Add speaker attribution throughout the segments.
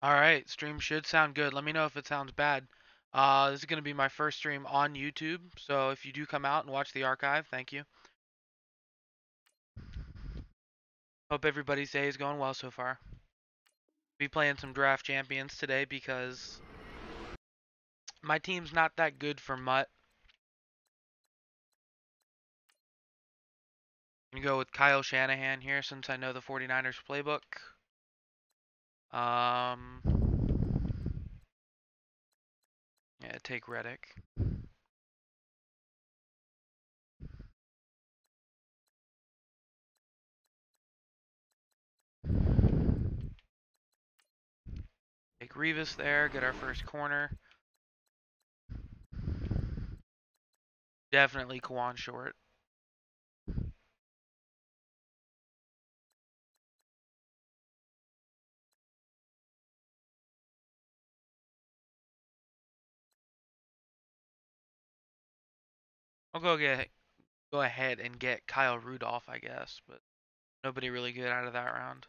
Speaker 1: Alright, stream should sound good. Let me know if it sounds bad. This is going to be my first stream on YouTube, so if you do come out and watch the archive, thank you. Hope everybody's day is going well so far. Be playing some draft champions today because my team's not that good for MUT. I'm going to go with Kyle Shanahan here since I know the 49ers playbook. Yeah, take Reddick. Take Revis there, get our first corner. Definitely Kwan short. I'll go ahead and get Kyle Rudolph, I guess, but nobody really good out of that round.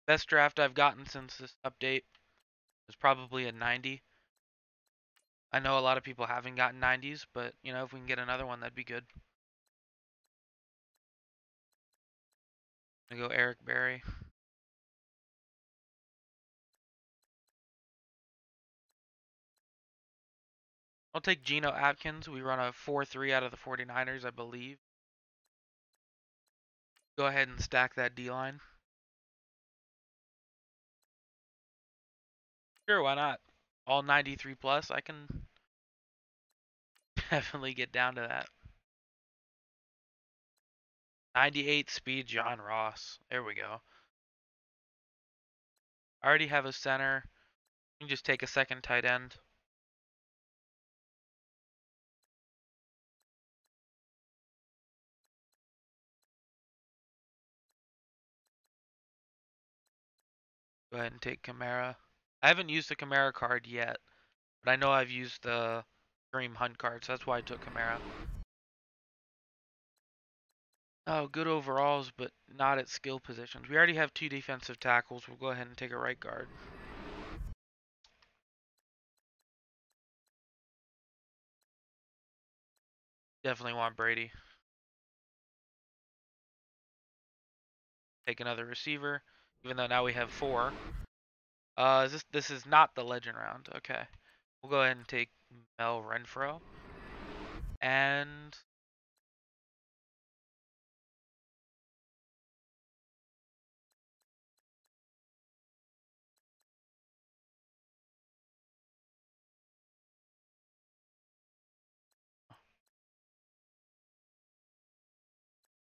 Speaker 1: Best draft I've gotten since this update is probably a 90. I know a lot of people haven't gotten 90s, but you know, if we can get another one, that'd be good. I'm gonna go Eric Berry. I'll take Geno Atkins. We run a 4-3 out of the 49ers, I believe. Go ahead and stack that D-line. Sure, why not? All 93 plus, I can definitely get down to that. 98 speed John Ross. There we go. I already have a center. You can just take a second tight end. Go ahead and take Kamara. I haven't used the Kamara card yet, but I know I've used the Kareem Hunt card, so that's why I took Kamara. Oh, good overalls, but not at skill positions. We already have 2 defensive tackles. We'll go ahead and take a right guard. Definitely want Brady. Take another receiver, even though now we have 4. This is not the legend round. Okay. We'll go ahead and take Mel Renfro. And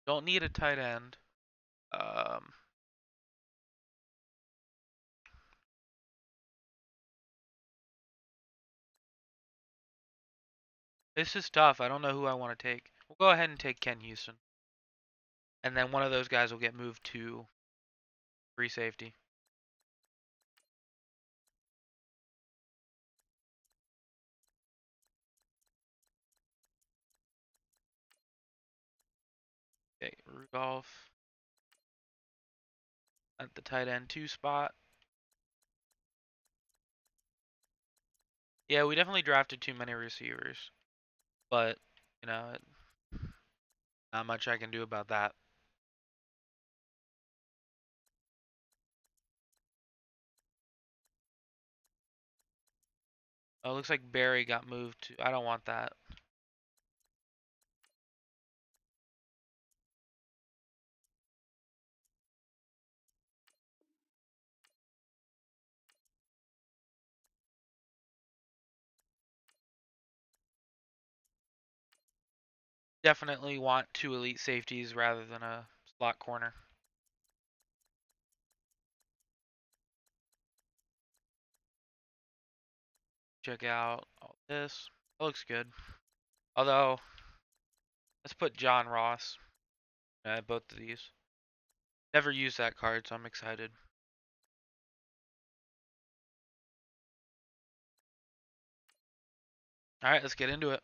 Speaker 1: don't need a tight end. This is tough. I don't know who I want to take. We'll go ahead and take Ken Houston. And then one of those guys will get moved to free safety. Okay, Rudolph at the tight end 2 spot. Yeah, we definitely drafted too many receivers. But, you know, not much I can do about that. Oh, it looks like Barry got moved to... I don't want that. Definitely want 2 elite safeties rather than a slot corner. Check out all this. That looks good. Although, let's put John Ross at both of these. Never used that card, so I'm excited. Alright, let's get into it.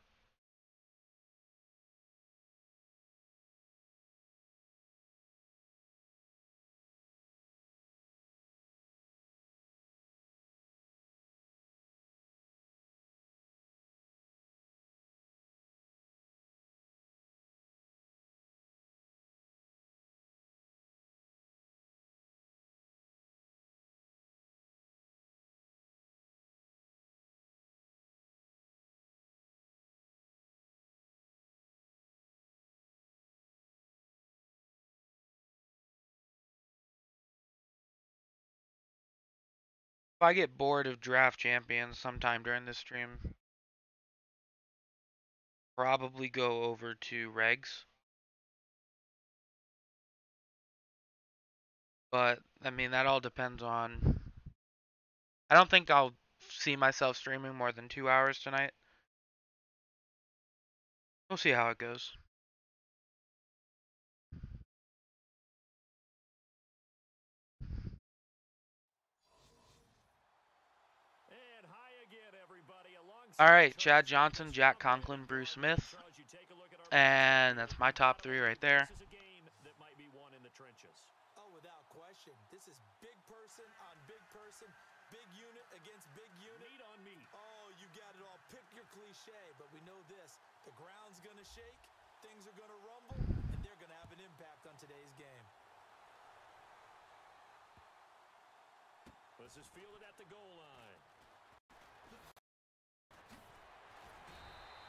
Speaker 1: I get bored of draft champions sometime during this stream, probably go over to regs. But I mean, that all depends on. I don't think I'll see myself streaming more than 2 hours tonight. We'll see how it goes. Alright, Chad Johnson, Jack Conklin, Bruce Smith. And that's my top 3 right there.
Speaker 2: Oh, without question. This is big person on big person, big unit against big unit. Meat on meat. Oh, you got it all. Pick your cliche, but we know this. The ground's going to shake, things are going to rumble, and they're going to have an impact on today's game.
Speaker 3: This is fielded at the goal line.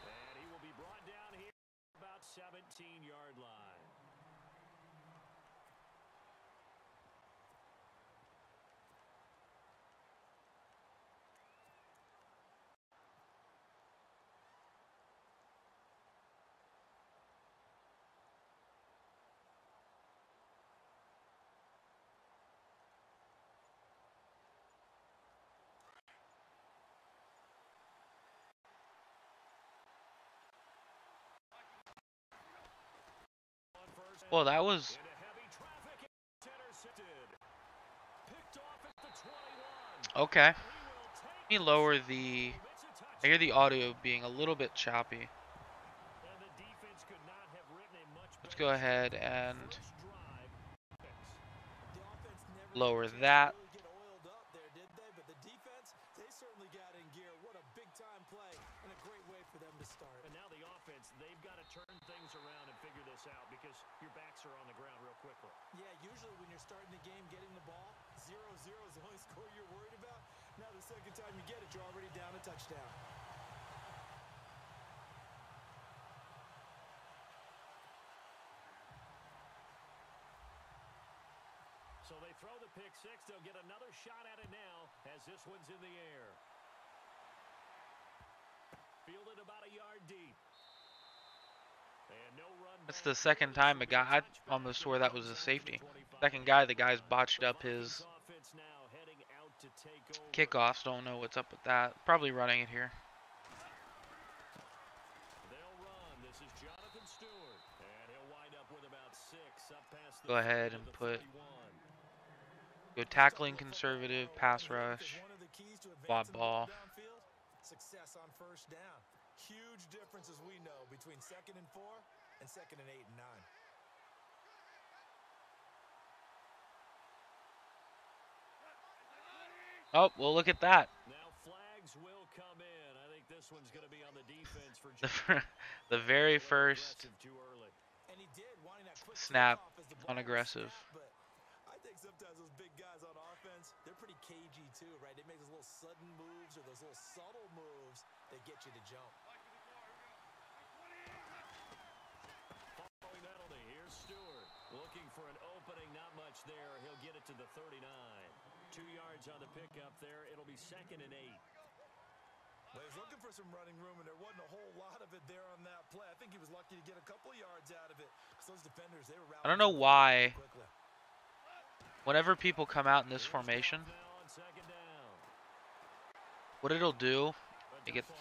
Speaker 3: And he will be brought down here about 17-yard line.
Speaker 1: Well, that was. Okay. Let me lower the. I hear the audio being a little bit choppy. Let's go ahead and lower that.
Speaker 3: And now the offense, they've got to turn things around and figure this out because your backs are on the ground real quickly.
Speaker 2: Yeah, usually when you're starting the game, getting the ball, 0-0 is the only score you're worried about. Now the second time you get it, you're already down a touchdown.
Speaker 3: So they throw the pick six. They'll get another shot at it now as this one's in the air. Fielded about a yard deep. And no run.
Speaker 1: That's the second time a guy. I almost swore that was a safety. Second guy, the guy's botched up his kickoffs. Don't know what's up with that. Probably running it here.
Speaker 3: They'll run. This is Jonathan Stewart. And he'll wind up with about 6 up past the
Speaker 1: Go ahead and put.
Speaker 3: 31.
Speaker 1: Go tackling conservative, pass rush, flop ball.
Speaker 2: Success on first down. Huge difference, as we know, between 2nd and 4 and 2nd and 8 and 9.
Speaker 1: Oh, well, look at that.
Speaker 3: Now flags will come in. I think this one's going to be on the defense for
Speaker 1: The very first
Speaker 2: And he did, wanting that quick
Speaker 1: snap,
Speaker 2: on
Speaker 1: unaggressive.
Speaker 2: but I think sometimes those big guys on offense, they're pretty cagey too, right? They make those little sudden moves or those little subtle moves that get you to jump.
Speaker 3: Following penalty, here's Stewart. Looking for an opening, not much there. He'll get it to the 39. 2 yards on the pickup there. It'll be 2nd and 8.
Speaker 2: Well, he's looking for some running room, and there wasn't a whole lot of it there on that play. I think he was lucky to get a couple of yards out of it. Those defenders, they were
Speaker 1: I don't know why. Whenever people come out in this formation, what it'll do,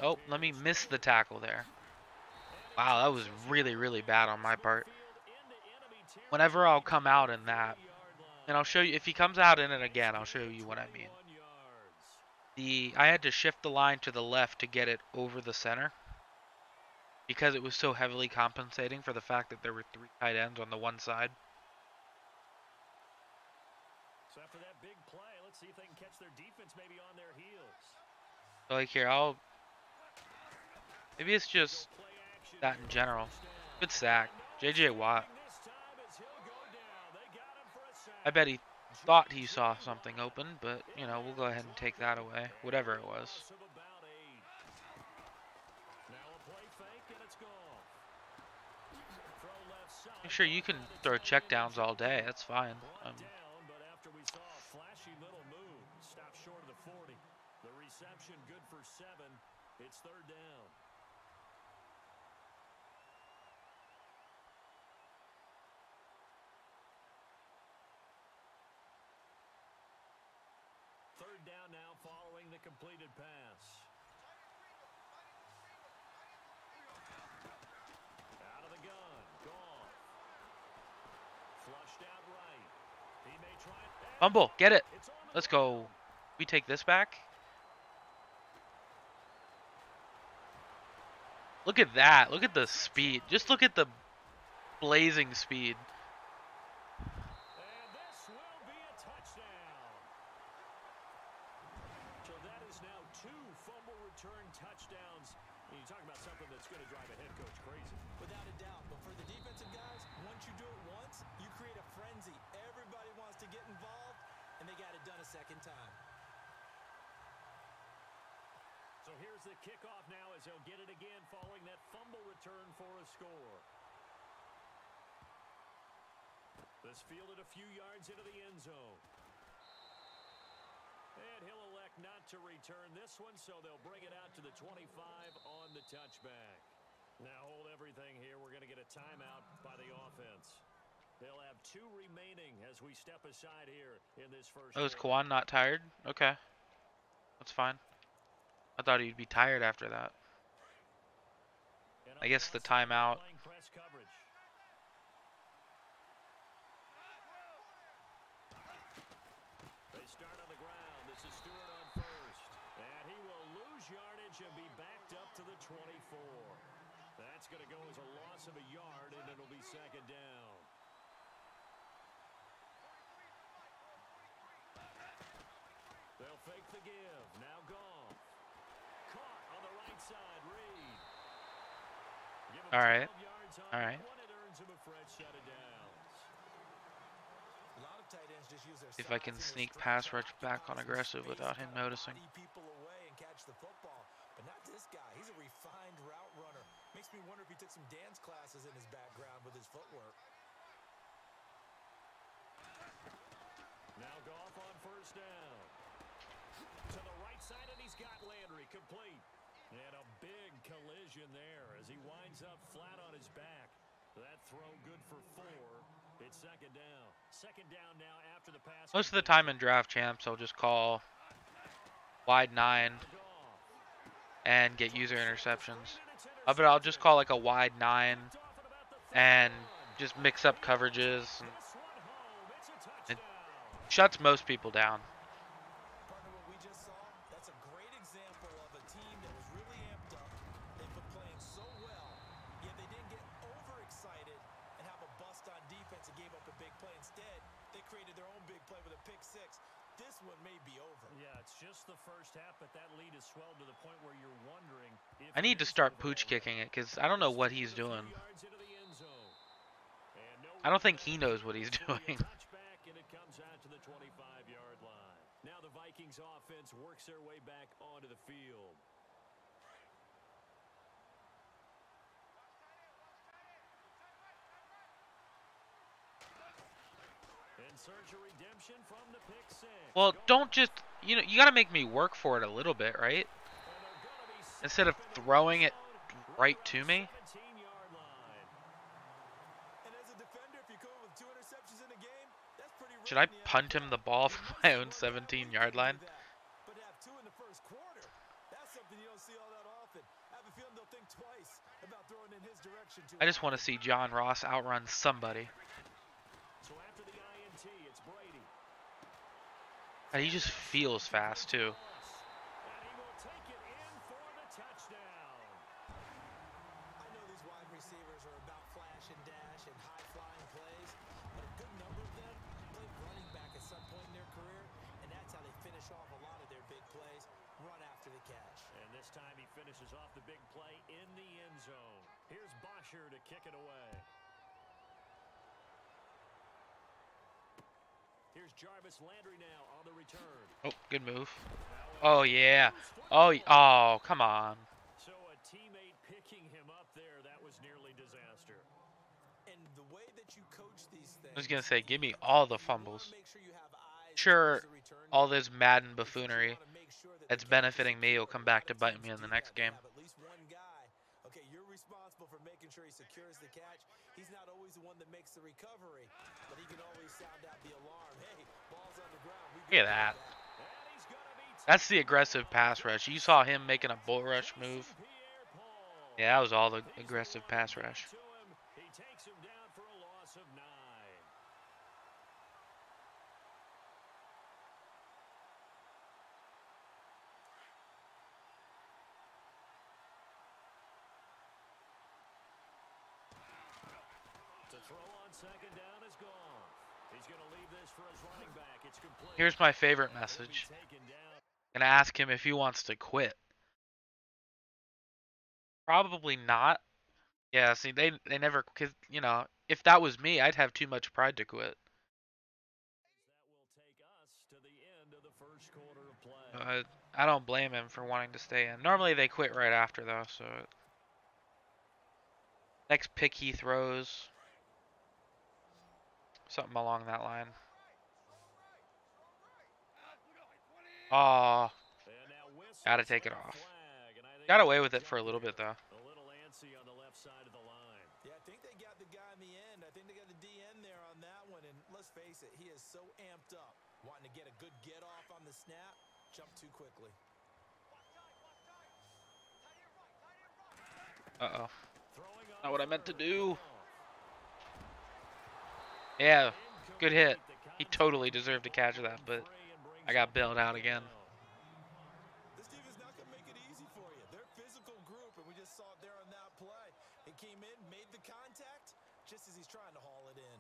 Speaker 1: oh, let me miss the tackle there. Wow, that was really, really bad on my part. Whenever I'll come out in that, and I'll show you, if he comes out in it again, I'll show you what I mean. I had to shift the line to the left to get it over the center because it was so heavily compensating for the fact that there were 3 tight ends on the one side.
Speaker 3: So after that big play, let's see if they can catch their defense maybe on their heels.
Speaker 1: So like here, maybe it's just that in general. Good sack. J.J. Watt. I bet he thought he saw something open, but, you know, we'll go ahead and take that away. Whatever it was. Sure, you can throw checkdowns all day. That's fine.
Speaker 3: Flashy little move. Stop short of the 40. 7. It's third down. Third down now following the completed pass. Out of the gun. Goff. Flushed out right. He may try it.
Speaker 1: Fumble. Get it. Let's go. We take this back. Look at that. Look at the speed. Just look at the blazing speed.
Speaker 3: And this will be a touchdown. So that is now 2 fumble return touchdowns. And you talk about something that's going to drive a head coach crazy.
Speaker 2: Without a doubt. But for the defensive guys, once you do it once, you create a frenzy. Everybody wants to get involved, and they got it done a second time.
Speaker 3: So here's the kickoff now as they'll get it again following that fumble return for a score. This fielded a few yards into the end zone. And he'll elect not to return this one, so they'll bring it out to the 25 on the touchback. Now hold everything here. We're going to get a timeout by the offense. They'll have 2 remaining as we step aside here in this first.
Speaker 1: Oh, is Kwan not tired? Okay. That's fine. I thought he'd be tired after that. I guess the timeout.
Speaker 3: They start on the ground. This is Stewart on first. And he will lose yardage and be backed up to the 24. That's going to go as a loss of a yard, and it'll be second down. They'll fake the give. Now Goff. Caught on the right side. Reed.
Speaker 1: All right. All right.
Speaker 3: It earns him a fresh set of downs.
Speaker 2: A lot of tight ends just use their
Speaker 1: If I can sneak pass rush back on aggressive without him noticing.
Speaker 2: People away and catch the football, but not this guy. He's a refined route runner. Makes me wonder if he took some dance classes in his background with his footwork.
Speaker 3: Now Goff on first down. To the right side, and he's got Landry complete. And a big collision there as he winds up flat on his back. That throw good for 4. It's second down. Second down now after the pass.
Speaker 1: Most of the time in draft champs, I'll just call wide 9 and get user interceptions. But I'll just call like a wide 9 and just mix up coverages. And it shuts most people down.
Speaker 2: Partner, what we just saw, that's a great example of a team that was really amped up. They've been playing so well, yet they didn't get overexcited and have a bust on defense and gave up a big play. Instead, they created their own big play with a pick 6. This one may be over.
Speaker 3: Yeah, it's just the first half, but that lead has swelled to the point where you're wondering if
Speaker 1: I need to start pooch kicking it because I don't know what he's doing. I don't think he knows what he's doing.
Speaker 3: And it comes out to the 25-yard line. Now the Vikings offense works their way back onto the field. In search of redemption from the pick 6.
Speaker 1: Well, don't just, you know, you got to make me work for it a little bit, right? Instead of throwing it right to me. Should I punt him the ball from my own 17-yard line?
Speaker 2: But have 2 in the first quarter. That's something you don't see all that often. I have a feeling they'll think twice about throwing in his direction too.
Speaker 1: I just want to see John Ross outrun somebody.
Speaker 3: So after the INT, it's Brady.
Speaker 1: And he just feels fast too.
Speaker 3: And he will take it in for the touchdown.
Speaker 2: I know these wide receivers are about flash and dash and high-flying plays, but a good number of them played running back at some point in their career, and that's how they finish off a lot of their big plays, run after the catch.
Speaker 3: And this time he finishes off the big play in the end zone. Here's Bosher to kick it away. Here's Jarvis Landry now on the return.
Speaker 1: Oh, good move. Oh, yeah. Oh, come on.
Speaker 3: So a teammate picking him up there, that was nearly disaster.
Speaker 2: And the way that you coach these things,
Speaker 1: I was going to say, give me all the fumbles.
Speaker 2: Make sure you have eyes
Speaker 1: sure all this Madden buffoonery that's benefiting me will come back to bite me in the next game.
Speaker 2: At least one guy. Okay, you're responsible for making sure he secures the catch. He's not always the one that makes the recovery, but he can always sound out the alarm. Hey, ball's on the ground.
Speaker 1: Look at that. That's the aggressive pass rush. You saw him making a bull rush move. Yeah, that was all the aggressive pass rush.
Speaker 3: He takes him down for a loss of 9. The throw on second down is gone. He's going to leave this for his running back. It's complete.
Speaker 1: Here's my favorite message. Gonna ask him if he wants to quit. Probably not. Yeah, see, they never, cause you know, if that was me, I'd have too much pride to quit.
Speaker 3: That will take us to the end of the first quarter of play.
Speaker 1: I don't blame him for wanting to stay in. Normally they quit right after though, so next pick he throws, something along that line. Oh, gotta take it off. Got away with it for a little bit though.
Speaker 3: A little antsy on the left side of the line.
Speaker 2: Yeah, I think they got the guy in the end. I think they got the DN there on that one. And let's face it, he is so amped up, wanting to get a good get off on the snap. Jump too quickly.
Speaker 1: Uh-oh. Not what I meant to do. Yeah, good hit. He totally deserved to catch that, but I got bailed out again.
Speaker 2: This team is not going to make it easy for you. They're a physical group, and we just saw it there on that play. He came in, made the contact, just as he's trying to haul it in.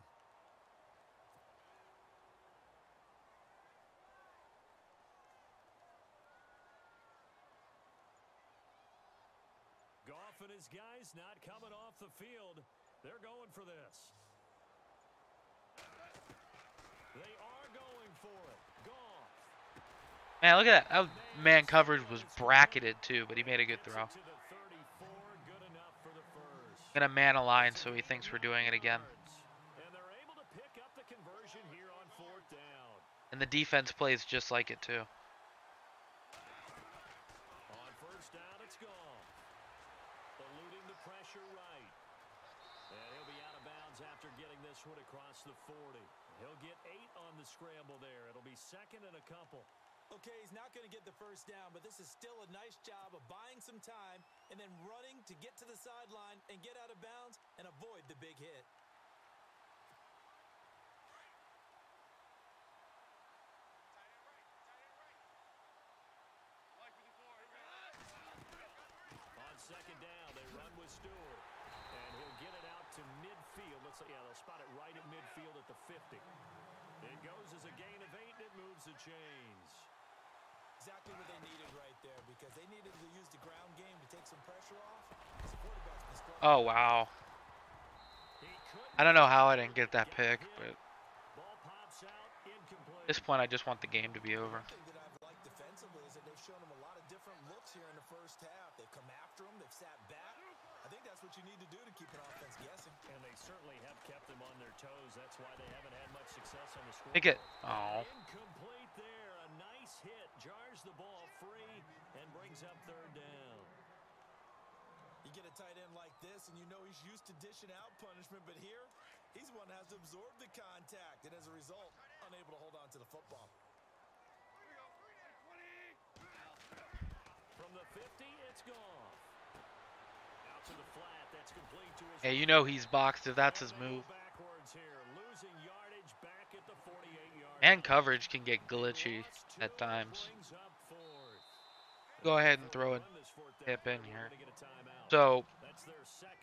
Speaker 3: Goff and his guys not coming off the field. They're going for this. They are going for it. Goff.
Speaker 1: Man, look at that. That man coverage was bracketed too, but he made a good throw. Gonna man a line, so he thinks we're doing it again.
Speaker 3: And they're able to pick up the conversion here on 4th down.
Speaker 1: And the defense plays just like it too.
Speaker 3: On 1st down, it's Goff. Eluding the pressure right. And he'll be out of bounds after getting this one across the 40. He'll get 8 on the scramble there. It'll be 2nd and a couple.
Speaker 2: Okay, he's not going to get the first down, but this is still a nice job of buying some time and then running to get to the sideline and get out of bounds and avoid the big hit.
Speaker 3: On 2nd down, they run with Stewart. And he'll get it out to midfield. Looks like, yeah, they'll spot it right at midfield at the 50. It goes as a gain of 8, and it moves the chains.
Speaker 2: Exactly what they needed right there, because they needed to use the ground game to take some pressure off. The quarterback's been struggling.
Speaker 1: Oh, wow. I don't know how I didn't get that pick, but at this point I just want the game to be over.
Speaker 2: One thing that I've liked defensively is that they've shown him a lot of different looks here in the first half. They've come after him, they've sat back. I think that's what you need to do to keep an offense guessing.
Speaker 3: And they certainly have kept them on their toes. That's why they haven't had much success on the score.
Speaker 1: Pick it. Oh.
Speaker 3: Incomplete there. A nice hit. Jars the ball free and brings up 3rd down.
Speaker 2: You get a tight end like this, and you know he's used to dishing out punishment, but here, he's the one that has to absorb the contact, and as a result, unable to hold on to the football.
Speaker 3: From the 50, it's Goff. Out to the flat, that's complete to his.
Speaker 1: Hey, you know he's boxed if that's his move.
Speaker 3: Backwards here, losing yardage back at the 48-yard.
Speaker 1: And coverage can get glitchy at times. Go ahead and throw a tip in here. So,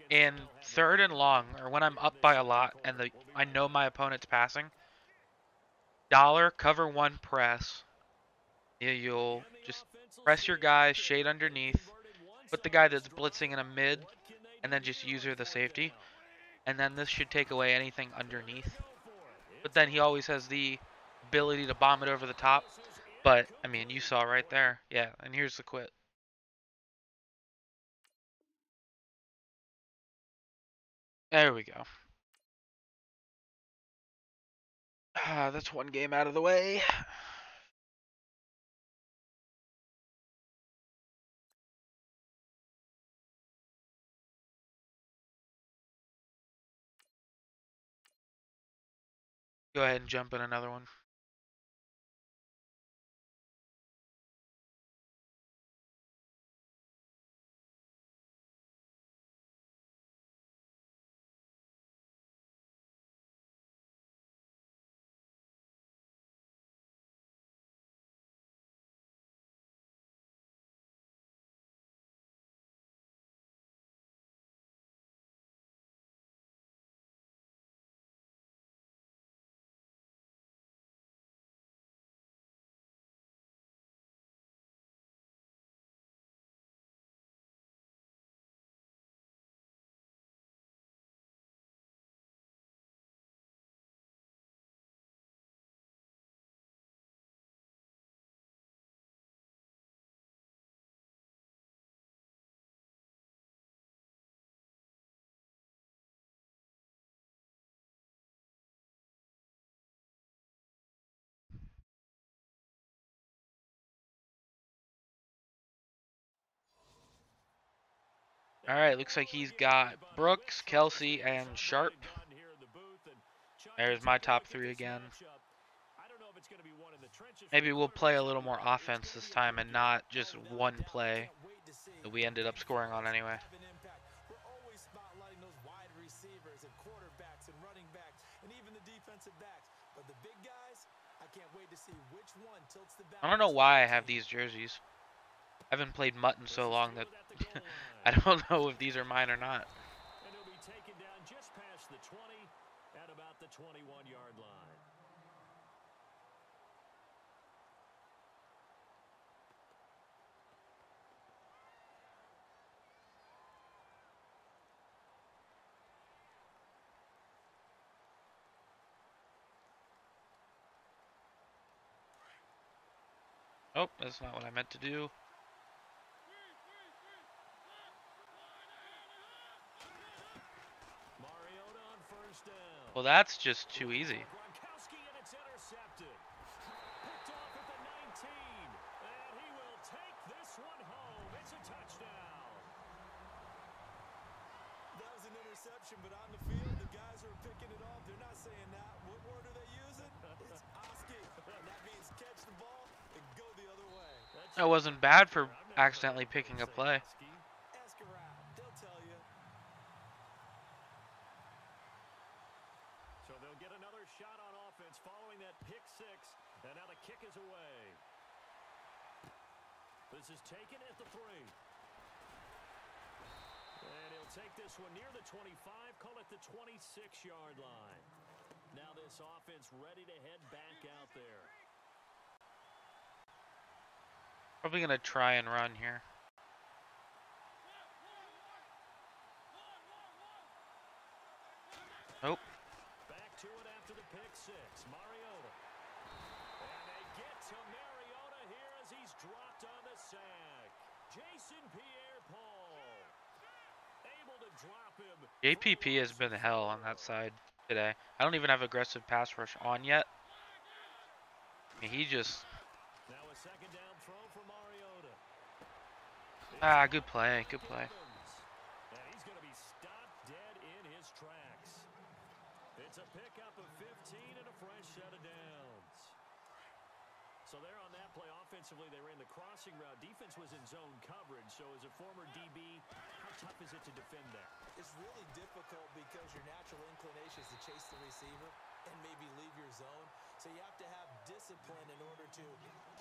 Speaker 1: in 3rd and long, or when I'm up by a lot and I know my opponent's passing, dollar, cover 1, press. You'll just press your guy, shade underneath, put the guy that's blitzing in a mid, and then just user the safety. And then this should take away anything underneath. But then he always has the ability to bomb it over the top. But, I mean, you saw right there. Yeah, and here's the quit. There we go. That's one game out of the way. Go ahead and jump in another one. Alright, looks like he's got Brooks, Kelsey, and Sharp. There's my top three again. Maybe we'll play a little more offense this time and not just one play that we ended up scoring on anyway.
Speaker 2: We're always spotlighting those wide receivers and quarterbacks and running backs and even the defensive backs. But the big guys, I can't wait to see which one tilts the balance.
Speaker 1: I don't know why I have these jerseys. I haven't played MUT in so long that I don't know if these are mine or not.
Speaker 3: And he'll be taken down just past the 20 at about the 21-yard line.
Speaker 1: Oh, that's not what I meant to do. Well, that's just too easy.
Speaker 3: And it's intercepted. Picked off at the 19. And he will take this one home. It's a touchdown.
Speaker 2: That was an interception, but on the field, the guys who are picking it off, they're not saying that. What word are they using? It's Oski. And that means catch the ball and go the other way.
Speaker 1: That wasn't bad for accidentally picking a play.
Speaker 2: Ask around. They'll tell you.
Speaker 3: So they'll get another shot on offense following that pick six. And now the kick is away. This is taken at the 3. And he'll take this one near the 25, call it the 26-yard line. Now this offense ready to head back out there.
Speaker 1: Probably going to try and run here. Nope.
Speaker 3: Back to it after the pick six. Mariota. And they get to Mariota here as he's dropped on the sack. Jason Pierre-Paul. Able to drop him.
Speaker 1: JPP has been hell on that side today. I don't even have aggressive pass rush on yet. I mean, he just...
Speaker 3: Now a second down throw for Mariota.
Speaker 1: Good play, good play.
Speaker 3: And he's going to be stopped dead in his tracks. It's a pickup of 15 and a fresh set of downs. So there on that play, offensively, they ran the crossing route. Defense was in zone coverage. So as a former DB, how tough is it to defend that?
Speaker 2: It's really difficult because your natural inclination is to chase the receiver and maybe leave your zone. So you have to have discipline in order to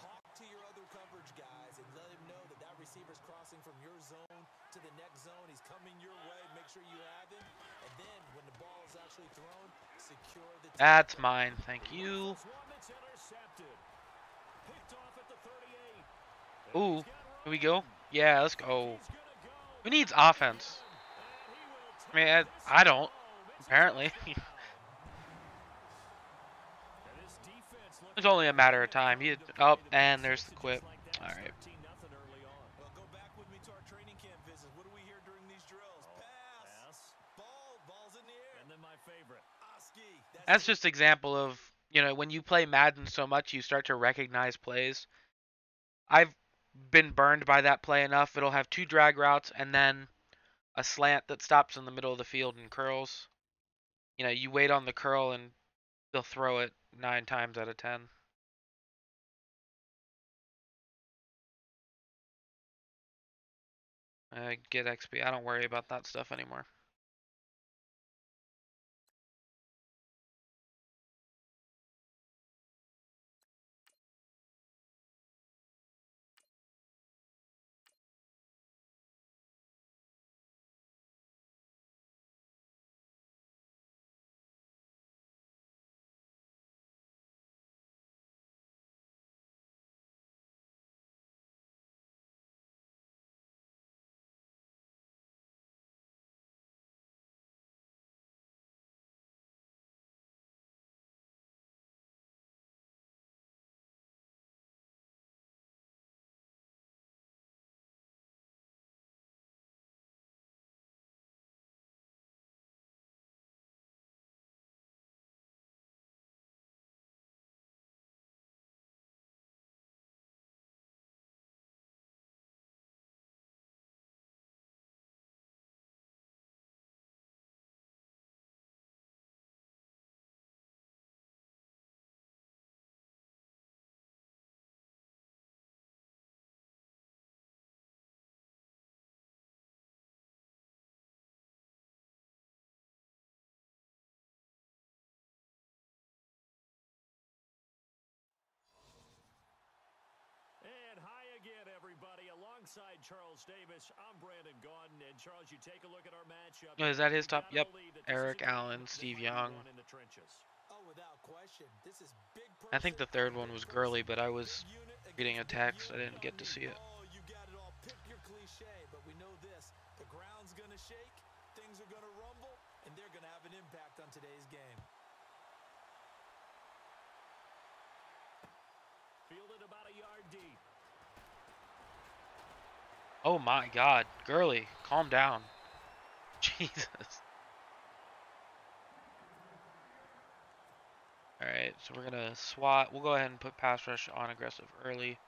Speaker 2: talk to your other coverage guys and let him know that that receiver's crossing from your zone to the next zone. He's coming your way. Make sure you have him. And then when the ball is actually thrown, secure the...
Speaker 1: That's mine, thank you. Ooh, here we go. Yeah, let's go. Who needs offense? I mean, I don't, apparently. It's only a matter of time. Oh, and there's the quit. All right.
Speaker 2: Well, go back with me to our training camp visit. What do we hear during these drills? Pass. Ball. Ball's in the air.
Speaker 3: And then my favorite.
Speaker 2: Oski.
Speaker 1: That's just example of You know, when you play Madden so much, you start to recognize plays. I've been burned by that play enough. It'll have 2 drag routes and then a slant that stops in the middle of the field and curls. You know, you wait on the curl and they'll throw it 9 times out of 10. Get XP. I don't worry about that stuff anymore.
Speaker 3: And hi again, everybody. Alongside Charles Davis, I'm Brandon Gaudin. And Charles, you take a look at our matchup
Speaker 1: Oh, is
Speaker 3: here.
Speaker 1: that his
Speaker 3: You've
Speaker 1: top?
Speaker 3: got to
Speaker 1: Yep.
Speaker 3: believe that this is
Speaker 1: Eric
Speaker 3: a game
Speaker 1: Allen,
Speaker 3: that
Speaker 1: Steve
Speaker 3: might be
Speaker 1: Young.
Speaker 3: won in the trenches.
Speaker 2: Oh, without question. This is big
Speaker 1: I
Speaker 2: person
Speaker 1: think the
Speaker 2: on
Speaker 1: third one
Speaker 2: big
Speaker 1: was
Speaker 2: person.
Speaker 1: girly, but I
Speaker 2: Big
Speaker 1: was
Speaker 2: unit
Speaker 1: reading a
Speaker 2: against big
Speaker 1: text. I
Speaker 2: unit.
Speaker 1: didn't get to see it.
Speaker 2: Oh, you got it all. Pick your cliche, but we know this. The ground's going to shake, things are going to rumble, and they're going to have an impact on today's game.
Speaker 3: Fielded about a yard deep.
Speaker 1: Oh my god. Girly, calm down. Jesus. Alright, so we're going to swat. We'll go ahead and put pass rush on aggressive early.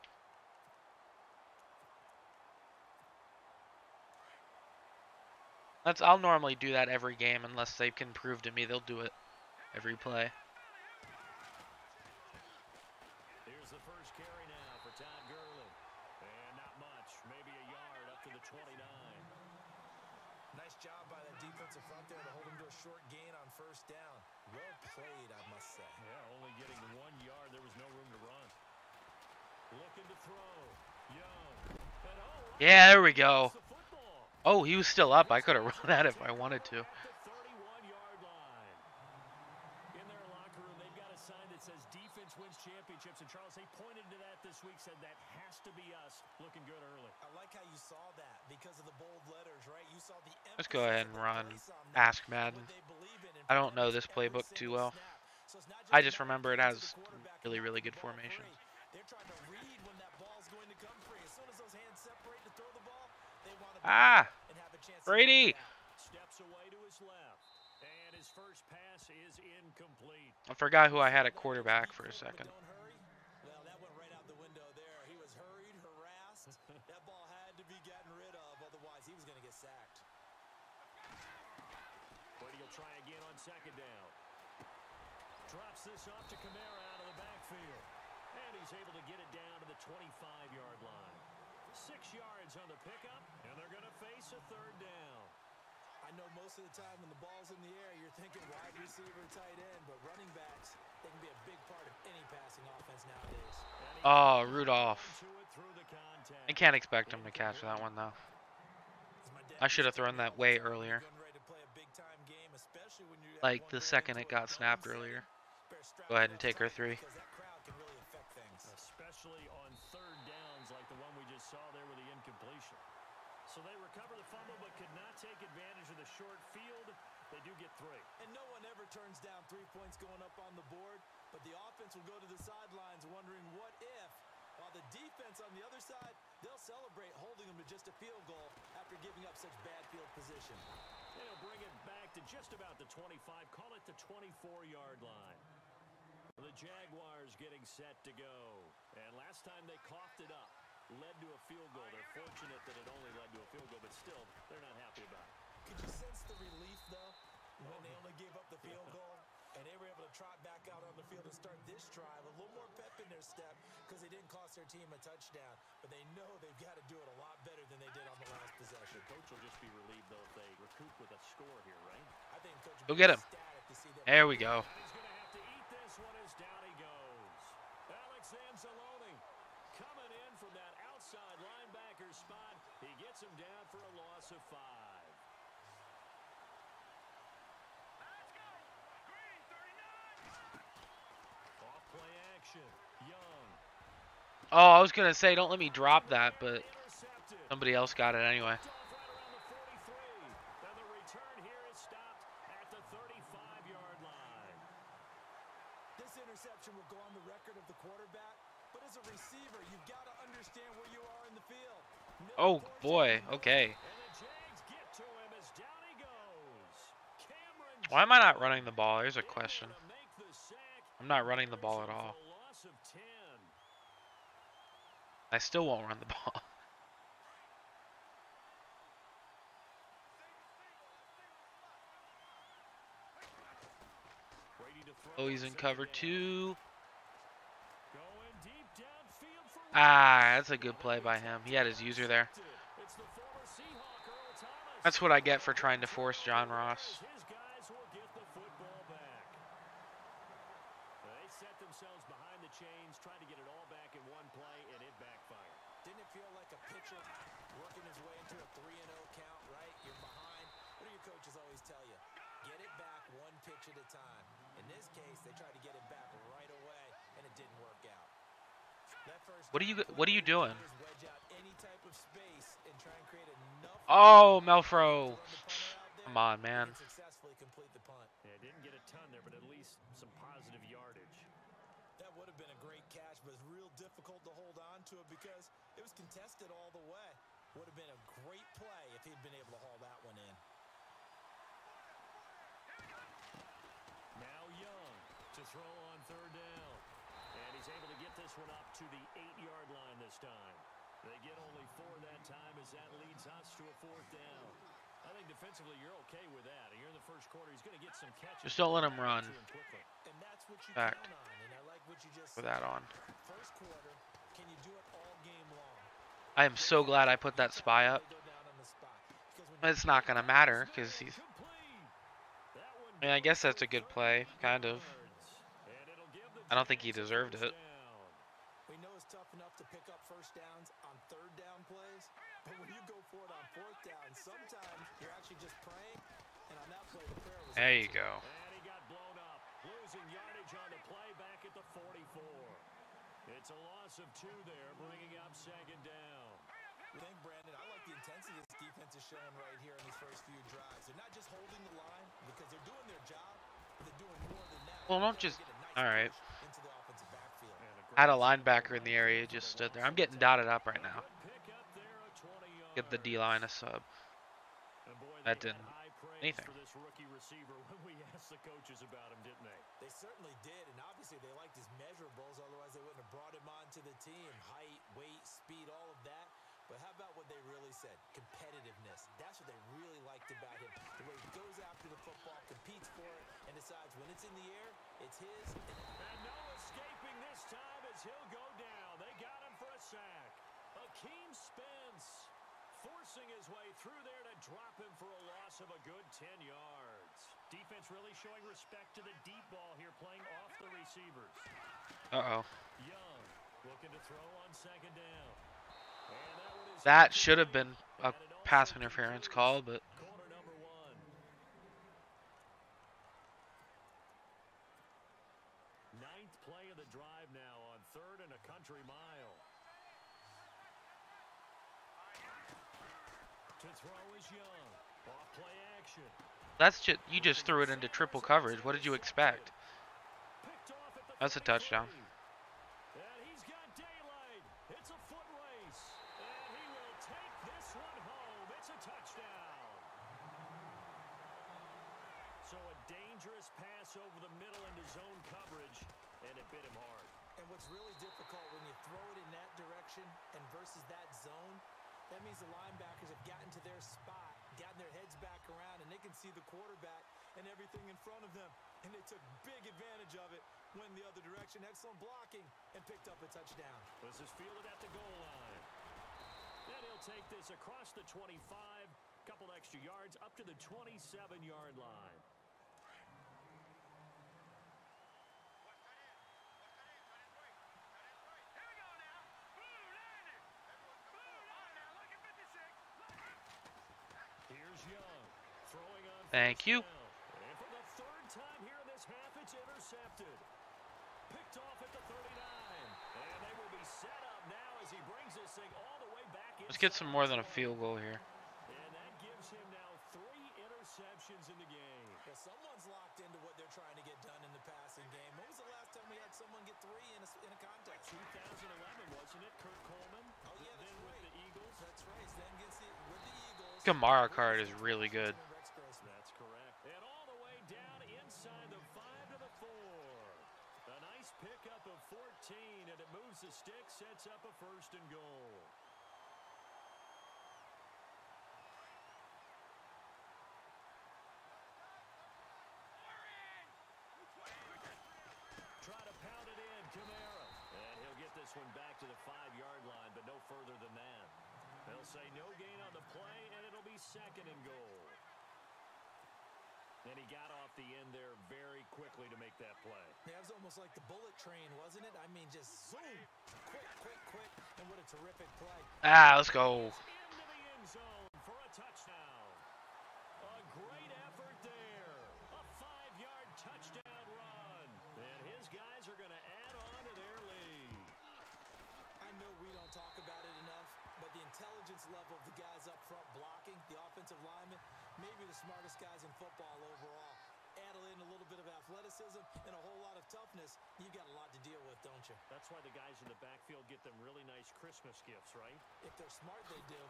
Speaker 1: I'll normally do that every game unless they can prove to me they'll do it every play.
Speaker 3: Here's the first carry now for Todd Gurley. And not much, maybe a yard up to the 29.
Speaker 2: Nice job by that defensive front there to hold him to a short gain on first down. Well played, I must say.
Speaker 3: Yeah, only getting 1 yard. There was no room to run. Looking to throw. Young. And
Speaker 1: Yeah, there we go. Oh, he was still up. I could have run that if I wanted to.
Speaker 3: At the 31-yard line. In their locker room, they've got a sign that says defense wins championships. And Charles, they pointed to that this week, said that has to be us. Looking good early.
Speaker 2: I like how you saw that because of the bold letters, right? You saw the
Speaker 1: Let's go ahead and run Ask Madden. I don't know this playbook too well. I just remember it has really, really good formations.
Speaker 2: They're trying to read when that ball's going to come free. As soon as those hands separate to throw the ball, they want to and have a chance
Speaker 1: Brady!
Speaker 3: Steps away to his left. And his first pass is incomplete.
Speaker 1: I forgot who I had at quarterback for a second.
Speaker 2: Don't hurry. Well, that went right out the window there. He was hurried, harassed. That ball had to be gotten rid of, otherwise he was going to get sacked.
Speaker 3: Brady will try again on second down. Drops this off to Kamara out of the backfield. And he's able to get it down to the 25-yard line. 6 yards on the pickup, and they're going to face a third down.
Speaker 2: I know most of the time when the ball's in the air, you're thinking wide receiver, tight end, but running backs, they can be a big part of any passing offense nowadays.
Speaker 1: Oh, Rudolph. I can't expect him to catch that one, though. I should have thrown that way earlier. Like the second it got snapped earlier. Go ahead and take her 3.
Speaker 3: Especially on third downs like the one we just saw there with the incompletion. So they recover the fumble but could not take advantage of the short field. They do get 3.
Speaker 2: And no one ever turns down 3 points going up on the board, but the offense will go to the sidelines wondering what if. While the defense on the other side, they'll celebrate holding them to just a field goal after giving up such bad field position.
Speaker 3: They'll bring it back to just about the 25, call it the 24-yard line. The Jaguars getting set to go. And last time they coughed it up, led to a field goal. They're fortunate that it only led to a field goal, but still, they're not happy about it.
Speaker 2: Could you sense the relief, though, when they only gave up the field goal? And they were able to trot back out on the field and start this drive. A little more pep in their step because they didn't cost their team a touchdown. But they know they've got to do it a lot better than they did on the last possession.
Speaker 3: Coach will just be relieved, though, if they recoup with a score here, right?
Speaker 2: I think Coach
Speaker 1: Go get him.
Speaker 2: ecstatic to see them.
Speaker 1: There we go.
Speaker 3: And he's going to have to eat this one as down he goes. Alex Anzalone coming in from that outside linebacker spot. He gets him down for a loss of 5. Play action. Young.
Speaker 1: Oh, I was going to say, don't let me drop that, but somebody else got it anyway.
Speaker 3: And the return here is stopped at the 35-yard line.
Speaker 2: This interception will go on the record of the quarterback, but as a receiver, you've got to understand where you are in the field.
Speaker 1: Oh, boy. Okay.
Speaker 3: And the Jags get to him as down he goes.
Speaker 1: Why am I not running the ball? Here's a question. I'm not running the ball at all. I still won't run the ball. Oh, he's in cover 2. Ah, that's a good play by him. He had his user there. That's what I get for trying to force John Ross.
Speaker 3: Themselves behind the chains, trying to get it all back in one play, and it backfired.
Speaker 2: Didn't it feel like a pitcher working his way into a 3-0 count, right? You're behind. What do your coaches always tell you? Get it back one pitch at a time. In this case, they tried to get it back right away, and it didn't work out.
Speaker 1: What are you doing?
Speaker 2: Wedge out any type of space and try and create enough.
Speaker 1: Oh, Melfro. Come on, man.
Speaker 2: Successfully complete the punt.
Speaker 3: Yeah, didn't get a ton there, but at least some positive yardage.
Speaker 2: That would have been a great catch, but it's real difficult to hold on to it because it was contested all the way. Would have been a great play if he'd been able to haul that one in.
Speaker 3: Now Young to throw on 3rd down. And he's able to get this one up to the 8-yard line this time. They get only 4 that time as that leads us to a 4th down. I think defensively you're okay with that. You're in the first quarter. He's going to get some catches.
Speaker 1: Just don't let him run.
Speaker 2: And that's what you
Speaker 1: Back.
Speaker 2: count on. And I like what you just
Speaker 1: Put that on.
Speaker 2: First quarter, can you do it all game long?
Speaker 1: I am so glad I put that spy up. It's not going to matter because he's... I mean, I guess that's a good play, kind of. I don't think he deserved it.
Speaker 2: We know it's tough enough to pick up first downs on 3rd down plays, but when you go for it on 4th down, sometimes you're actually just praying, and on that play, the prayer was...
Speaker 1: There you go.
Speaker 3: And he got blown up, losing yardage on the play back at the 44. It's a loss of 2 there, bringing up 2nd down.
Speaker 2: I think, Brandon, I like the intensity this defense is showing right here in these first few drives. They're not just holding the line because they're doing their job, but they're doing more than that.
Speaker 1: Well, don't just... All right.
Speaker 2: Into the offensive backfield.
Speaker 1: Had a linebacker in the area, just stood there. I'm getting dotted up right now. Get the D-line a sub. That didn't anything.
Speaker 3: For this rookie receiver when we asked the coaches about him, didn't they?
Speaker 2: They certainly did, and obviously they liked his measurables, otherwise they wouldn't have brought him onto the team. Height, weight, speed, all of that. But how about what they really said? Competitiveness. That's what they really liked about him. The way he goes after the football, competes for it, and decides when it's in the air, it's his.
Speaker 3: And no escaping this time as he'll go down. They got him for a sack. Akeem Spence forcing his way through there to drop him for a loss of a good 10 yards. Defense really showing respect to the deep ball here, playing off the receivers.
Speaker 1: Uh-oh.
Speaker 3: Young looking to throw on 2nd down.
Speaker 1: That should have been a pass interference call, but...
Speaker 3: Corner number 1. 9th play of the drive now on 3rd and a country mile. To throw is Young. Off play action.
Speaker 1: That's just... You just threw it into triple coverage. What did you expect? That's a touchdown.
Speaker 3: So a dangerous pass over the middle into zone coverage. and it bit him hard.
Speaker 2: And what's really difficult when you throw it in that direction and versus that zone, that means the linebackers have gotten to their spot, gotten their heads back around, and they can see the quarterback and everything in front of them. And they took big advantage of it, went the other direction, excellent blocking, and picked up a touchdown.
Speaker 3: This is fielded at the goal line. And he'll take this across the 25, couple extra yards up to the 27-yard line. Here's Young, throwing on
Speaker 1: Thank you.
Speaker 3: down. And for the third time here in this half, it's intercepted. Picked off at the 39. And they will be set up now as he brings this thing all the way back in.
Speaker 1: Let's get some more than a field goal here.
Speaker 3: And that gives him now 3 interceptions in the game.
Speaker 2: Well, someone's locked into what they're trying to get done in the passing game. When was the last time we had someone get 3 in a contest?
Speaker 3: 2011, wasn't it, Kurt Coleman?
Speaker 2: Oh, yeah, that's
Speaker 3: then
Speaker 2: right.
Speaker 3: with the Eagles.
Speaker 2: That's right. Then with the Eagles.
Speaker 1: Kamara card is really good.
Speaker 3: That's correct. And all the way down inside the 5 to the 4. A nice pickup of 14, and it moves the stick, sets up a 1st and goal. Try to pound it in, Kamara. And he'll get this one back to the 5-yard line, but no further than that. They'll say no gain on the play, and it'll be 2nd and goal. And he got off the end there very quickly to make that play.
Speaker 2: Yeah, it was almost like the bullet train, wasn't it? I mean, just zoom, quick, and what a terrific play.
Speaker 1: Let's go.
Speaker 3: Into the end zone for a touchdown. A great effort there. A 5-yard touchdown run. And his guys are going to add on to their lead.
Speaker 2: I know we don't talk about it enough, but the intelligence level of the guys up front blocking, the offensive linemen, maybe the smartest guys in football overall. Add in a little bit of athleticism and a whole lot of toughness. You've got a lot to deal with, don't you?
Speaker 3: That's why the guys in the backfield get them really nice Christmas gifts, right?
Speaker 2: If they're smart, they do.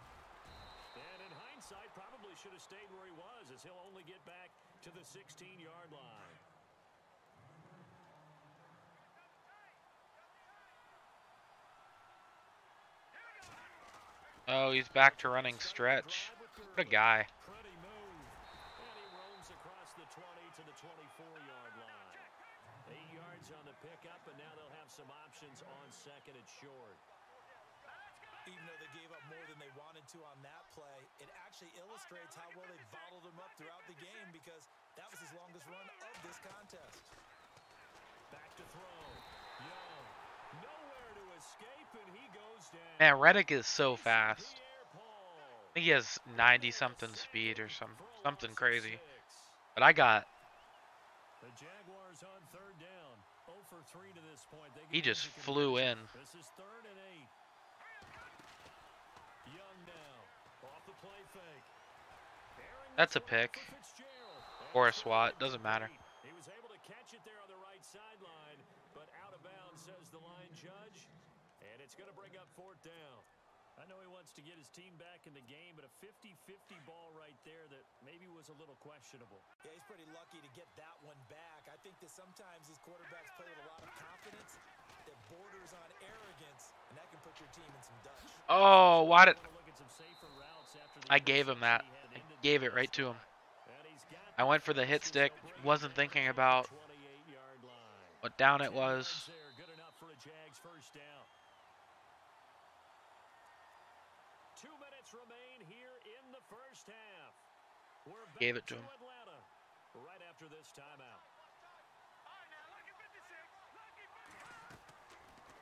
Speaker 3: And in hindsight, probably should have stayed where he was, as he'll only get back to the 16-yard line.
Speaker 1: Oh, he's back to running stretch. What a guy.
Speaker 3: Pretty move. And he roams across the 20 to the 24-yard line. 8 yards on the pickup, and now they'll have some options on 2nd and short.
Speaker 2: Even though they gave up more than they wanted to on that play, it actually illustrates how well they bottled them up throughout the game, because that was his longest run of this contest.
Speaker 3: Back to throw. Young. Nowhere to escape, and he goes down.
Speaker 1: Man, Reddick is so fast. I think he has 90-something speed or something crazy. But I got...
Speaker 3: The Jaguars on 3rd down. 0 for 3 to this point.
Speaker 1: He just flew in.
Speaker 3: This is 3rd and 8. Young now. Off the play fake.
Speaker 1: That's a pick. Or a swat. Doesn't matter.
Speaker 3: He was able to catch it there on the right sideline, but out of bounds, says the line judge. And it's going to bring up 4th down. I know he wants to get his team back in the game, but a 50-50 ball right there that maybe was a little questionable.
Speaker 2: Yeah, he's pretty lucky to get that one back. I think that sometimes these quarterbacks play with a lot of confidence that borders on arrogance, and that can put your team in some Dutch.
Speaker 1: Oh, why did... I gave him that. I gave it right to him. I went for the hit stick. Wasn't thinking about what down it was.
Speaker 3: Good enough for a Jags 1st down. 2 minutes remain here in the 1st half. We're back
Speaker 1: Gave it to him.
Speaker 3: Atlanta right after this timeout.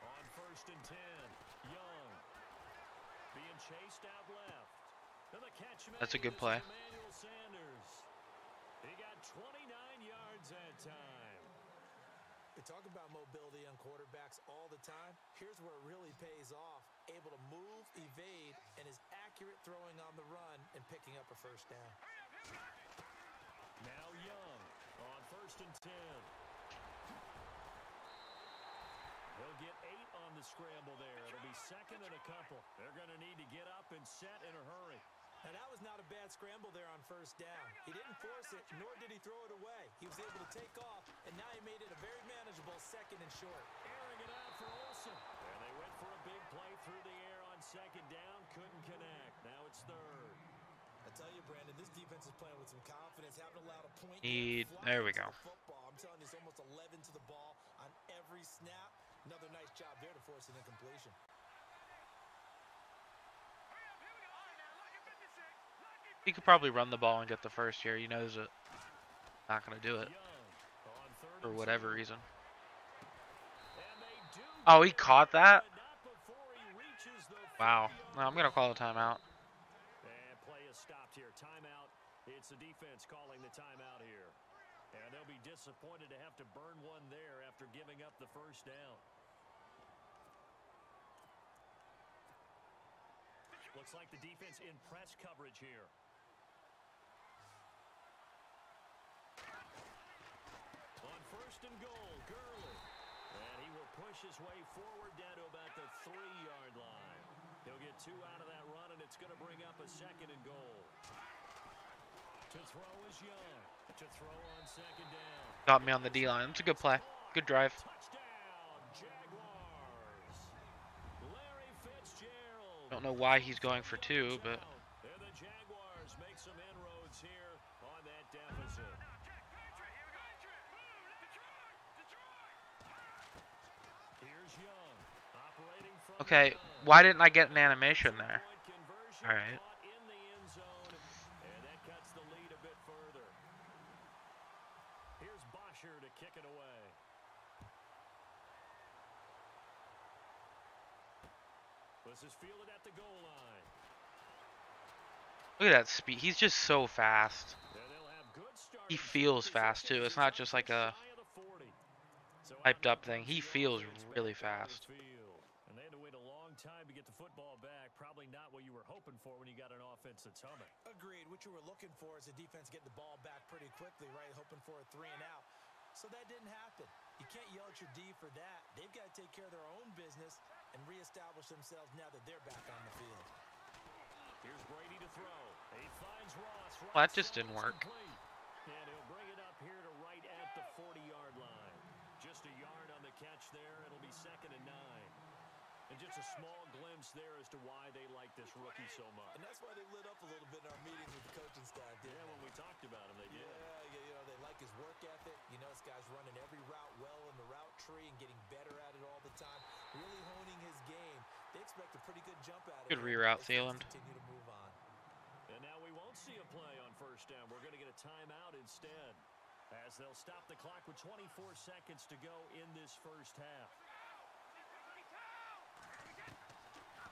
Speaker 3: On 1st and 10, Young being chased out left. And the catch
Speaker 1: That's a
Speaker 3: made
Speaker 1: good
Speaker 3: is
Speaker 1: play.
Speaker 3: Emmanuel Sanders. He got 29 yards that time.
Speaker 2: We talk about mobility on quarterbacks all the time. Here's where it really pays off. Able to move, evade, and is accurate throwing on the run and picking up a 1st down.
Speaker 3: Now Young on 1st and 10. He'll get 8 on the scramble there. It'll be 2nd and a couple. They're going to need to get up and set in a hurry.
Speaker 2: Now, that was not a bad scramble there on 1st down. He didn't force it, nor did he throw it away. He was able to take off, and now he made it a very manageable manageable 2nd and short.
Speaker 3: Airing it out for Olsen. And they went for a big play through the air on 2nd down. Couldn't connect. Now it's 3rd.
Speaker 2: I tell you, Brandon, this defense is playing with some confidence. Haven't allowed a point yet.
Speaker 1: There we go.
Speaker 2: The football. I'm telling you, it's almost 11 to the ball on every snap. Another nice job there to force an incompletion.
Speaker 1: He could probably run the ball and get the first here. He knows it. Not going to do it. For whatever reason. Oh, he caught that? Wow. No, I'm going to call a timeout.
Speaker 3: And play is stopped here. Timeout. It's the defense calling the timeout here. And they'll be disappointed to have to burn one there after giving up the first down. Looks like the defense in press coverage here. On 1st and goal, Gurley. And he will push his way forward down to about the 3-yard line. He'll get 2 out of that run, and it's going to bring up a 2nd and goal. To throw is Young. To throw on 2nd down.
Speaker 1: Got me on the D-line. It's a good play. Good drive.
Speaker 3: Touchdown, Jaguars. Larry Fitzgerald.
Speaker 1: Don't know why he's going for 2, but...
Speaker 3: And the Jaguars make some inroads here on that deficit. Here's Young. Operating from
Speaker 1: Okay, why didn't I get an animation there? All right.
Speaker 3: in the end zone, and that cuts the lead a bit further. Here's Bosher to kick it away. This is fielded at the goal line.
Speaker 1: Look at that speed. He's just so fast.
Speaker 3: And they'll have good starting
Speaker 1: He feels fast, too. It's not just like a
Speaker 3: shy of the 40. So
Speaker 1: hyped up thing. He feels really fast.
Speaker 3: And they had to wait a long time to get the football back. Probably not what you were hoping for when you got an offense that's humming.
Speaker 2: Agreed. What you were looking for is the defense getting the ball back pretty quickly, right? Hoping for a 3 and out. So that didn't happen. You can't yell at your D for that. They've got to take care of their own business and reestablish themselves now that they're back on the field.
Speaker 3: Here's Brady to throw. He finds Ross.
Speaker 1: Well, that just didn't work.
Speaker 3: And he'll bring it up here to right at the 40-yard line. Just a yard on the catch there. It'll be 2nd and 9. And just a small glimpse there as to why they like this rookie so much.
Speaker 2: And that's why they lit up a little bit in our meetings with the coaching staff.
Speaker 3: Yeah, when we talked about him, they did.
Speaker 2: Yeah, you know, they like his work ethic. You know, this guy's running every route well in the route tree and getting better at it all the time. Really honing his game. They expect a pretty good jump out of
Speaker 1: Good
Speaker 2: him.
Speaker 1: reroute,
Speaker 2: They
Speaker 1: Thielen.
Speaker 2: continue to move on.
Speaker 3: And now we won't see a play on 1st down. We're going to get a timeout instead, as they'll stop the clock with 24 seconds to go in this first half.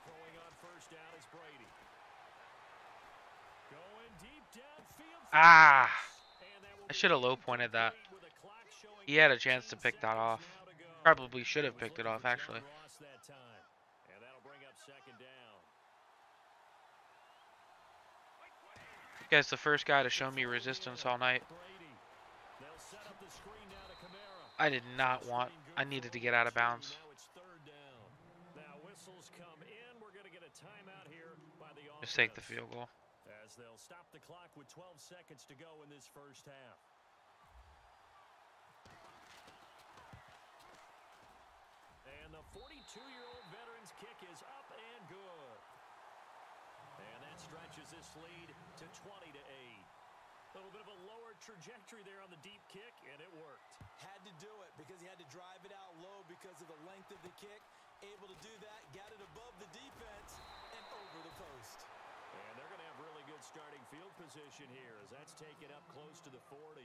Speaker 3: Throwing on 1st down is Brady. Going deep downfield.
Speaker 1: Ah! I should have low pointed that. He had a chance to pick that off. Probably should have picked it off, actually.
Speaker 3: And that'll bring up 2nd down.
Speaker 1: This guy's the first guy to show me resistance all night.
Speaker 3: They'll set up the screen now to Kamara.
Speaker 1: I did not want... I needed to get out of bounds.
Speaker 3: Now it's 3rd down. Now whistles come in. We're going to get a timeout here by the offense.
Speaker 1: Just take the field goal.
Speaker 3: As they'll stop the clock with 12 seconds to go in this first half. And the 42-year-old veteran's kick is up and good. And that stretches this lead to 20-8. A little bit of a lower trajectory there on the deep kick, and it worked.
Speaker 2: Had to do it because he had to drive it out low because of the length of the kick. Able to do that, got it above the defense and over the post.
Speaker 3: And they're going to have really good starting field position here as that's taken up close to the 40.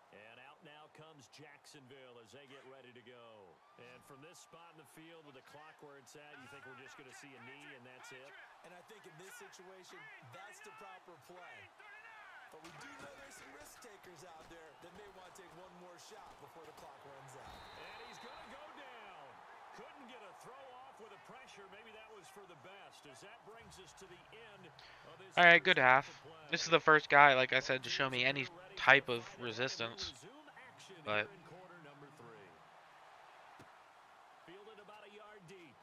Speaker 3: And out now comes Jacksonville as they get ready to go. And from this spot in the field with the clock where it's at, you think we're just going to see a knee and that's it?
Speaker 2: And I think in this situation, that's the proper play. But we do know there's some risk takers out there that may want to take one more shot before the clock runs out.
Speaker 3: And he's going to go down. Couldn't get a throw off with the pressure. Maybe that was for the best as that brings us to the end of this.
Speaker 1: All right, good half. This is the first guy, like I said, to show me any type of resistance. But
Speaker 3: fielded about a yard deep.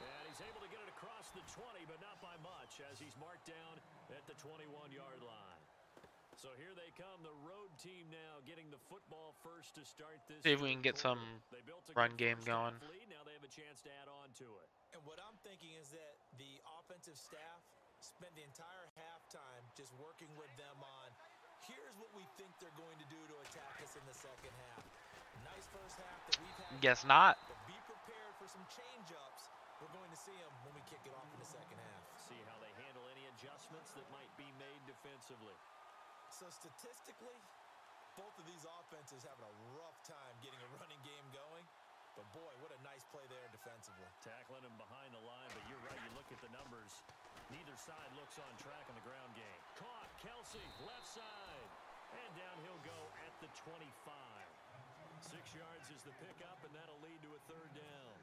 Speaker 3: And he's able to get it across the 20, but not by much as he's marked down at the 21-yard line. So here they come, the road team now getting the football first to start this.
Speaker 1: See if we can get some run game going.
Speaker 3: Lead. Now they have a chance to add on to it.
Speaker 2: And what I'm thinking is that the offensive staff spent the entire halftime just working with them on, here's what we think they're going to do to attack us in the second half. Nice first half that we've had.
Speaker 1: Guess not.
Speaker 2: But be prepared for some change-ups. We're going to see them when we kick it off in the second half.
Speaker 3: See how they handle any adjustments that might be made defensively.
Speaker 2: So statistically, both of these offenses having a rough time getting a running game going. But boy, what a nice play there defensively.
Speaker 3: Tackling him behind the line, but you're right, you look at the numbers. Neither side looks on track in the ground game. Caught, Kelsey, left side. And down he'll go at the 25. 6 yards is the pickup, and that'll lead to a third down.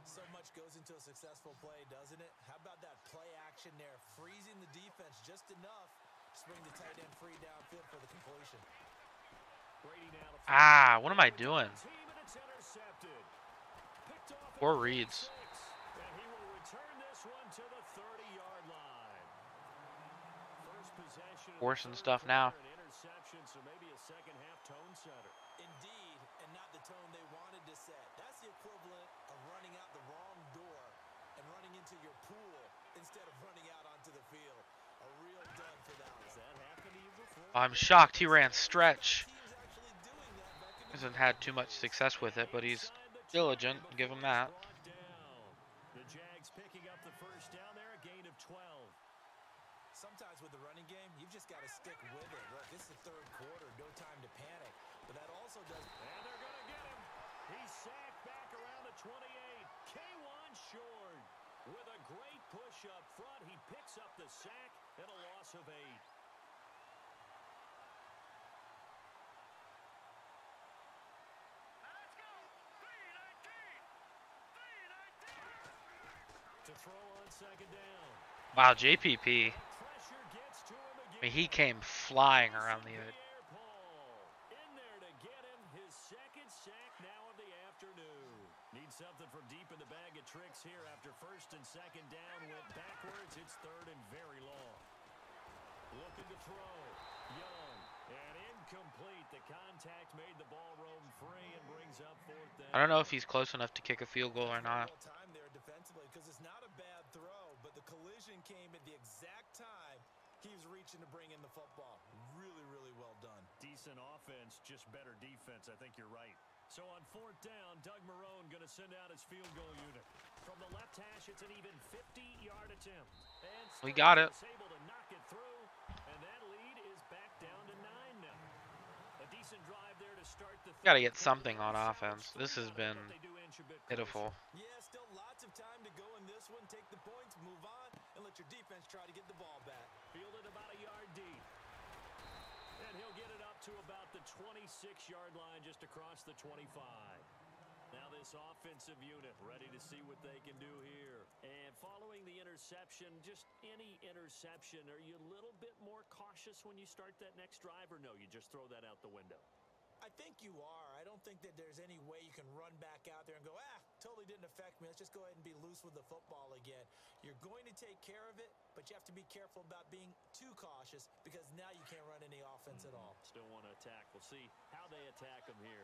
Speaker 2: So much goes into a successful play, doesn't it? How about that play action there, freezing the defense just enough to bring the tight end free downfield for the completion.
Speaker 1: What am I doing? 4 reads.
Speaker 3: And he will return this one to the 30-yard line. First possession.
Speaker 1: Forcing stuff now.
Speaker 3: Interception, so maybe a second half tone setter.
Speaker 2: Indeed, and not the tone they wanted to set. That's the equivalent of running out the wrong door and running into your pool instead of running out onto the field. A real dud for that one.
Speaker 3: Has that happened to you before?
Speaker 1: I'm shocked he ran stretch. Hasn't had too much success with it, but he's diligent. Give him that.
Speaker 3: The Jags picking up the first down there, a gain of 12.
Speaker 2: Sometimes with the running game, you've just got to stick with it. Look, this is the third quarter, no time to panic. But that also does.
Speaker 3: And they're going to get him. He's sacked back around the 28. K1 short. With a great push up front, he picks up the sack and a loss of 8. To throw on second down.
Speaker 1: Wow, JPP. I mean, he came flying around the edge.
Speaker 3: In there to get him, his second sack now of the afternoon. Needs something from deep in the bag of tricks here after first and second down. Went backwards. It's third and very long. Looking to throw. Young. And incomplete. The contact made the ball roam free and brings up fourth down.
Speaker 1: I don't know if he's close enough to kick a field goal or not.
Speaker 2: Time there defensively because it's not a bad throw, but the collision came at the exact time he was reaching to bring in the football. Really, really well done.
Speaker 3: Decent offense, just better defense. I think you're right. So on fourth down, Doug Marrone going to send out his field goal unit. From the left hash, it's an even 50-yard attempt. And
Speaker 1: we got it.
Speaker 3: Able to knock it through, and that lead is back down to 9 now. A decent drive there to start the.
Speaker 1: Got to get something on offense. This has been pitiful.
Speaker 2: Yeah, still lots of time to go in this one. Take the points, move on, and let your defense try to get the ball back.
Speaker 3: Fielded about a yard deep. And he'll get it up to about the 26-yard line, just across the 25. Now this offensive unit ready to see what they can do here. And following the interception, just any interception, are you a little bit more cautious when you start that next drive, or no, you just throw that out the window?
Speaker 2: I think you are. I don't think that there's any way you can run back out there and go, totally didn't affect me. Let's just go ahead and be loose with the football again. You're going to take care of it, but you have to be careful about being too cautious because now you can't run any offense at all.
Speaker 3: Still want to attack. We'll see how they attack them here.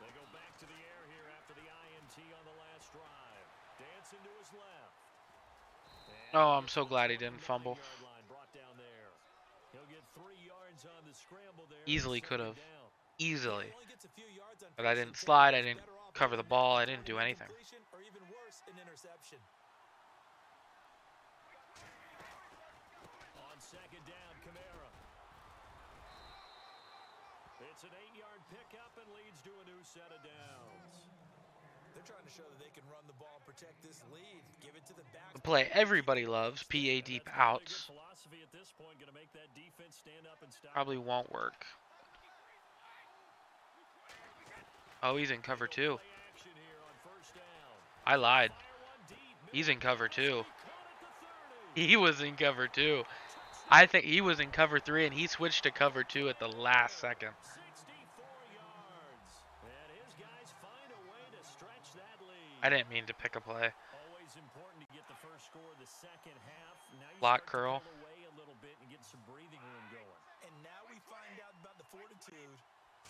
Speaker 3: They go back to the air here after the INT on the last drive. Dancing to his left.
Speaker 1: Oh, I'm so glad he didn't fumble.
Speaker 3: He'll get 3 yards on the scramble there.
Speaker 1: Easily could have. Easily. But I didn't slide. I didn't cover the ball. I didn't do anything.
Speaker 2: Or even worse, an interception.
Speaker 3: On second down, Kamara. It's an 8-yard pickup and leads to a new set of downs.
Speaker 2: They're trying to show that they can run the ball, protect this lead, give it to the back.
Speaker 1: The play everybody loves, PA deep outs. Probably won't work. Oh, he's in cover 2. I lied. He's in cover 2. He was in cover 2. I think he was in cover 3 and he switched to cover 2 at the last second. I didn't mean to pick a play.
Speaker 3: Always important to get the first score of the second half. Now
Speaker 1: Block curl.
Speaker 3: bit and get some breathing room going.
Speaker 2: And now we find out about the fortitude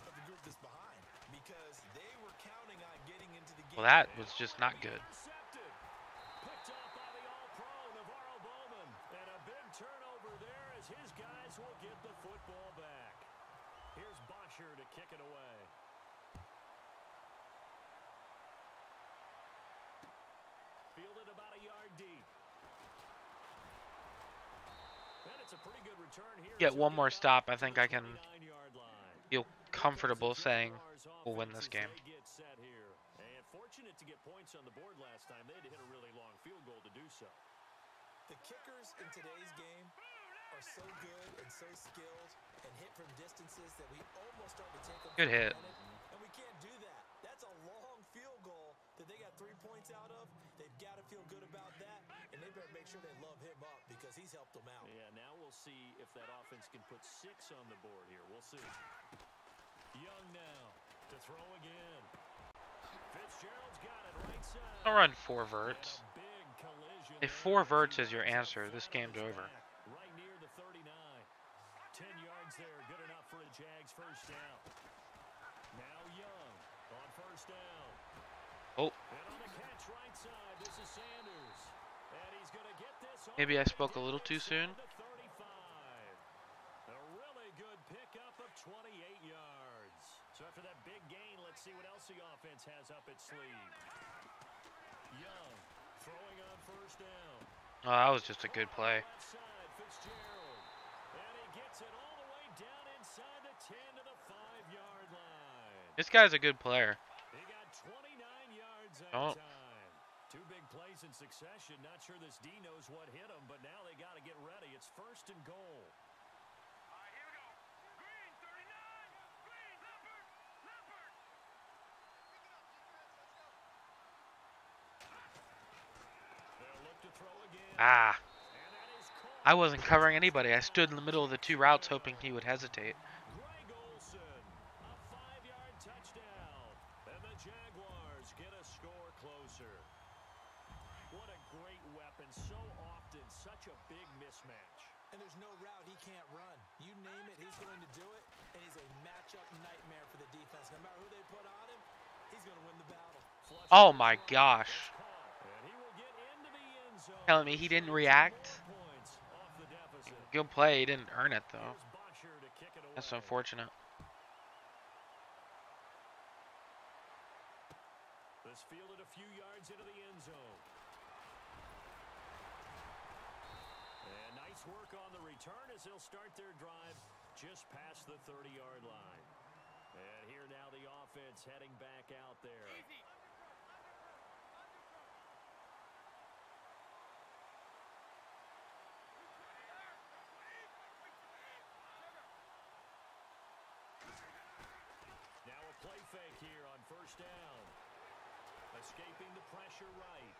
Speaker 2: of the group that's behind, because they were counting on getting into the game.
Speaker 1: Well, that was just not good.
Speaker 3: Intercepted. Picked off by the all-pro Navarro Bowman. And a big turnover there as his guys will get the football back. Here's Bosher to kick it away. Fielded about a yard deep. And it's a pretty good return here.
Speaker 1: Get one more stop. I think I can feel comfortable saying we'll win this game.
Speaker 3: And fortunate to get points on the board last time. They had to hit a really long field goal to do so.
Speaker 2: The kickers in today's game are so good and so skilled and hit from distances that we almost start to take them
Speaker 1: Good
Speaker 2: for
Speaker 1: hit.
Speaker 2: granted, and we can't do that. That's a long field goal that they got 3 points out of. They've got to feel good about that, and they better make sure they love him up because he's helped them out.
Speaker 3: Yeah, now we'll see if that offense can put 6 on the board here. We'll see. Young now to throw again. Fitzgerald's got it right side.
Speaker 1: I'll run 4 verts. If 4 verts is your answer, this game's over.
Speaker 3: Right near the 39. 10 yards there, good enough for a Jags first down. Now Young on first down.
Speaker 1: Oh.
Speaker 3: And on the catch right side, this is Sanders. And he's going to get this.
Speaker 1: Maybe I spoke a little too soon.
Speaker 3: A really good pickup of 28 yards. So after that big gain, let's see what else the offense has up its sleeve. Young throwing on first down.
Speaker 1: Oh, that was just a good play.
Speaker 3: Fitzgerald. And he gets it all the way down inside the 10 to the 5-yard line.
Speaker 1: This guy's a good player.
Speaker 3: He got 29 yards that
Speaker 1: Oh.
Speaker 3: time. 2 big plays in succession. Not sure this D knows what hit him, but now they got to get ready. It's first and goal.
Speaker 1: Ah. I wasn't covering anybody. I stood in the middle of the 2 routes hoping he would hesitate.
Speaker 3: Greg Olsen, a 5-yard touchdown. And the Jaguars get a score closer. What a great weapon. So often, such a big mismatch.
Speaker 2: And there's no route he can't run. You name it, he's going to do it. And he's a matchup nightmare for the defense. No matter who they put on him, he's going to win the battle.
Speaker 1: Oh my gosh. Telling me he didn't react? Good play. He didn't earn it, though. That's unfortunate.
Speaker 3: This fielded a few yards into the end zone. And nice work on the return as they'll start their drive just past the 30-yard line. And here now the offense heading back out there. Play fake here on first down. Escaping the pressure right.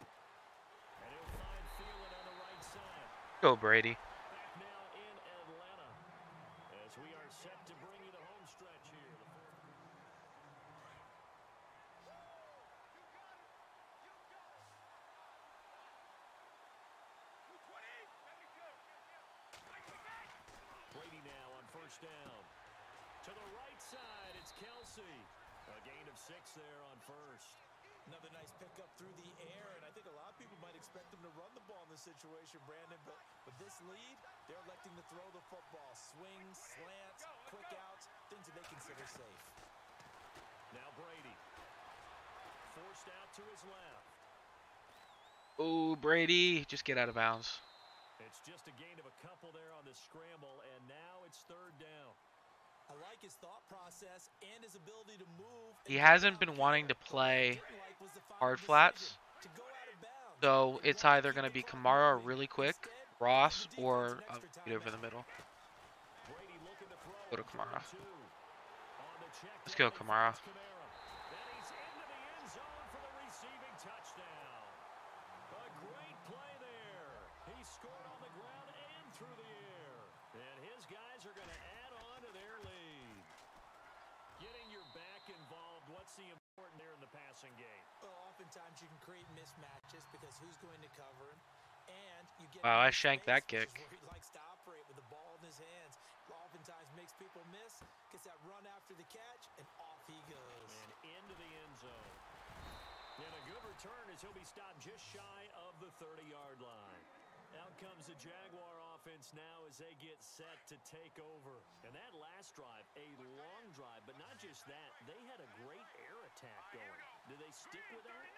Speaker 3: And he'll find Thielen on the right side.
Speaker 1: Go, Brady.
Speaker 3: Back now in Atlanta. As we are set to bring you the home stretch here. Brady now on first down. To the right side, it's Kelsey. A gain of 6 there on first.
Speaker 2: Another nice pickup through the air, and I think a lot of people might expect them to run the ball in this situation, Brandon, but with this lead, they're electing to throw the football. Swings, slants, quick outs, things that they consider safe.
Speaker 3: Now Brady. Forced out to his left.
Speaker 1: Oh, Brady. Just get out of bounds.
Speaker 3: It's just a gain of a couple there on the scramble, and now it's third down.
Speaker 2: I like his thought process and his ability to move.
Speaker 1: He hasn't been wanting to play hard flats, so it's either going to be Kamara really quick, Ross, or get over the middle. Go to Kamara. Let's go, Kamara.
Speaker 3: Scored on the ground and through the air. And his guys are going to add on to their lead. Getting your back involved, what's the important there in the passing game?
Speaker 2: Well, oftentimes you can create mismatches because who's going to cover him, and you get.
Speaker 1: Wow, I shanked that kick.
Speaker 2: Where he likes to operate. operate with the ball in his hands. Oftentimes makes people miss, gets that run after the catch, and off he goes.
Speaker 3: And into the end zone. And a good return as he'll be stopped just shy of the 30-yard line. Out comes the Jaguar offense now as they get set to take over. And that last drive, a long drive, but not just that. They had a great air attack going. Do they stick with that?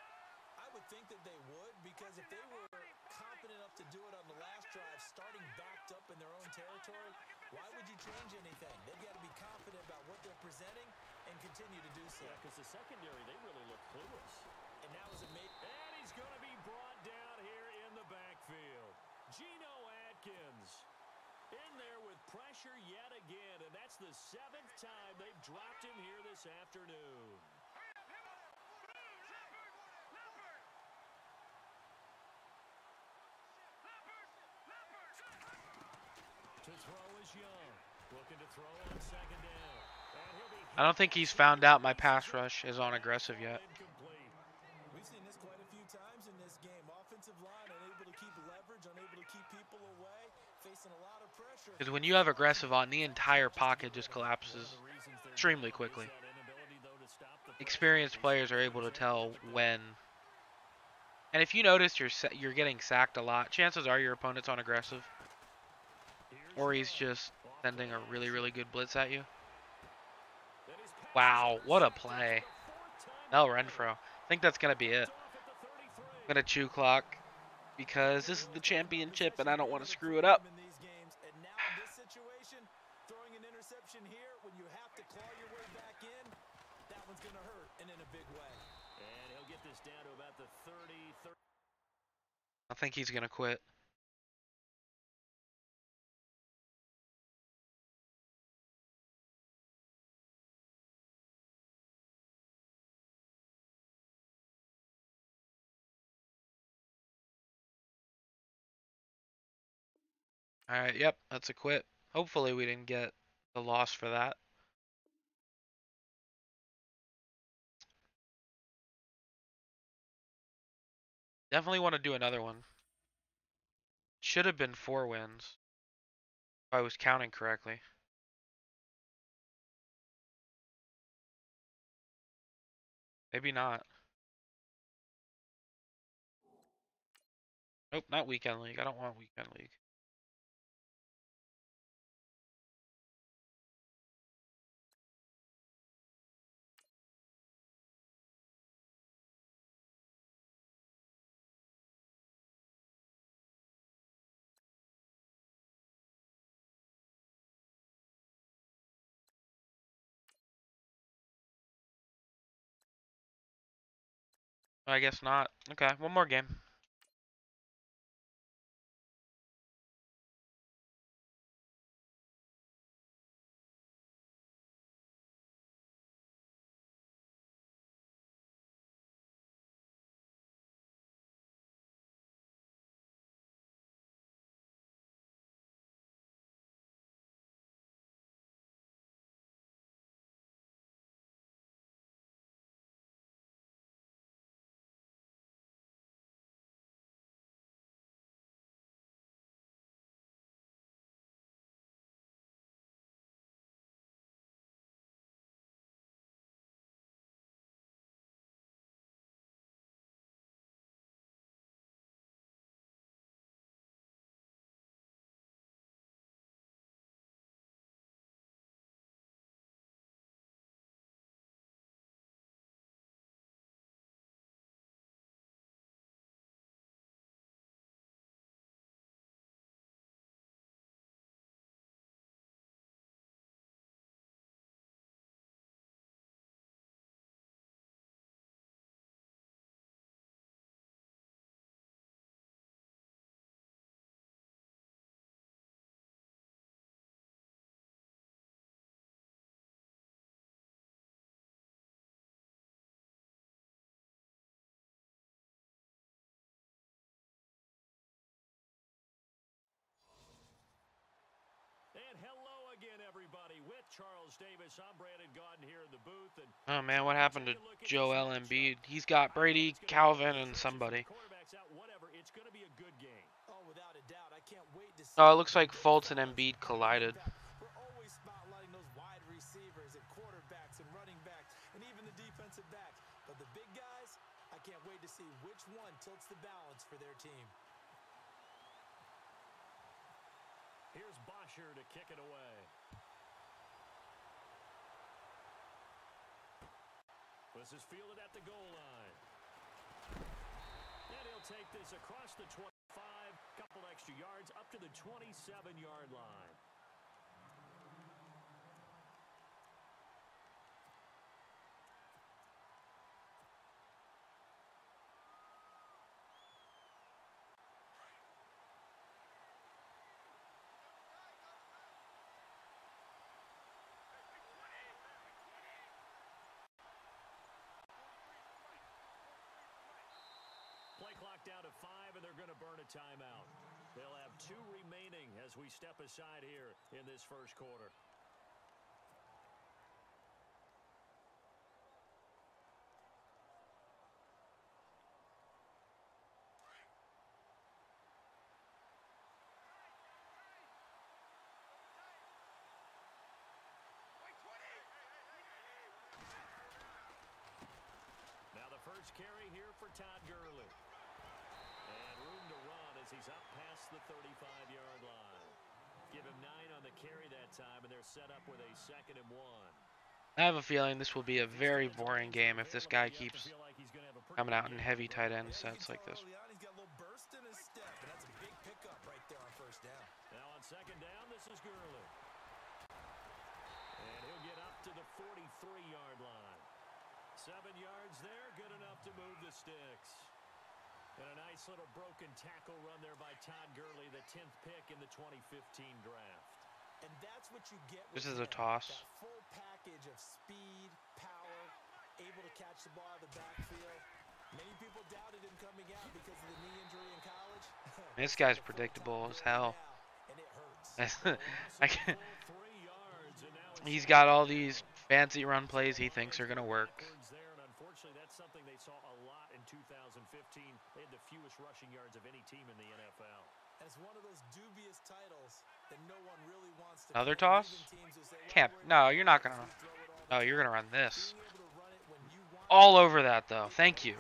Speaker 2: I would think that they would, because if they were confident enough to do it on the last drive, starting backed up in their own territory, why would you change anything? They've got to be confident about what they're presenting and continue to do so.
Speaker 3: Yeah, because the secondary, they really look clueless.
Speaker 2: And now is amazing.
Speaker 3: And he's going to be brought down here in the backfield. Geno Atkins in there with pressure yet again, and that's the 7th time they've dropped him here this afternoon. To throw is Young. Looking to throw on 2nd down. And he'll be
Speaker 1: I don't think he's found out my pass rush is on aggressive yet.
Speaker 3: incomplete.
Speaker 2: We've seen this quite a few times in this game. Offensive line unable to keep leverage, unable to keep people away, facing a lot of pressure.
Speaker 1: Because when you have aggressive on, the entire pocket just collapses extremely quickly. Experienced players are able to tell when. And if you notice you're getting sacked a lot, chances are your opponent's on aggressive. Or he's just sending a really, really good blitz at you. Wow, what a play. Mel Renfro. I think that's going to be it. I'm going to chew clock because this is the championship and I don't want to screw it up.
Speaker 2: And now in this situation, throwing an interception here when you have to claw your way back in, that one's going to hurt, and in a big way.
Speaker 3: And he'll get this down to about the 30.
Speaker 1: I think he's going to quit. Alright, yep, that's a quit. Hopefully we didn't get the loss for that. Definitely want to do another one. Should have been 4 wins. If I was counting correctly. Maybe not. Nope, not weekend league. I don't want weekend league. I guess not. Okay, one more game.
Speaker 3: And hello again, everybody. With Charles Davis, I'm Brandon Gaudin here in the booth. And
Speaker 1: Oh man, what happened to Joel Embiid? He's got Brady, Calvin, and somebody.
Speaker 3: Quarterbacks out, whatever. It's going to be a good game.
Speaker 2: Oh, without a doubt. I can't wait to see
Speaker 1: Oh, it
Speaker 2: how
Speaker 1: looks
Speaker 2: they
Speaker 1: like
Speaker 2: go
Speaker 1: Fultz and
Speaker 2: fellas.
Speaker 1: Embiid
Speaker 2: And running
Speaker 1: collided.
Speaker 2: back, we're always spotlighting those wide receivers and quarterbacks and running backs and even the defensive backs. But the big guys, I can't wait to see which one tilts the balance for their team.
Speaker 3: Here's Bosher to kick it away. This is fielded at the goal line. And he'll take this across the 25, couple extra yards up to the 27-yard line. Play clock down to 5, and they're going to burn a timeout. They'll have 2 remaining as we step aside here in this first quarter. Now the first carry here for Todd Gurley. And room to run as he's up past the 35-yard line. Give him 9 on the carry that time, and they're set up with a 2nd and 1.
Speaker 1: I have a feeling this will be a very boring game if this guy keeps coming out in heavy tight end sets like this.
Speaker 2: He's got a little burst in his step, and that's a big pickup right there on first down.
Speaker 3: Now on 2nd down, this is Gurley. And he'll get up to the 43-yard line. 7 yards there, good enough to move the sticks. And a nice little broken tackle run there by Todd Gurley, the 10th pick in the 2015 draft.
Speaker 2: And that's what you get with
Speaker 1: This is a
Speaker 2: him,
Speaker 1: toss.
Speaker 2: that full package of speed, power, able to catch the ball out of the backfield. Many people doubted him coming out because of the knee injury in college.
Speaker 1: This guy's predictable as hell.
Speaker 2: And it hurts.
Speaker 1: I can't. He's got all these fancy run plays he thinks are gonna work.
Speaker 3: Unfortunately, that's something they saw a lot in 2015. They had the fewest rushing yards of any team in the NFL.
Speaker 2: And it's one of those dubious titles that no one really wants to.
Speaker 1: Another toss? Can't. No, you're not gonna. No, you're gonna run this. All over that though. Thank you.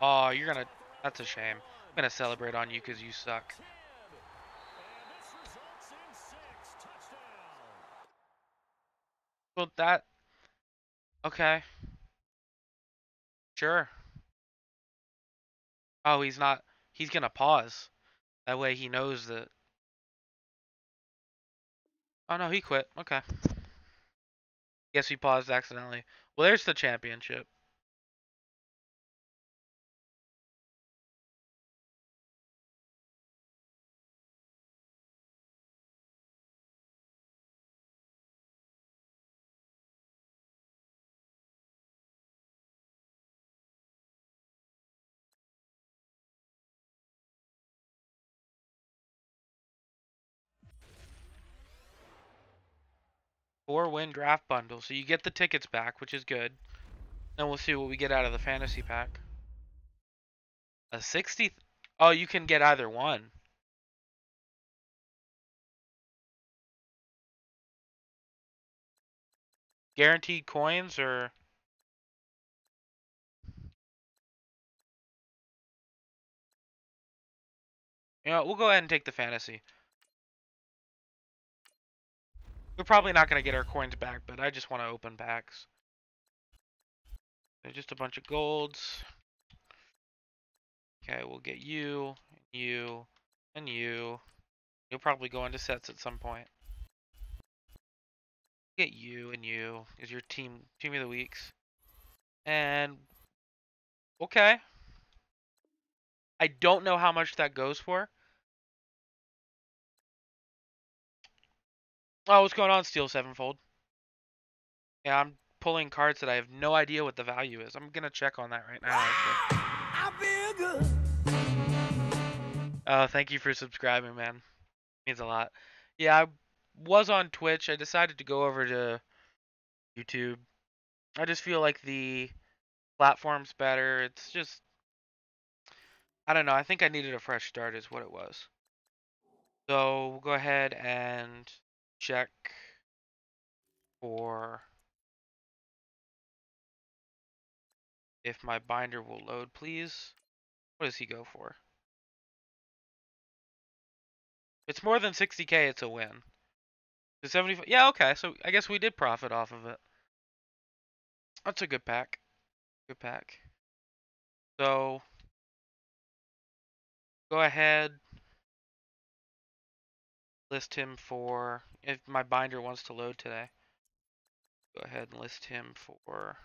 Speaker 1: Oh, you're gonna. That's a shame. I'm gonna celebrate on you because you suck. Well, that. Okay. Sure. Oh, he's not. He's gonna pause. That way he knows that. Oh no, he quit. Okay. Guess he paused accidentally. Well, there's the championship. Four-win draft bundle. So you get the tickets back, which is good. Then we'll see what we get out of the fantasy pack. A 60. Oh, you can get either one. Guaranteed coins or. You know, we'll go ahead and take the fantasy. We're probably not going to get our coins back, but I just want to open packs. There's just a bunch of golds. Okay, we'll get you, you, and you. You'll probably go into sets at some point. Get you and you is your team of the weeks. And okay. I don't know how much that goes for. Oh, what's going on, Steel Sevenfold? Yeah, I'm pulling cards that I have no idea what the value is. I'm gonna check on that right now.
Speaker 2: I feel good.
Speaker 1: Thank you for subscribing, man. It means a lot. Yeah, I was on Twitch. I decided to go over to YouTube. I just feel like the platform's better. It's just I don't know. I think I needed a fresh start is what it was. So we'll go ahead and check for if my binder will load, please. What does he go for? If it's more than 60K, it's a win. The 75. Yeah, okay. So I guess we did profit off of it. That's a good pack. Good pack. So go ahead, list him for if my binder wants to load today. Go ahead and list him for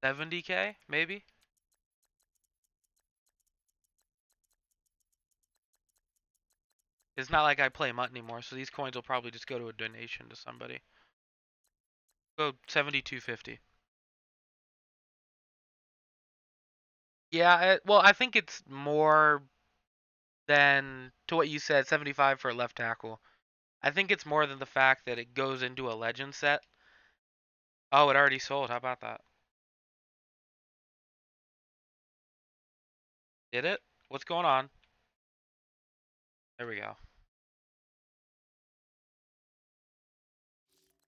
Speaker 1: 70K, maybe. It's not like I play MUT anymore, so these coins will probably just go to a donation to somebody. Go 72.50. Yeah, well, I think it's more than to what you said, 75 for a left tackle. I think it's more than the fact that it goes into a legend set. Oh, it already sold. How about that? Did it? What's going on? There we go.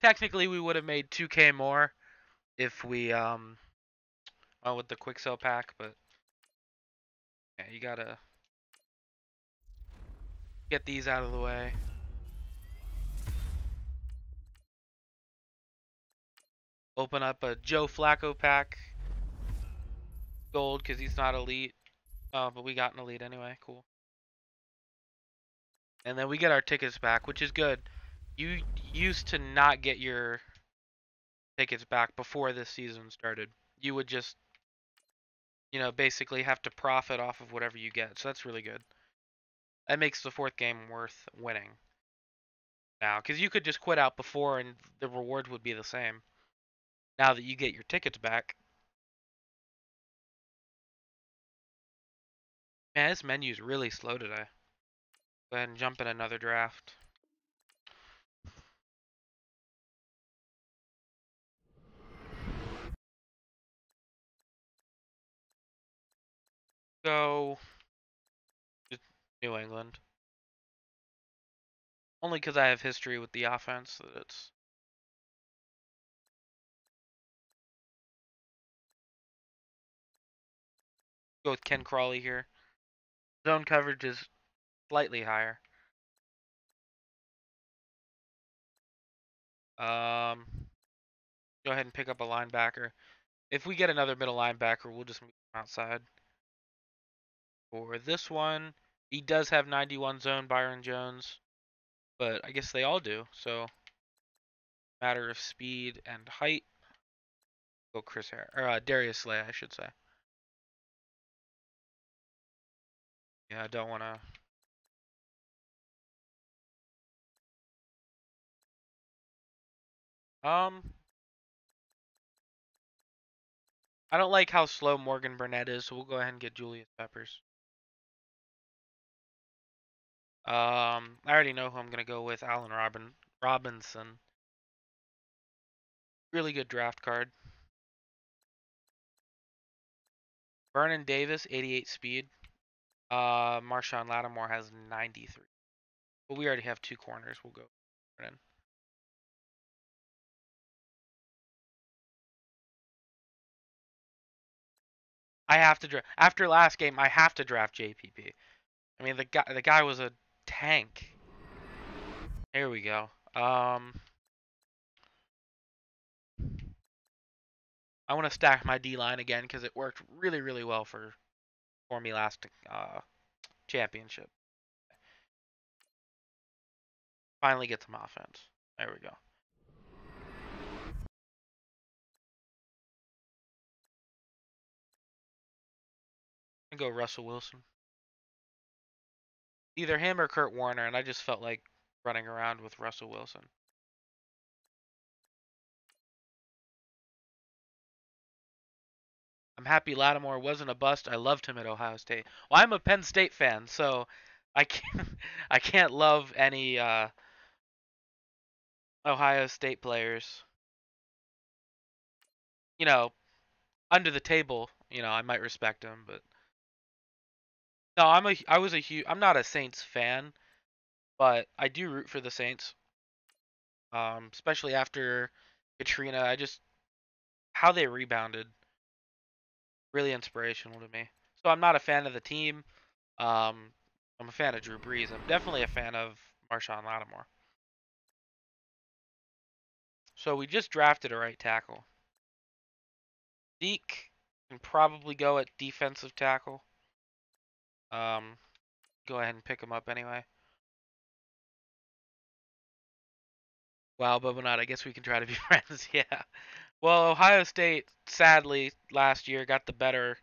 Speaker 1: Technically, we would have made 2K more if we went with the quick sell pack, but yeah, you gotta get these out of the way. Open up a Joe Flacco pack. Gold because he's not elite. Oh, but we got an elite anyway. Cool. And then we get our tickets back, which is good. You used to not get your tickets back before this season started. You would just, basically have to profit off of whatever you get. So that's really good. That makes the fourth game worth winning now, because you could just quit out before and the rewards would be the same. Now that you get your tickets back. Man, this menu's really slow today. Go ahead and jump in another draft. Go New England. Only because I have history with the offense that it's. Go with Ken Crawley here. Zone coverage is slightly higher. Go ahead and pick up a linebacker. If we get another middle linebacker, we'll just move him outside. For this one, he does have 91 zone, Byron Jones, but I guess they all do. So, matter of speed and height. Go Chris Harris or Darius Slay, I should say. Yeah, I don't want to. I don't like how slow Morgan Burnett is, so we'll go ahead and get Julius Peppers. I already know who I'm gonna go with. Allen Robinson. Really good draft card. Vernon Davis, 88 speed. Marshawn Lattimore has 93. But we already have two corners. We'll go Vernon. I have to draft after last game. I have to draft JPP. I mean, the guy was a tank. Here we go. I want to stack my D line again because it worked really, really well for me last championship. Finally get some offense. There we go. I go Russell Wilson. Either him or Kurt Warner, and I just felt like running around with Russell Wilson. I'm happy Lattimore wasn't a bust. I loved him at Ohio State. Well, I'm a Penn State fan, so I can't I can't love any Ohio State players. you know, under the table, I might respect him, but no, I'm not a Saints fan, but I do root for the Saints. Especially after Katrina, how they rebounded, really inspirational to me. So I'm not a fan of the team. Um, I'm a fan of Drew Brees. I'm definitely a fan of Marshawn Lattimore. So we just drafted a right tackle. Deke can probably go at defensive tackle. Um, go ahead and pick him up anyway. Wow, Bobonat, I guess we can try to be friends. Yeah. Well, Ohio State, sadly, last year got the better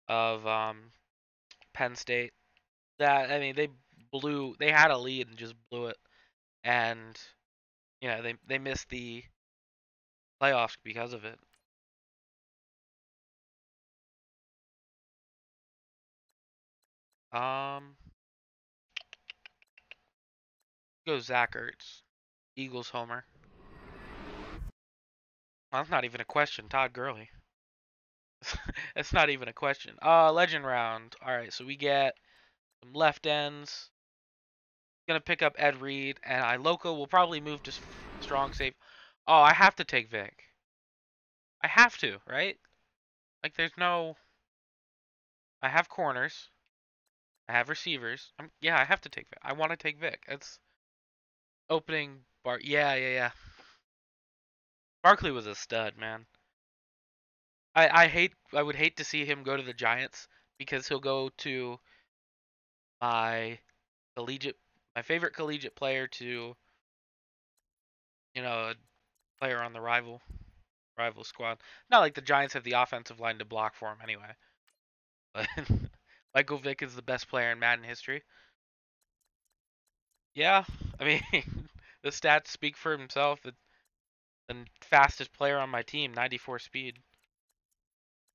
Speaker 1: of Penn State. They had a lead and just blew it, and they missed the playoffs because of it. Um, go Zach Ertz, Eagles homer. Well, that's not even a question. Todd Gurley. That's not even a question. Legend round. All right, so we get some left ends. Gonna pick up Ed Reed, and Iloka will probably move to strong safe. Oh, I have to take Vic. I have to, right? Like, there's no. I have corners. I have receivers. Yeah, I have to take Vic. I want to take Vic. It's opening bar. Yeah, yeah, yeah. Barkley was a stud, man. I would hate to see him go to the Giants because he'll go to my collegiate, my favorite collegiate player to, a player on the rival squad. Not like the Giants have the offensive line to block for him anyway. But Michael Vick is the best player in Madden history. Yeah, I mean, the stats speak for himself. The fastest player on my team, 94 speed.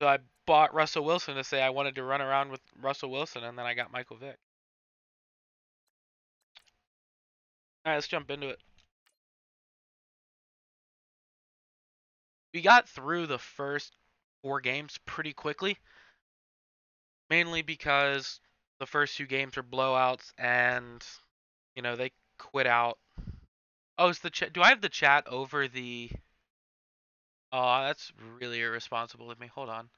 Speaker 1: So I bought Russell Wilson to say I wanted to run around with Russell Wilson, and then I got Michael Vick. All right, let's jump into it. We got through the first 4 games pretty quickly, mainly because the first 2 games were blowouts, and they quit out. Oh, is the chat? Do I have the chat over the? Oh, that's really irresponsible of me. Hold on.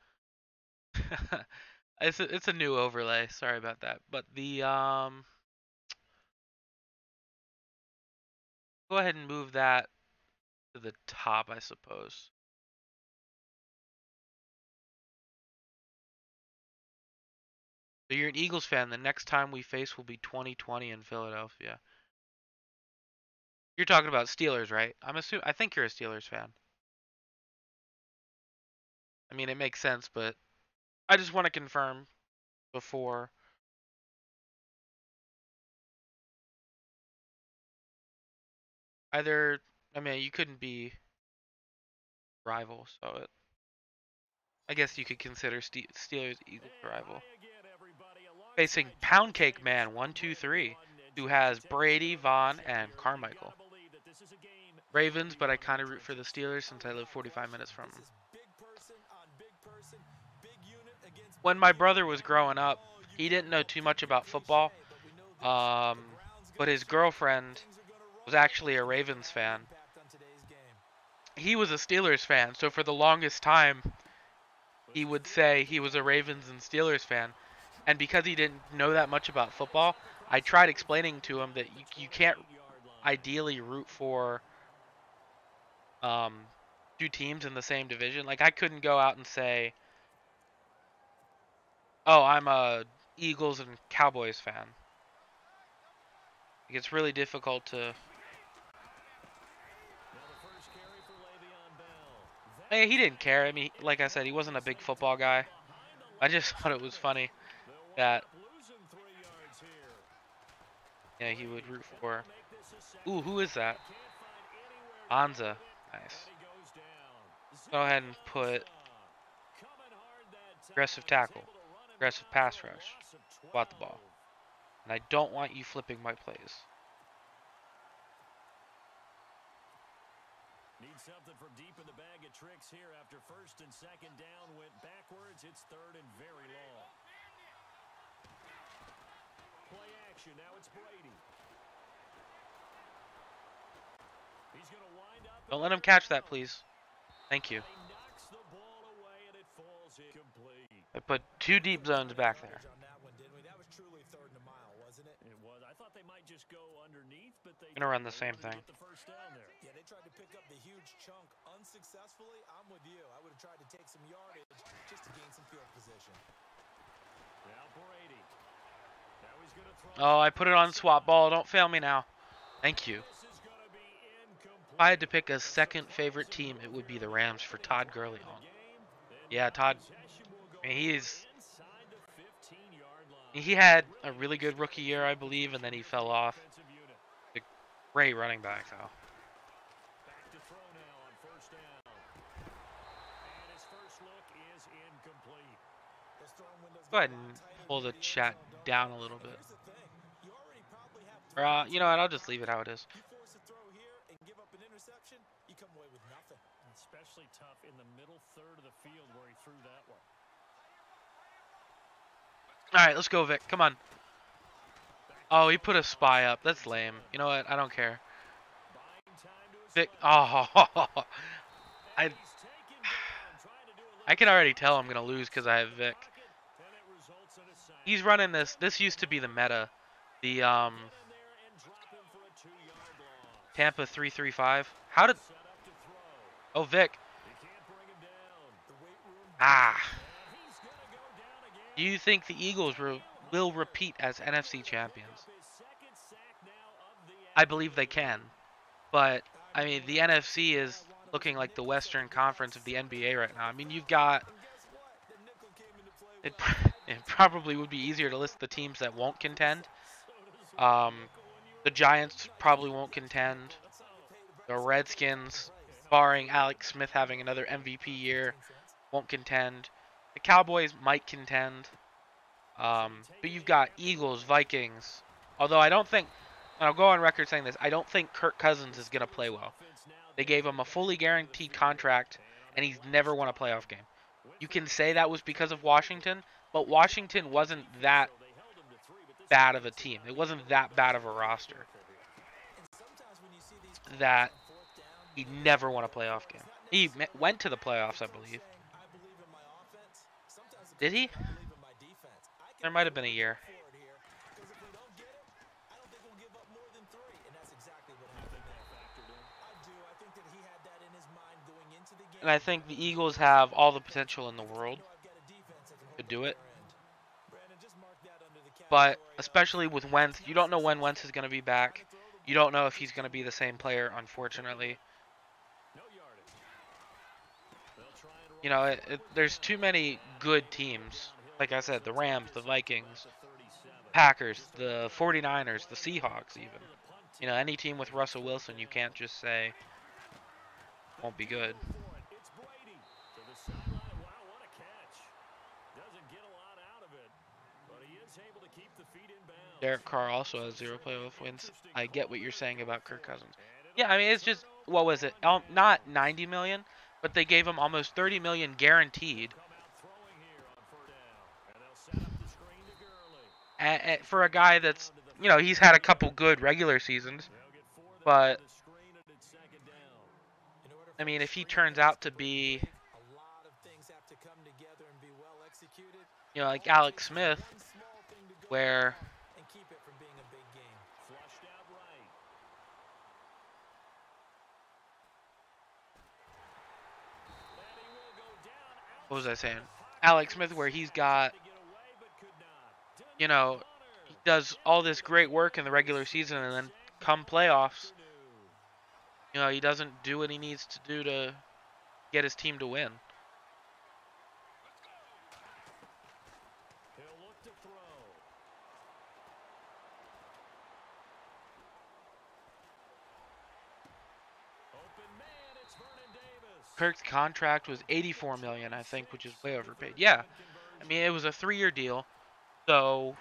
Speaker 1: It's a new overlay. Sorry about that. But go ahead and move that to the top, I suppose. So you're an Eagles fan. The next time we face will be 2020 in Philadelphia. You're talking about Steelers, right? I think you're a Steelers fan. I mean, it makes sense, but I just want to confirm before. Either, I mean, you couldn't be rival, so I guess you could consider Steelers Eagles rival. Facing Pound Cake Man 123, who has Brady, Vaughn, and Carmichael. Ravens, but I kind of root for the Steelers since I live 45 minutes from them. When my brother was growing up, he didn't know too much about football, but his girlfriend was actually a Ravens fan. He was a Steelers fan, so for the longest time, he would say he was a Ravens and Steelers fan. And because he didn't know that much about football, I tried explaining to him that you can't ideally root for 2 teams in the same division. Like, I couldn't go out and say, oh, I'm a Eagles and Cowboys fan. It's really difficult to. He didn't care. I mean, like I said, he wasn't a big football guy. I just thought it was funny that he would root for. Ooh, who is that? Anza. Nice. Go ahead and put aggressive tackle, aggressive pass rush, spot the ball. And I don't want you flipping my plays.
Speaker 3: Needs something from deep in the bag of tricks here after first and second down went backwards. It's third and very long. Play action. Now it's Brady. He's going to wind up.
Speaker 1: Don't let him catch that, please. Thank you.
Speaker 3: He knocks the ball away and it falls incomplete.
Speaker 1: I put 2 deep zones back there.
Speaker 2: That was truly third and a mile, wasn't it?
Speaker 3: It was. I thought they might just go underneath, but they
Speaker 1: Gonna run the same thing.
Speaker 3: Get the first down there.
Speaker 2: Yeah, they tried to pick up the huge chunk unsuccessfully. I'm with you. I would have tried to take some yardage just to gain some field position.
Speaker 3: Now Brady. Now he's going to throw.
Speaker 1: Oh, I put it on swap ball. Don't fail me now. Thank you.
Speaker 3: This is going to be incomplete.
Speaker 1: If I had to pick a second favorite team, it would be the Rams for Todd Gurley on. Yeah, Todd. I mean, he had a really good rookie year, I believe, and then he fell off. A great running back, though.
Speaker 3: Back to throw now on first down. And his first look is incomplete.
Speaker 1: Go ahead and pull the chat down a little bit. Or, you know what? I'll just leave it how it is.
Speaker 2: You force a throw here and give up an interception, you come away with nothing.
Speaker 3: Especially tough in the middle third of the field where he threw that one.
Speaker 1: All right, let's go, Vic. Come on. Oh, he put a spy up. That's lame. You know what? I don't care. Vic. Oh, I can already tell I'm gonna lose because I have Vic. He's running this. This used to be the meta. The Tampa 335. How did? Oh, Vic. Ah. Do you think the Eagles will repeat as NFC champions? I believe they can. But, I mean, the NFC is looking like the Western Conference of the NBA right now. I mean, you've got... It probably would be easier to list the teams that won't contend. The Giants probably won't contend. The Redskins, barring Alex Smith having another MVP year, won't contend. The Cowboys might contend. But you've got Eagles, Vikings. Although I don't think, I'll go on record saying this, I don't think Kirk Cousins is going to play well. They gave him a fully guaranteed contract, and he's never won a playoff game. You can say that was because of Washington, but Washington wasn't that bad of a team. It wasn't that bad of a roster that he never won a playoff game. He went to the playoffs, I believe. Did he? There might have been a year. And I think the Eagles have all the potential in the world to do it. But especially with Wentz, you don't know when Wentz is going to be back. You don't know if he's going to be the same player, unfortunately. You know, there's too many good teams. Like I said, the Rams, the Vikings, Packers, the 49ers, the Seahawks even. You know, any team with Russell Wilson, you can't just say won't be good. Derek Carr also has 0 playoff wins. I get what you're saying about Kirk Cousins. Yeah, I mean, it's just, what was it? Not 90 million, but they gave him almost 30 million guaranteed. For a guy that's, you know, he's had a couple good regular seasons, but I mean, if he turns out to be, you know, like Alex Smith, where what was I saying? Alex Smith, where he's got, you know, he does all this great work in the regular season, and then come playoffs, you know, he doesn't do what he needs to do to get his team to win. Kirk's contract was $84 million, I think, which is way overpaid. Yeah, I mean, it was a 3-year deal, so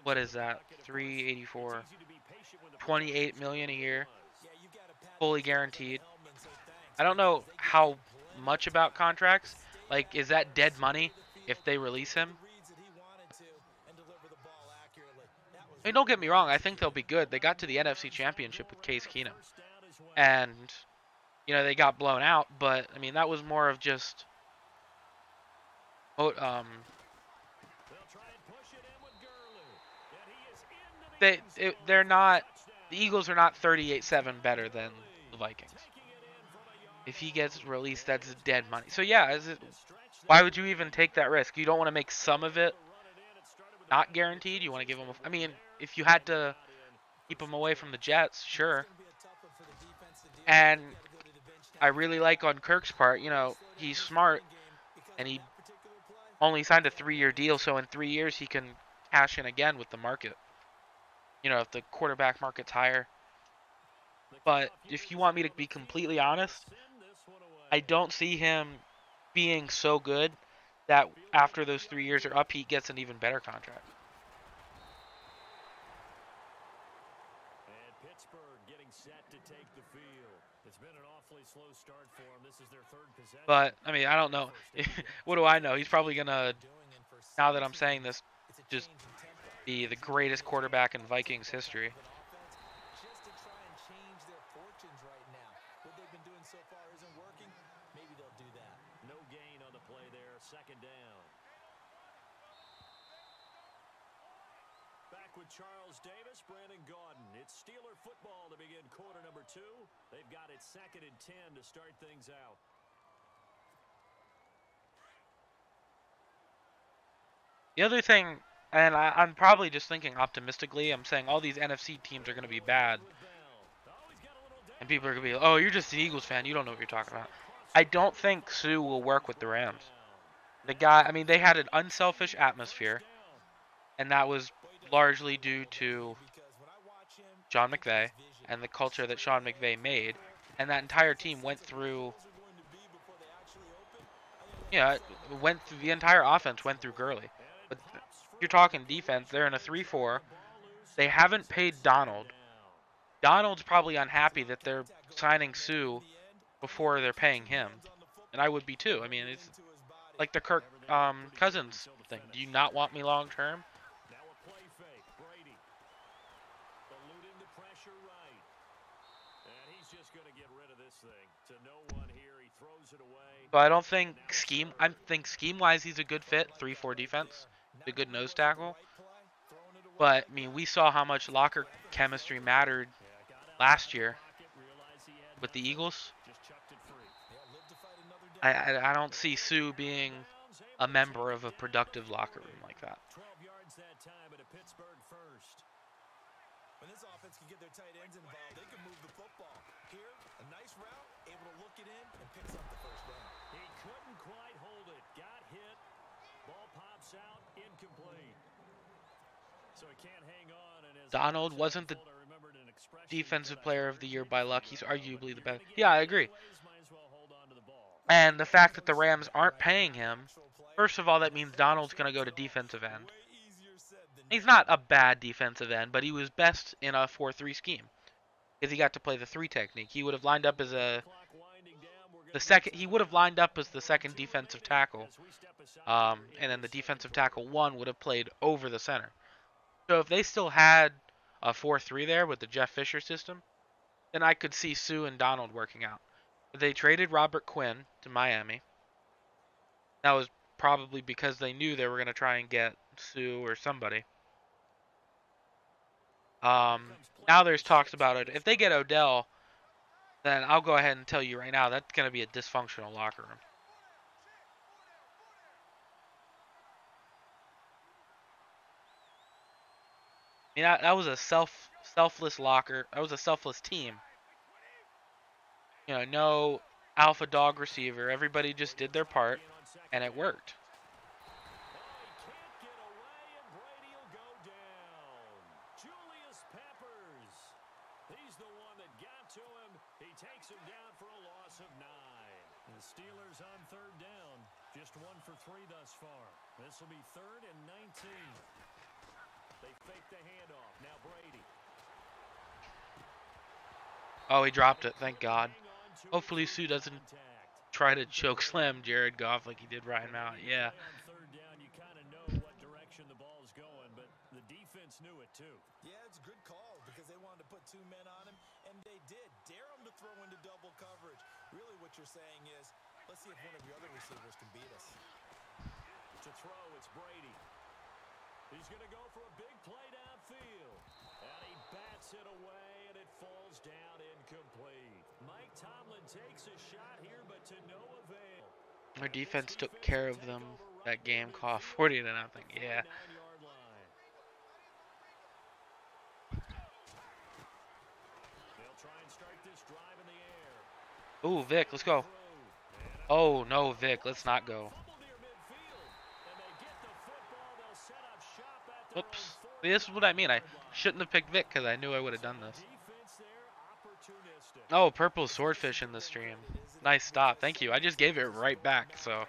Speaker 1: what is that? 384, $28 million a year, fully guaranteed. I don't know how much about contracts. Like, is that dead money if they release him? I mean, don't get me wrong. I think they'll be good. They got to the NFC Championship with Case Keenum, and they got blown out. But I mean, that was more of just um they're not the Eagles are not 38-7 better than the Vikings. If he gets released, that's dead money. So yeah, why would you even take that risk? You don't want to make some of it not guaranteed. You want to give him. I mean, if you had to keep him away from the Jets, sure. And I really like on Kirk's part. He's smart, and he only signed a 3-year deal, so in 3 years he can cash in again with the market. If the quarterback market's higher. But if you want me to be completely honest, I don't see him being so good that after those 3 years are up, he gets an even better contract.
Speaker 3: And Pittsburgh getting set to take the field. It's been an awfully slow start for him. This is their third possession.
Speaker 1: But I mean, I don't know. What do I know? He's probably gonna, now that I'm saying this, just be the greatest quarterback in Vikings history.
Speaker 3: No gain on the play there. Second down. Back with Charles Davis, Brandon Gaudin. It's Steeler football to begin quarter number 2. They've got it 2nd and 10 to start things out.
Speaker 1: The other thing, and I'm probably just thinking optimistically, I'm saying all these NFC teams are going to be bad. And people are going to be, oh, you're just an Eagles fan. You don't know what you're talking about. I don't think Sue will work with the Rams. They had an unselfish atmosphere, and that was largely due to Sean McVay and the culture that Sean McVay made. And that entire team went through, the entire offense went through Gurley. But if you're talking defense, they're in a 3-4. They haven't paid Donald. Donald's probably unhappy that they're signing Sue before they're paying him. And I would be too. I mean, it's like the Kirk Cousins thing. Do you not want me long term?
Speaker 3: Now a play fake. Brady. Eluding the pressure right. And he's just going to get rid of this thing. To no one here. He throws it away.
Speaker 1: So I don't think scheme-wise he's a good fit. 3-4 defense. A good nose tackle. But, I mean, we saw how much locker chemistry mattered last year with the Eagles. I don't see Sue being a member of a productive locker room like that.
Speaker 3: 12 yards that time at a Pittsburgh first.
Speaker 2: When this offense can get their tight ends involved, they can move the football. Here, a nice route, able to look it in and picks up the first down.
Speaker 3: He couldn't quite hold it. Got hit. Ball pops out. Incomplete. So he can't hang on. And as
Speaker 1: Donald wasn't the defensive player of the year by luck. He's arguably the best. Yeah, I agree. And the fact that the Rams aren't paying him, first of all, that means Donald's going to go to defensive end. He's not a bad defensive end, but he was best in a 4-3 scheme because he got to play the 3 technique. He would have lined up as he would have lined up as the second defensive tackle, and then the defensive tackle 1 would have played over the center. So if they still had a 4-3 there with the Jeff Fisher system, then I could see Sue and Donald working out. They traded Robert Quinn to Miami. That was probably because they knew they were going to try and get Sue or somebody. Now there's talks about it. If they get Odell, then I'll go ahead and tell you right now that's going to be a dysfunctional locker room. I mean, that was a selfless locker. That was a selfless team. No alpha dog receiver. Everybody just did their part, and it worked.
Speaker 3: Julius Peppers. He's the one that got to him. He takes him down for a loss of 9. The Steelers on 3rd down. Just 1 for 3 thus far. This will be 3rd and 19. They fake the handoff. Now Brady.
Speaker 1: Oh, he dropped it. Thank God. Hopefully Sue doesn't try to choke slam Jared Goff like he did Ryan Mallett. Yeah.
Speaker 3: On third down, you kind of know what direction the ball's going, but the defense knew it too.
Speaker 2: Yeah, it's a good call because they wanted to put 2 men on him, and they did. Dare him to throw into double coverage. Really what you're saying is, let's see if one of your other receivers can beat us.
Speaker 3: To throw, it's Brady. He's going to go for a big play downfield. And he bats it away, and it falls down incomplete. Mike Tomlin takes a shot here, but to no avail.
Speaker 1: Our defense took care of them that game, call 40-0. Yeah.
Speaker 3: They'll try and start this drive in the air.
Speaker 1: Ooh, Vic, let's go. Oh, no, Vic, let's not go. Oops. This is what I mean. I shouldn't have picked Vic because I knew I would have done this. Oh, purple swordfish in the stream. Nice stop. Thank you. I just gave it right back, so.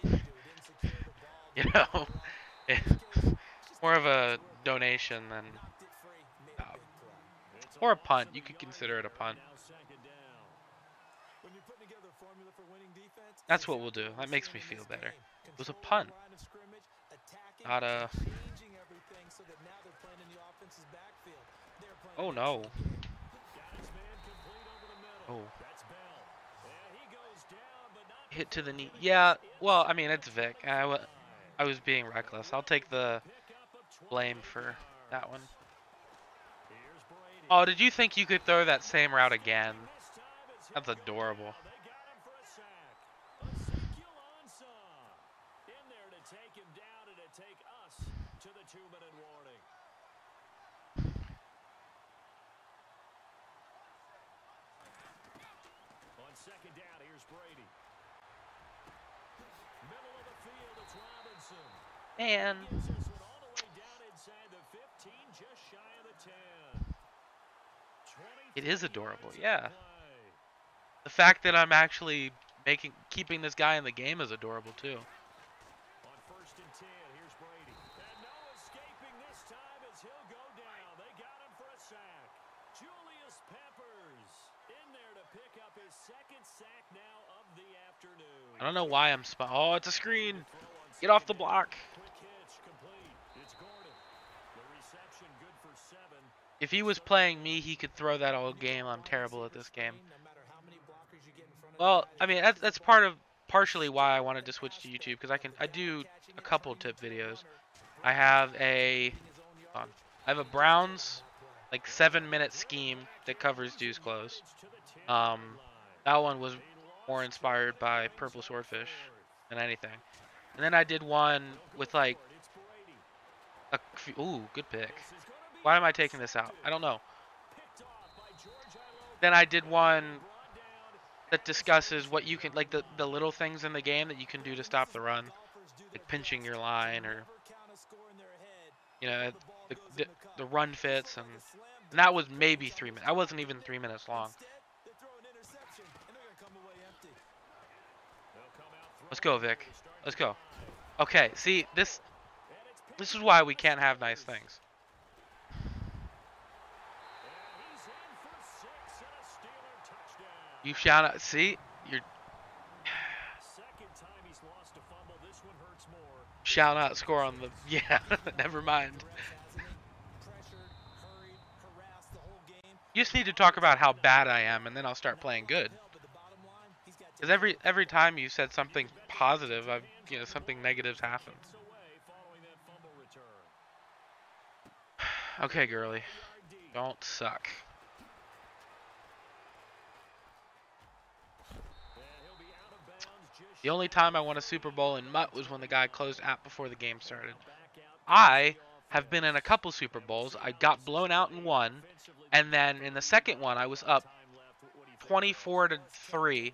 Speaker 1: You know, it's more of a donation than. Or a punt. You could consider it a punt. That's what we'll do. That makes me feel better. It was a punt. Not a. Oh no. Oh. Hit to the knee. Yeah, well, I mean, it's Vic. I was being reckless. I'll take the blame for that one. Oh, did you think you could throw that same route again? That's adorable.
Speaker 3: Second down, here's Brady. Middle of the field, it's Robinson.
Speaker 1: And
Speaker 3: Gets this one all the way down inside the 15, just shy of the 10.
Speaker 1: it is adorable, yeah. The fact that I'm actually keeping this guy in the game is adorable too.
Speaker 3: On first and 10, here's Brady. And no escaping this time as he'll go down. They got him for a sack. Julius Peppers in there to pick up his second sack now of the afternoon.
Speaker 1: I don't know why I'm oh, it's a screen. Get off the block.
Speaker 3: Quick hitch complete. It's Gordon. The reception good for 7.
Speaker 1: If he was playing me, he could throw that all game. I'm terrible at this game. Well, I mean, that's partially why I wanted to switch to YouTube, because I do a couple tip videos. I have a Browns like 7-minute scheme that covers Deuce Close. That one was more inspired by Purple Swordfish than anything. And then I did one with like ooh, good pick. Why am I taking this out? I don't know. Then I did one that discusses what you can, like the little things in the game that you can do to stop the run, like pinching your line, or you know, the run fits, and that was maybe 3 minutes. I wasn't even 3 minutes long. Let's go, Vic. Let's go. Okay, see, this is why we can't have nice things. You shout out. See, you're shout out score on the yeah. Never mind. You just need to talk about how bad I am, and then I'll start playing good. Because every time you said something positive, something negative's happened. Okay, girly, don't suck. The only time I won a Super Bowl in MUT was when the guy closed app before the game started. I have been in a couple Super Bowls. I got blown out in one, and then in the second one I was up 24-3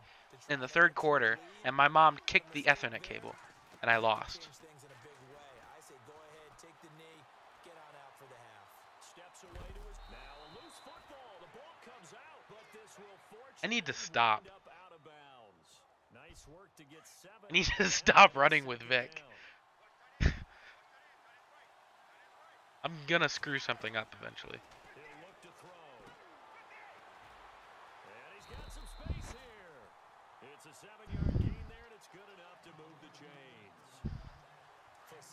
Speaker 1: in the third quarter, and my mom kicked the Ethernet cable, and I lost. I need to stop. I need to stop running with Vic. I'm gonna screw something up eventually.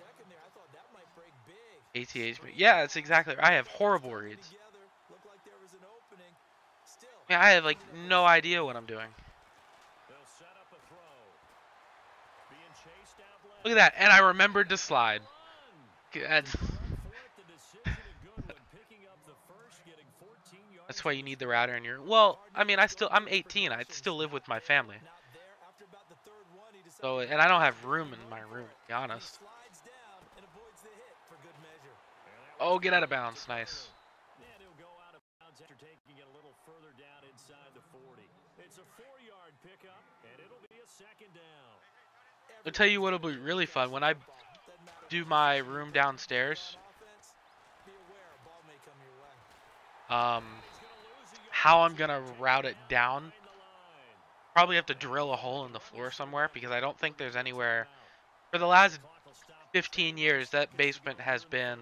Speaker 2: second there. I thought that might break big.
Speaker 1: ATH. Yeah, that's exactly. I have horrible reads.
Speaker 2: Looked like there was an opening. Still.
Speaker 1: Yeah, I have like no idea what I'm doing.
Speaker 3: They'll set up a throw. Being chased out left.
Speaker 1: Look at that, and I remembered to slide. That's That's why you need the router in your. Well, I mean, I'm 18. I still live with my family. So, and I don't have room in my room, to be honest. Oh, get out of bounds. Nice.
Speaker 3: And he'll go out of bounds after taking it a little further down inside the 40. It's a 4-yard pickup, and it'll be a second down.
Speaker 1: I'll tell you what'll be really fun when I do my room downstairs. How I'm gonna route it down. Probably have to drill a hole in the floor somewhere because I don't think there's anywhere. For the last 15 years, that basement has been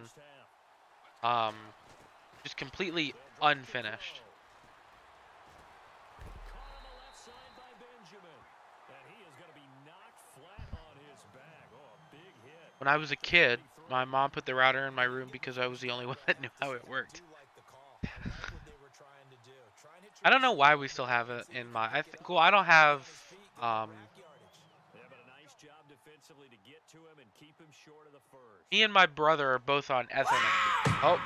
Speaker 1: just completely unfinished. When I was a kid, my mom put the router in my room because I was the only one that knew how it worked. I don't know why we still have it in my. Well, I don't have. Me and my brother are both on Ethernet. Oh.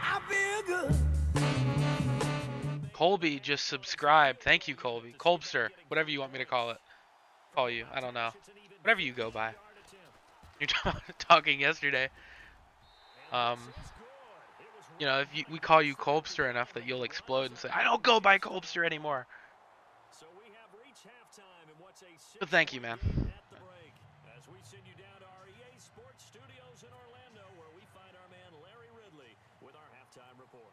Speaker 1: Colby just subscribed. Thank you, Colby. Colbster, whatever you want me to call you. I don't know. Whatever you go by. You're talking yesterday. You know, if we call you Colbster enough that you'll explode and say, I don't go by Colbster anymore. But thank you, man.
Speaker 3: As we send you down to our EA Sports Studios in Orlando, where we find our man Larry Ridley with our halftime report.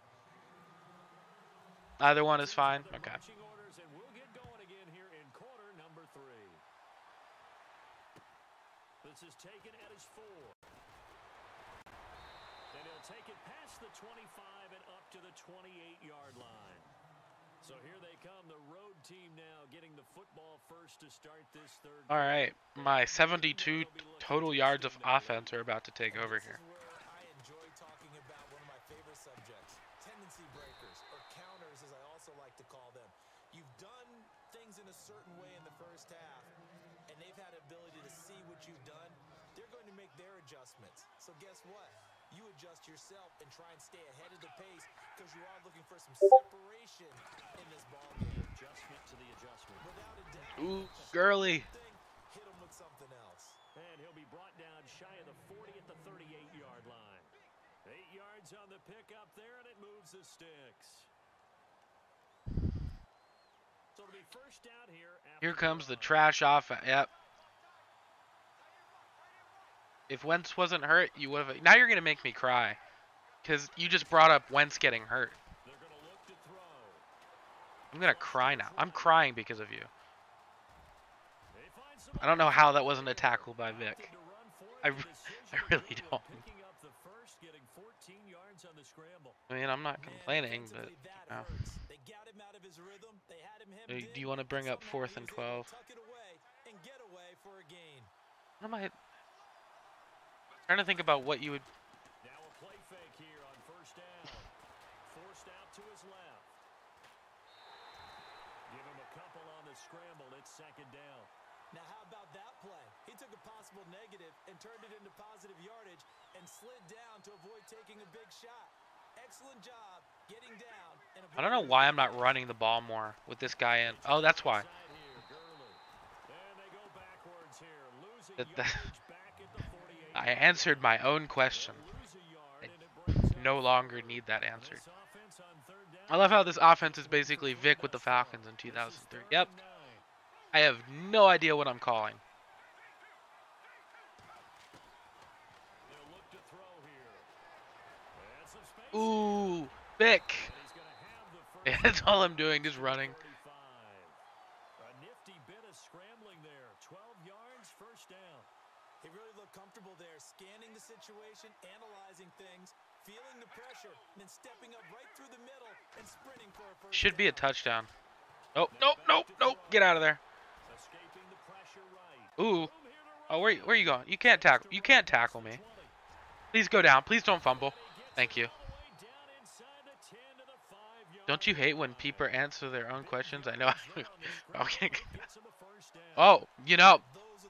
Speaker 1: Either one is fine. Okay.
Speaker 3: And we'll get going again here in quarter number 3. This is taken at his 4. And he'll take it past the 25 and up to the 28-yard line. So here they come, the road team now getting the football first to start this third.
Speaker 1: All right, my 72 total yards of offense are about to take over here.
Speaker 2: I enjoy talking about one of my favorite subjects, tendency breakers, or counters as I also like to call them. You've done things in a certain way in the first half, and they've had the ability to see what you've done. They're going to make their adjustments. So guess what? You adjust yourself and try and stay ahead of the pace because you are looking for some separation in this ball game.
Speaker 3: Adjustment to the adjustment.
Speaker 2: Without a doubt.
Speaker 1: Ooh, girly.
Speaker 2: Hit him with something else.
Speaker 3: And he'll be brought down shy of the 40 at the 38-yard line. 8 yards on the pickup there, and it moves the sticks. So it'll be first down here.
Speaker 1: Here comes the trash offense. Yep. If Wentz wasn't hurt, you would have. Now you're gonna make me cry, because you just brought up Wentz getting hurt.
Speaker 3: They're gonna look to throw.
Speaker 1: I'm gonna cry now. I'm crying because of you. I don't know how that wasn't a tackle by Vic. I really don't. I mean, I'm not complaining, but you know. Do you want to bring up 4th and 12? What am I trying to think about what you would.
Speaker 3: Now a play fake here on first down. Forced out to his left. Give him a couple on the scramble. It's second down.
Speaker 2: Now how about that play? He took a possible negative and turned it into positive yardage and slid down to avoid taking a big shot. Excellent job getting down. And
Speaker 1: I don't know why I'm not running the ball more with this guy in. Oh, that's why. I answered my own question. I no longer need that answered. I love how this offense is basically Vic with the Falcons in 2003. Yep. I have no idea what I'm calling. Ooh, Vic. Yeah, that's all I'm doing, just running.
Speaker 3: A nifty bit of scrambling there. 12 yards, first down.
Speaker 2: He really looked comfortable there, scanning the situation, analyzing things, feeling the pressure, and then stepping up right through the middle and sprinting for a first
Speaker 1: Should be a
Speaker 2: down.
Speaker 1: touchdown. Oh, nope. Get out of there.
Speaker 3: Escaping the pressure right.
Speaker 1: Ooh. Oh, where are you going? You can't tackle me. Please go down. Please don't fumble. Thank you. Don't you hate when people answer their own questions? I know. Okay. Oh, you know,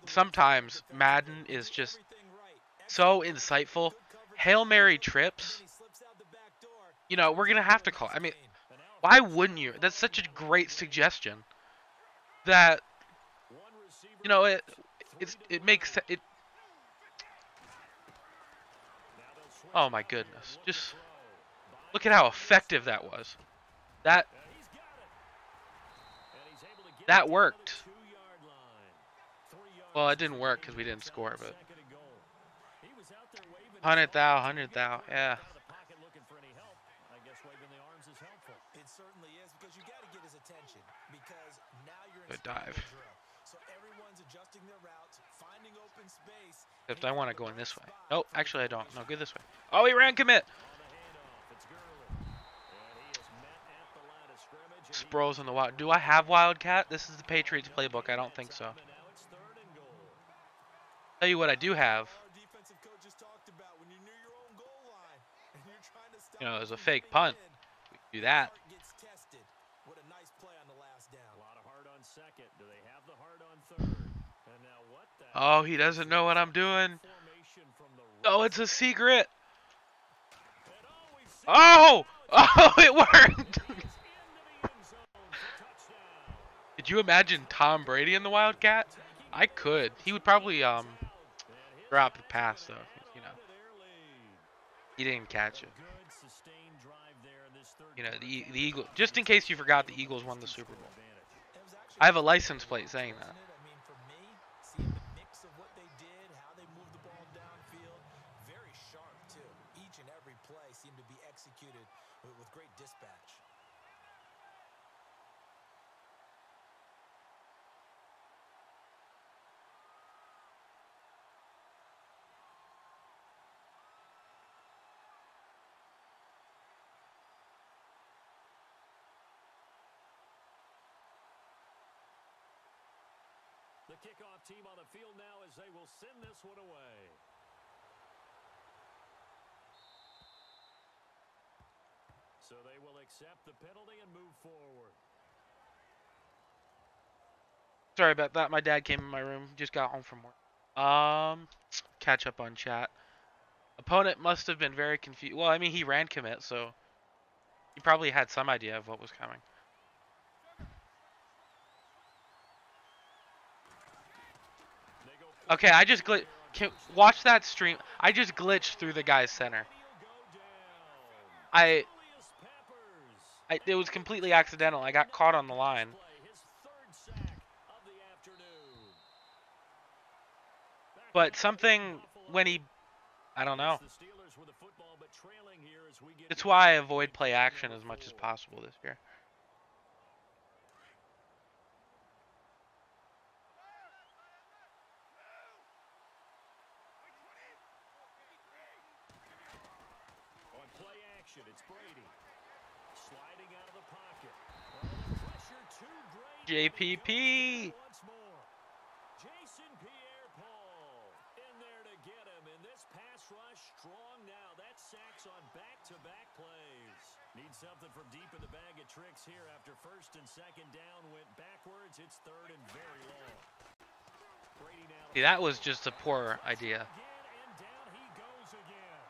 Speaker 1: sometimes Madden is just so insightful. Hail Mary trips. You know, we're gonna have to call. I mean, why wouldn't you? That's such a great suggestion. That you know it makes it. Oh my goodness! Just look at how effective that was. That worked. Well, it didn't work because we didn't score, but 100 thou, yeah.
Speaker 2: It certainly is because you got to get his attention because now you're in
Speaker 1: Good dive.
Speaker 2: drill. So everyone's adjusting their routes, finding open space.
Speaker 1: Except I want to go in this way. Oh, actually I don't. No, go this way. Oh, he ran commit. Sproles in the wild. Do I have Wildcat? This is the Patriots playbook. I don't think so. Tell you what I do have. You know, there's a fake punt. We can do that. Oh, he doesn't know what I'm doing. Oh, it's a secret. Oh! Oh, it worked! Could you imagine Tom Brady in the Wildcat? I could. He would probably drop the pass though. You know, he didn't catch it. You know, the Eagles. Just in case you forgot, the Eagles won the Super Bowl. I have a license plate saying that.
Speaker 2: Seemed to be executed with great dispatch.
Speaker 3: The kickoff team on the field now as they will send this one away. So they will accept the penalty and move forward.
Speaker 1: Sorry about that. My dad came in my room. Just got home from work. Catch up on chat. Opponent must have been very confused. Well, I mean, he ran commit, so he probably had some idea of what was coming. Okay, I just watch that stream. I just glitched through the guy's center. It was completely accidental. I got caught on the line. But something when he, I don't know. That's why I avoid play action as much as possible this year.
Speaker 3: On play action, it's Brady. Sliding out of the pocket. Oh, pressure to Brady.
Speaker 1: JPP.
Speaker 3: Once more. Jason Pierre-Paul in there to get him. And this pass rush strong now. That sacks on back-to-back plays. Need something from deep in the bag of tricks here after first and second down went backwards. It's third and very long. Brady now.
Speaker 1: See, that was just a poor idea.
Speaker 3: And down he goes again.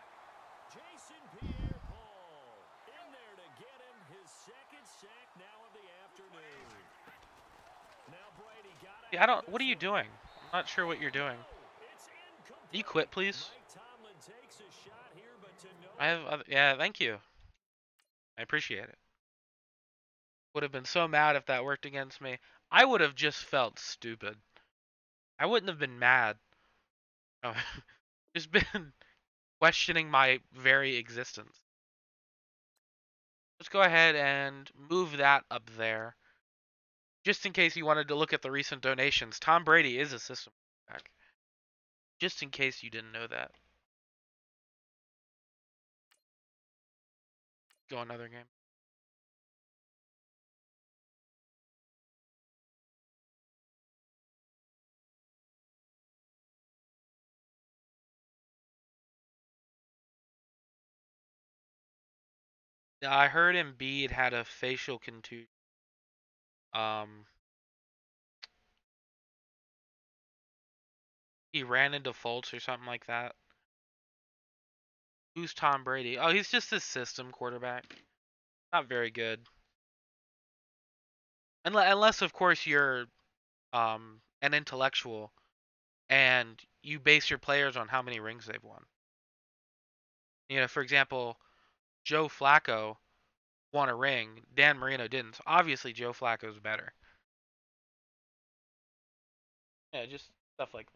Speaker 3: Jason Pierre-Paul in there to get him his second sack now of the afternoon. Now Brady got it.
Speaker 1: See, I don't. What are you doing? I'm not sure what you're doing. Can you quit, please? I have other, yeah, thank you. I appreciate it. Would have been so mad if that worked against me. I would have just felt stupid. I wouldn't have been mad. Oh, just been questioning my very existence. Let's go ahead and move that up there. Just in case you wanted to look at the recent donations, Tom Brady is a system quarterback. Just in case you didn't know that. Go another game. I heard Embiid had a facial contusion. He ran into Fultz or something like that. Who's Tom Brady? Oh, he's just a system quarterback. Not very good. Unless of course you're an intellectual and you base your players on how many rings they've won. You know, for example, Joe Flacco won a ring. Dan Marino didn't. So obviously Joe Flacco's better. Yeah, just stuff like that.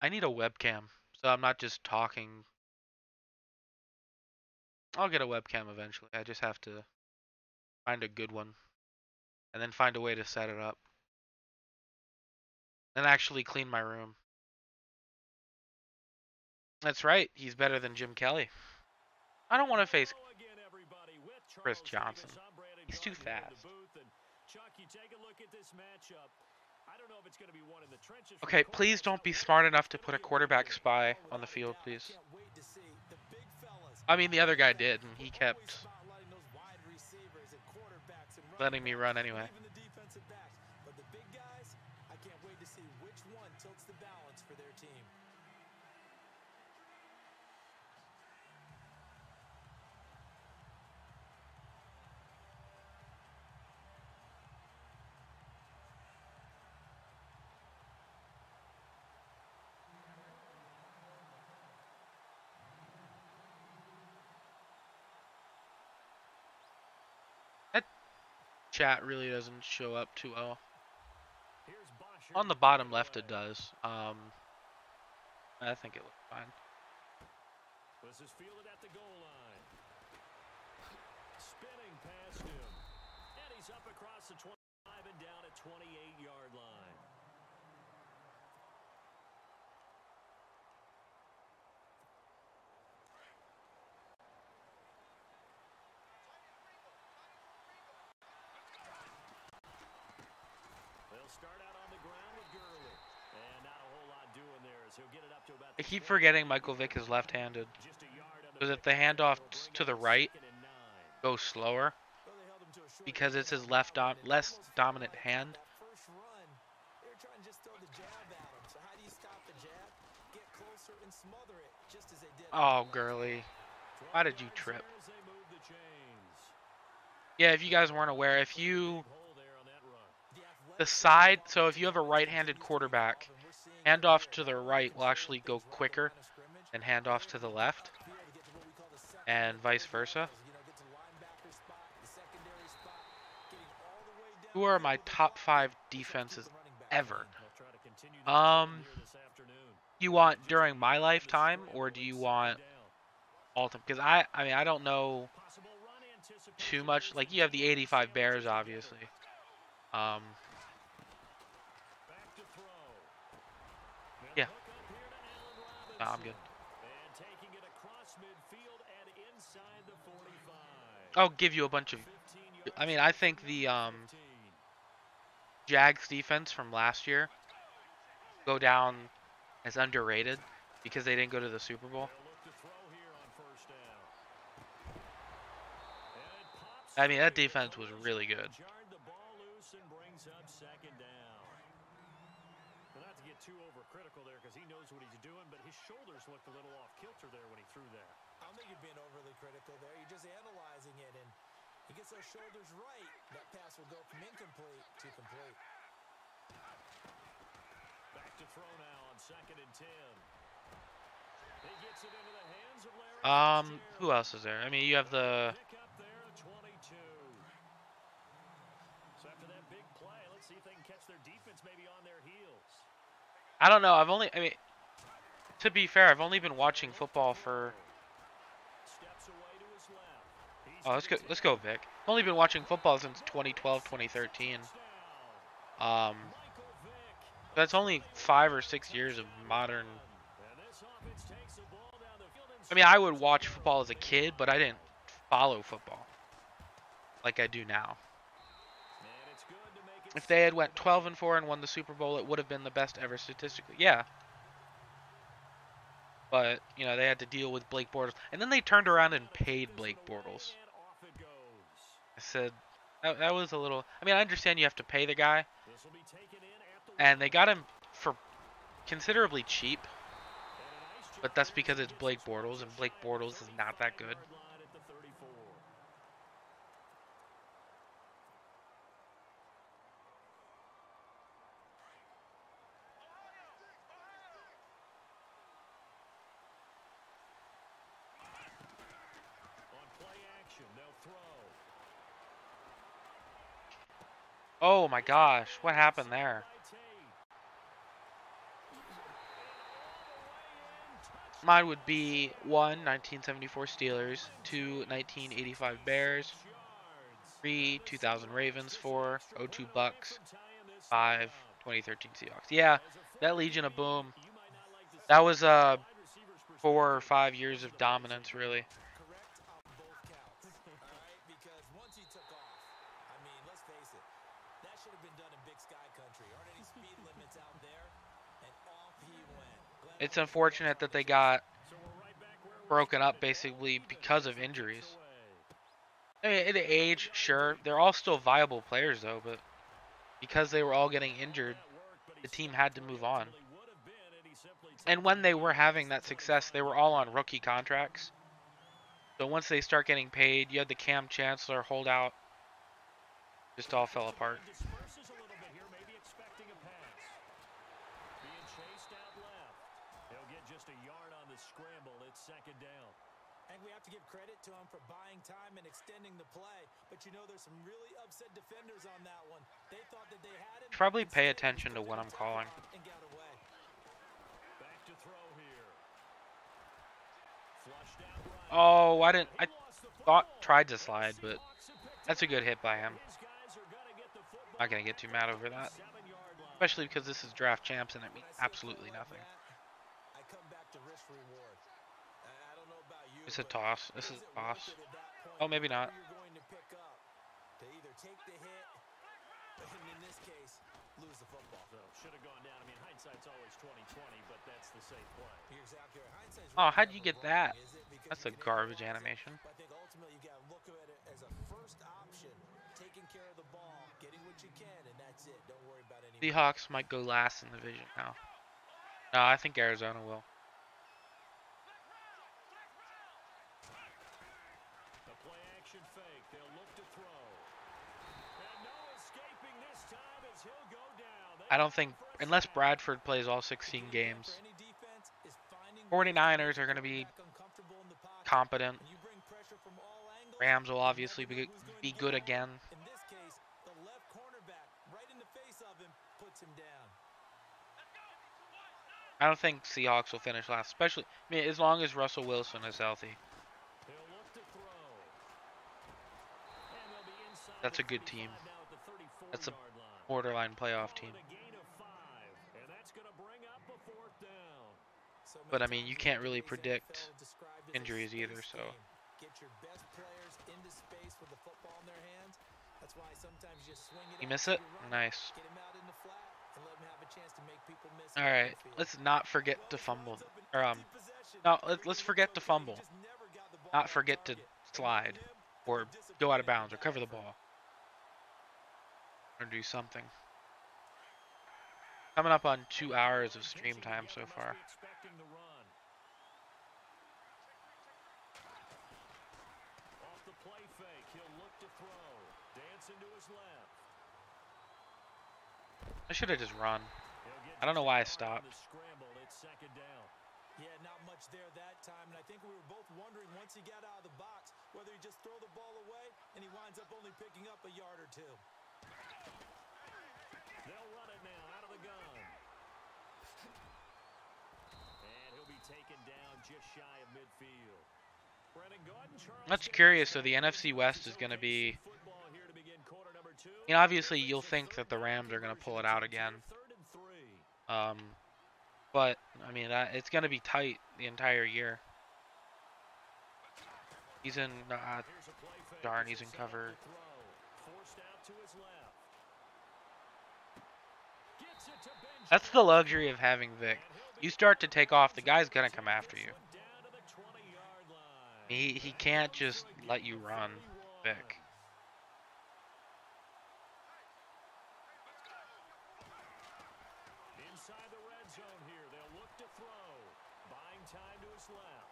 Speaker 1: I need a webcam, so I'm not just talking. I'll get a webcam eventually. I just have to find a good one and then find a way to set it up. And actually clean my room. That's right. He's better than Jim Kelly. I don't want to face Chris Johnson. He's too fast. Okay, please don't be smart enough to put a quarterback spy on the field, please. I mean, the other guy did, and he kept letting me run anyway.
Speaker 2: But the big guys, I can't wait to see which one tilts the balance for their team.
Speaker 1: That chat really doesn't show up too well. On the bottom left it does. I think it looks fine.
Speaker 3: This is fielded at the goal line. Spinning past him. And he's up across the 25 and down at 28-yard line. They'll start out on the ground with Gurley. And not a whole lot doing there as he'll get it up to about
Speaker 1: I keep forgetting Michael Vick is left-handed. So that the handoff to the right goes slower because it's his less dominant hand. Oh, Gurley. Why did you trip? Yeah, if you guys weren't aware, if you... The side, so if you have a right-handed quarterback, handoff to the right will actually go quicker than handoffs to the left, and vice versa. Who are my top 5 defenses ever? You want during my lifetime, or do you want all time? Because I mean, I don't know too much. Like, you have the 85 Bears, obviously. Yeah. No, I'm good. I'll give you a bunch of... I mean, I think the Jags defense from last year go down as underrated because they didn't go to the Super Bowl. I mean, that defense was really good.
Speaker 3: Not to get too overcritical there because he knows what he's doing, but his shoulders looked a little off kilter there when he threw that.
Speaker 2: I don't think you're being overly critical there. You're just analyzing it, and he gets those shoulders right. That pass will go from incomplete to complete.
Speaker 3: Back to throw now on 2nd and 10. He gets it into the hands of Larry.
Speaker 1: Who else is there? I mean, you have the...
Speaker 3: Pick up there at 22. So after that big play, let's see if they can catch their defense maybe on their heels.
Speaker 1: I don't know. I mean, to be fair, I've only been watching football for... Oh, let's go, Vic. I've only been watching football since 2012, 2013. That's only 5 or 6 years of modern... I mean, I would watch football as a kid, but I didn't follow football like I do now. If they had went 12-4 and won the Super Bowl, it would have been the best ever statistically. Yeah. But, you know, they had to deal with Blake Bortles. And then they turned around and paid Blake Bortles. I said, that was a little... I mean, I understand you have to pay the guy. And they got him for considerably cheap. But that's because it's Blake Bortles, and Blake Bortles is not that good. Oh my gosh, what happened there? Mine would be 1, 1974 Steelers, 2, 1985 Bears, 3, 2000 Ravens, 4, 02 Bucks, 5, 2013 Seahawks. Yeah, that Legion of Boom, that was 4 or 5 years of dominance, really.
Speaker 2: Correct on both counts. All right, because once he took off, I mean, let's face it, that should have been done in Big Sky Country. Aren't any speed limits out there? And off he went.
Speaker 1: It's unfortunate that they got broken up basically because of injuries. I mean, at the age, sure, they're all still viable players though, but because they were all getting injured, the team had to move on. And when they were having that success, they were all on rookie contracts. So once they start getting paid, you had the Cam Chancellor holdout, just all fell apart.
Speaker 3: Second down.
Speaker 2: And we have to give credit to him for buying time and extending the play. But you know, there's some really upset defenders on that one. They thought that they had it.
Speaker 1: Probably pay attention to what I'm calling.
Speaker 2: And got away.
Speaker 3: Back to throw here. Flushed out right.
Speaker 1: Oh, I thought tried to slide, but that's a good hit by him. Not gonna get too mad over that, especially because this is draft champs and it means absolutely nothing.
Speaker 2: I come back to risk reward. I don't know about you.
Speaker 1: It's a toss. This is a toss. Oh, maybe not.
Speaker 2: You're going to pick up to either take the hit, and in this case, lose the football.
Speaker 3: So should have gone down. I mean, hindsight's always 20/20, but that's the safe play.
Speaker 2: You're exactly right. Hindsight's
Speaker 1: Oh,
Speaker 2: really
Speaker 1: how'd you
Speaker 2: never
Speaker 1: get
Speaker 2: wrong,
Speaker 1: that?
Speaker 2: is it? Because
Speaker 1: That's
Speaker 2: you
Speaker 1: a
Speaker 2: can
Speaker 1: garbage
Speaker 2: analyze it,
Speaker 1: animation.
Speaker 2: but I think ultimately you got to look at it as a first option, taking care of the ball, getting what you can, and that's it. Don't worry about any.
Speaker 1: Seahawks might go last in the division now. No, I think Arizona will.
Speaker 3: The play action fake. They'll look to throw. And no escaping this time as he'll go down.
Speaker 1: I don't think, unless Bradford plays all 16 games, 49ers are going to be competent. Rams will obviously be good again.
Speaker 2: In this case, the left cornerback right in the face of him puts him down.
Speaker 1: I don't think Seahawks will finish last, especially, I mean, as long as Russell Wilson is healthy. That's a good team. That's a borderline playoff team. But I mean, you can't really predict injuries either, so.
Speaker 2: Get your best players into space with the football in their hands. That's why sometimes you just swing it.
Speaker 1: You miss it? Nice.
Speaker 2: Get him out in the flat and let him have a chance to make people miss.
Speaker 1: All right, let's not forget to fumble. Or no, let's forget to fumble. Not forget to slide or go out of bounds or cover the ball or do something. Coming up on 2 hours of stream time so far. I should have just run. I don't know why I stopped.
Speaker 2: Yeah, not much there that time, and I think we were both wondering once he got out of the box whether he just throw the ball away and he winds up only picking up a yard or two.
Speaker 3: They'll run it now out of the gun. And he'll be taken down just shy of midfield.
Speaker 1: That's curious. So the NFC West is going to be. I mean, obviously, you'll think that the Rams are going to pull it out again. But I mean, it's going to be tight the entire year. He's in. Darn, he's in cover. That's the luxury of having Vic. You start to take off, the guy's gonna come after you. He can't just let you run back.
Speaker 3: Inside the red zone here, they'll look to throw. Buying time to his left.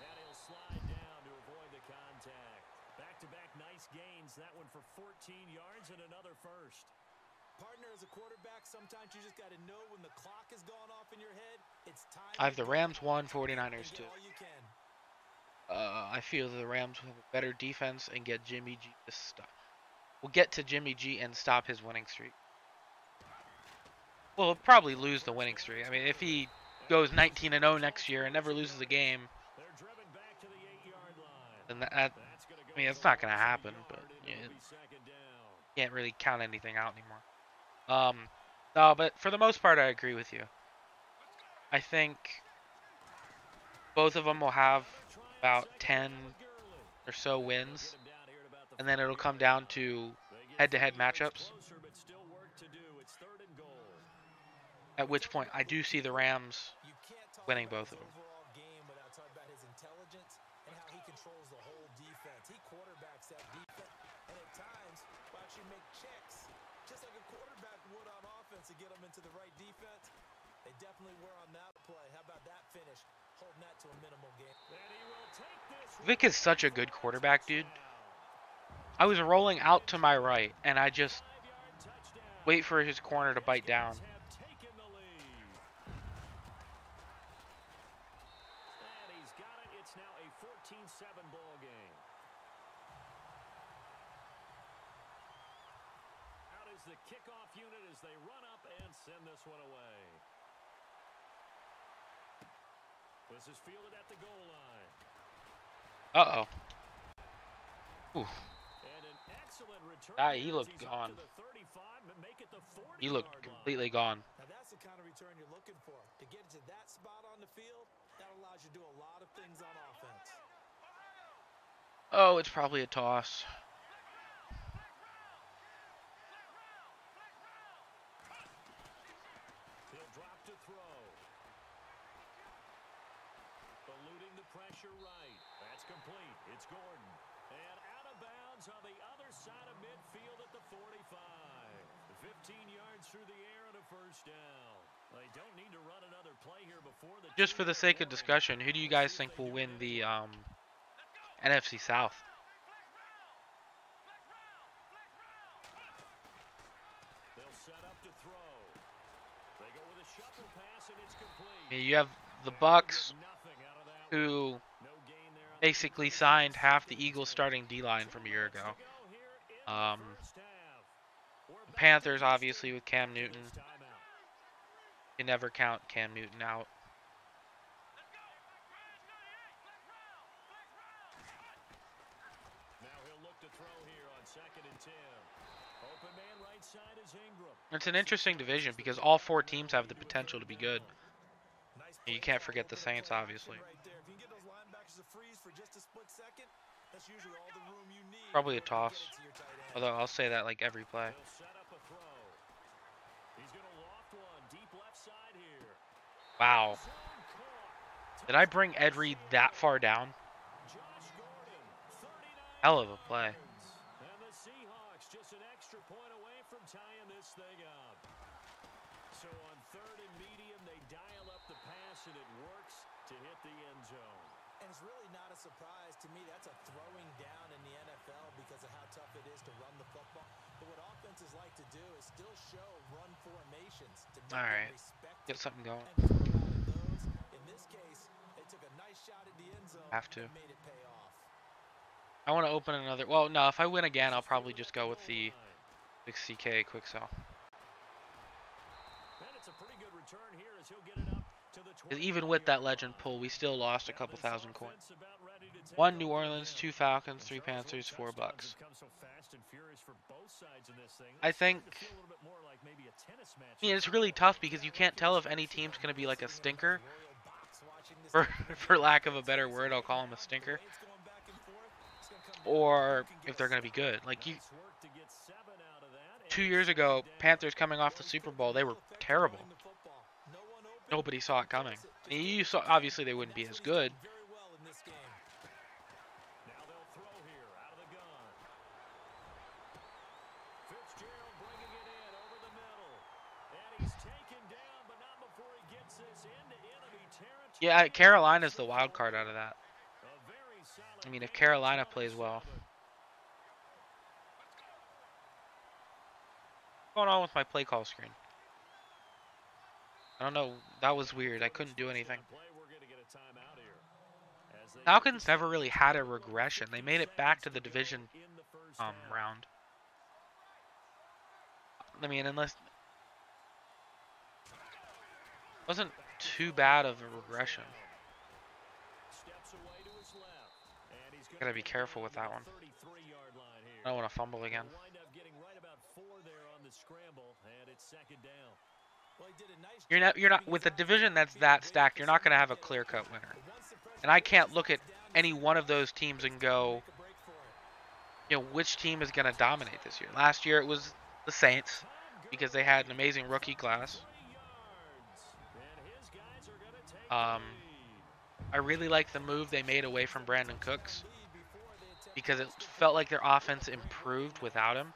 Speaker 3: And he'll slide down to avoid the contact. Back-to-back nice gains. That one for 14 yards and another first.
Speaker 2: Partner, as a quarterback, sometimes you just got to know when the clock has gone off in your head. It's time.
Speaker 1: I have the Rams 1, 49ers 2.
Speaker 2: All you can.
Speaker 1: I feel the Rams will have a better defense and get Jimmy G to stop. We'll get to Jimmy G and stop his winning streak. Well, he'll probably lose the winning streak. I mean, if he goes 19-0 next year and never loses a game, then that I mean, it's not going to happen, but you can't really count anything out anymore. No, but for the most part, I agree with you. I think both of them will have about 10 or so wins, and then it'll come down to head-to-head matchups. At which point, I do see the Rams winning both of them.
Speaker 2: He quarterbacks that defense, and at times will actually make checks, just like a quarterback would on offense to get them into the right defense. They definitely were on that play. How about that finish? Holding that to a minimal game.
Speaker 1: Vic is such a good quarterback, dude. I was rolling out to my right, and I just wait for his corner to bite down.
Speaker 3: And he's got it. It's now a 14-7 ball game. Out is the kickoff unit as they run up and send this one away. This is fielded at the goal line.
Speaker 1: Uh-oh. Ooh.
Speaker 3: And an excellent return.
Speaker 1: He looked gone. He looked completely gone.
Speaker 2: Now that's the kind of return you're looking for. To get to that spot on the field, that allows you to do a lot of things on offense.
Speaker 1: Oh, it's probably a toss.
Speaker 3: He'll drop to throw. Eluding the pressure right. That's complete. It's Gordon. And out of bounds on the other side of midfield at the 45. 15 yards through the air and a first down. They don't need to run another play here before the...
Speaker 1: Just for the sake of discussion, who do you guys think will win the NFC South?
Speaker 3: They'll set up to throw. They go with a shuffle pass and it's complete.
Speaker 1: You have the Bucks, who basically signed half the Eagles starting D-line from a year ago. The Panthers, obviously, with Cam Newton. You never count Cam Newton out.
Speaker 3: Now he'll look to throw here on 2nd and 10. Open man right side is Ingram.
Speaker 1: It's an interesting division because all four teams have the potential to be good. You can't forget the Saints, obviously. Probably a toss. Although I'll say that like every play. Wow. Did I bring Ed Reed that far down? Hell of a play.
Speaker 3: And the Seahawks just an extra point away from tying this thing up. So on 3rd and medium, they dial up the pass and it works to hit the end zone.
Speaker 2: And it's really not a surprise to me. That's a throwing down in the NFL because of how tough it is to run the football. But what offenses like to do is still show run formations to make them respect.
Speaker 1: Get something going.
Speaker 2: In this case, they took a nice shot at the end zone.
Speaker 1: Have to.
Speaker 2: And made it pay off.
Speaker 1: I want to open another. Well, no, if I win again, I'll probably just go with the big CK quick sell.
Speaker 3: And it's a pretty good return here as he'll get it up to the 20.
Speaker 1: Even with that legend pull, we still lost a couple thousand coins. 1 New Orleans, 2 Falcons, 3 Panthers, 4 Bucks. I think. I mean, it's really tough because you can't tell if any team's going to be like a stinker. For lack of a better word, I'll call them a stinker. Or if they're going to be good. Like 2 years ago, Panthers coming off the Super Bowl, they were terrible. Nobody saw it coming. I mean, you saw, obviously they wouldn't be as good.
Speaker 2: Very well in this game.
Speaker 3: Now they'll throw here out of the gun. Fitzgerald bringing it in over the middle. And he's taken down, but not before he gets this into enemy territory.
Speaker 1: Yeah, Carolina's the wild card out of that.
Speaker 3: A very solid
Speaker 1: I mean, if
Speaker 3: game,
Speaker 1: Carolina plays well.
Speaker 3: 27.
Speaker 1: What's going on with my play call screen? I don't know. That was weird. I couldn't do anything. Falcons never really had a regression. They made it back to the division round. I mean, unless wasn't too bad of a regression. Gotta be careful with that one. I don't want to fumble again. You're not with a division that's that stacked. You're not gonna have a clear-cut winner. And I can't look at any one of those teams and go, you know, which team is gonna dominate this year. Last year it was the Saints because they had an amazing rookie class. I really like the move they made away from Brandon Cooks because it felt like their offense improved without him.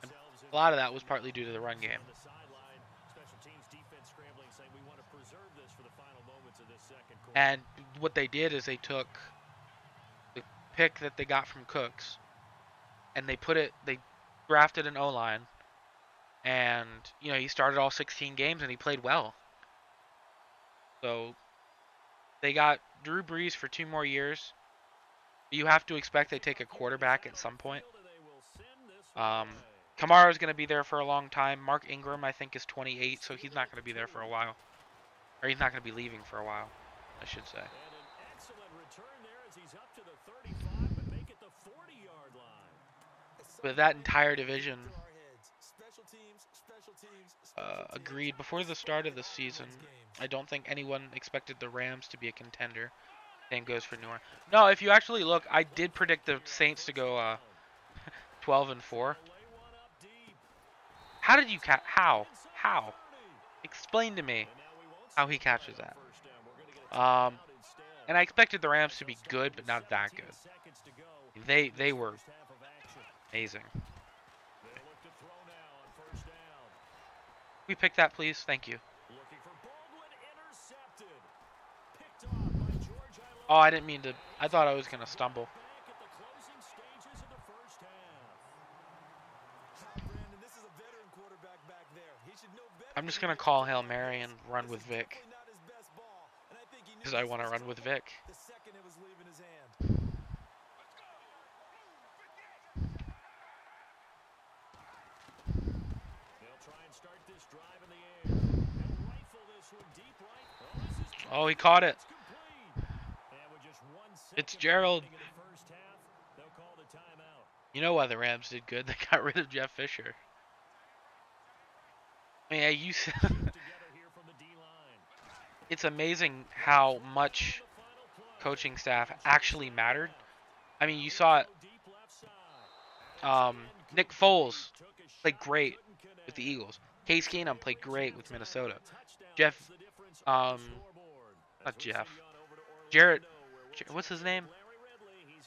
Speaker 1: And a lot of that was partly due to the run game. And what they did is they took the pick that they got from Cooks and they drafted an O-line, and you know, he started all 16 games and he played well. So they got Drew Brees for 2 more years. You have to expect they take a quarterback at some point. Kamara's going to be there for a long time. Mark Ingram, I think, is 28, so he's not going to be there for a while. Or he's not going to be leaving for a while, I should say. But that entire division agreed before the start of the season. I don't think anyone expected the Rams to be a contender. Same goes for New Orleans. No, if you actually look, I did predict the Saints to go 12-4. How did you catch? How? Explain to me how he catches that. And I expected the Rams to be good, but not that good. They were amazing. We pick that, please. Thank you. Oh, I didn't mean to. I thought I was going to stumble. I'm just going to call Hail Mary and run with Vic. Because I want to run with Vic. Oh, he caught it. It's Gerald. You know why the Rams did good? They got rid of Jeff Fisher. I mean, you said it's amazing how much coaching staff actually mattered. I mean, you saw it. Nick Foles played great with the Eagles. Case Keenum played great with Minnesota. Jared, what's his name?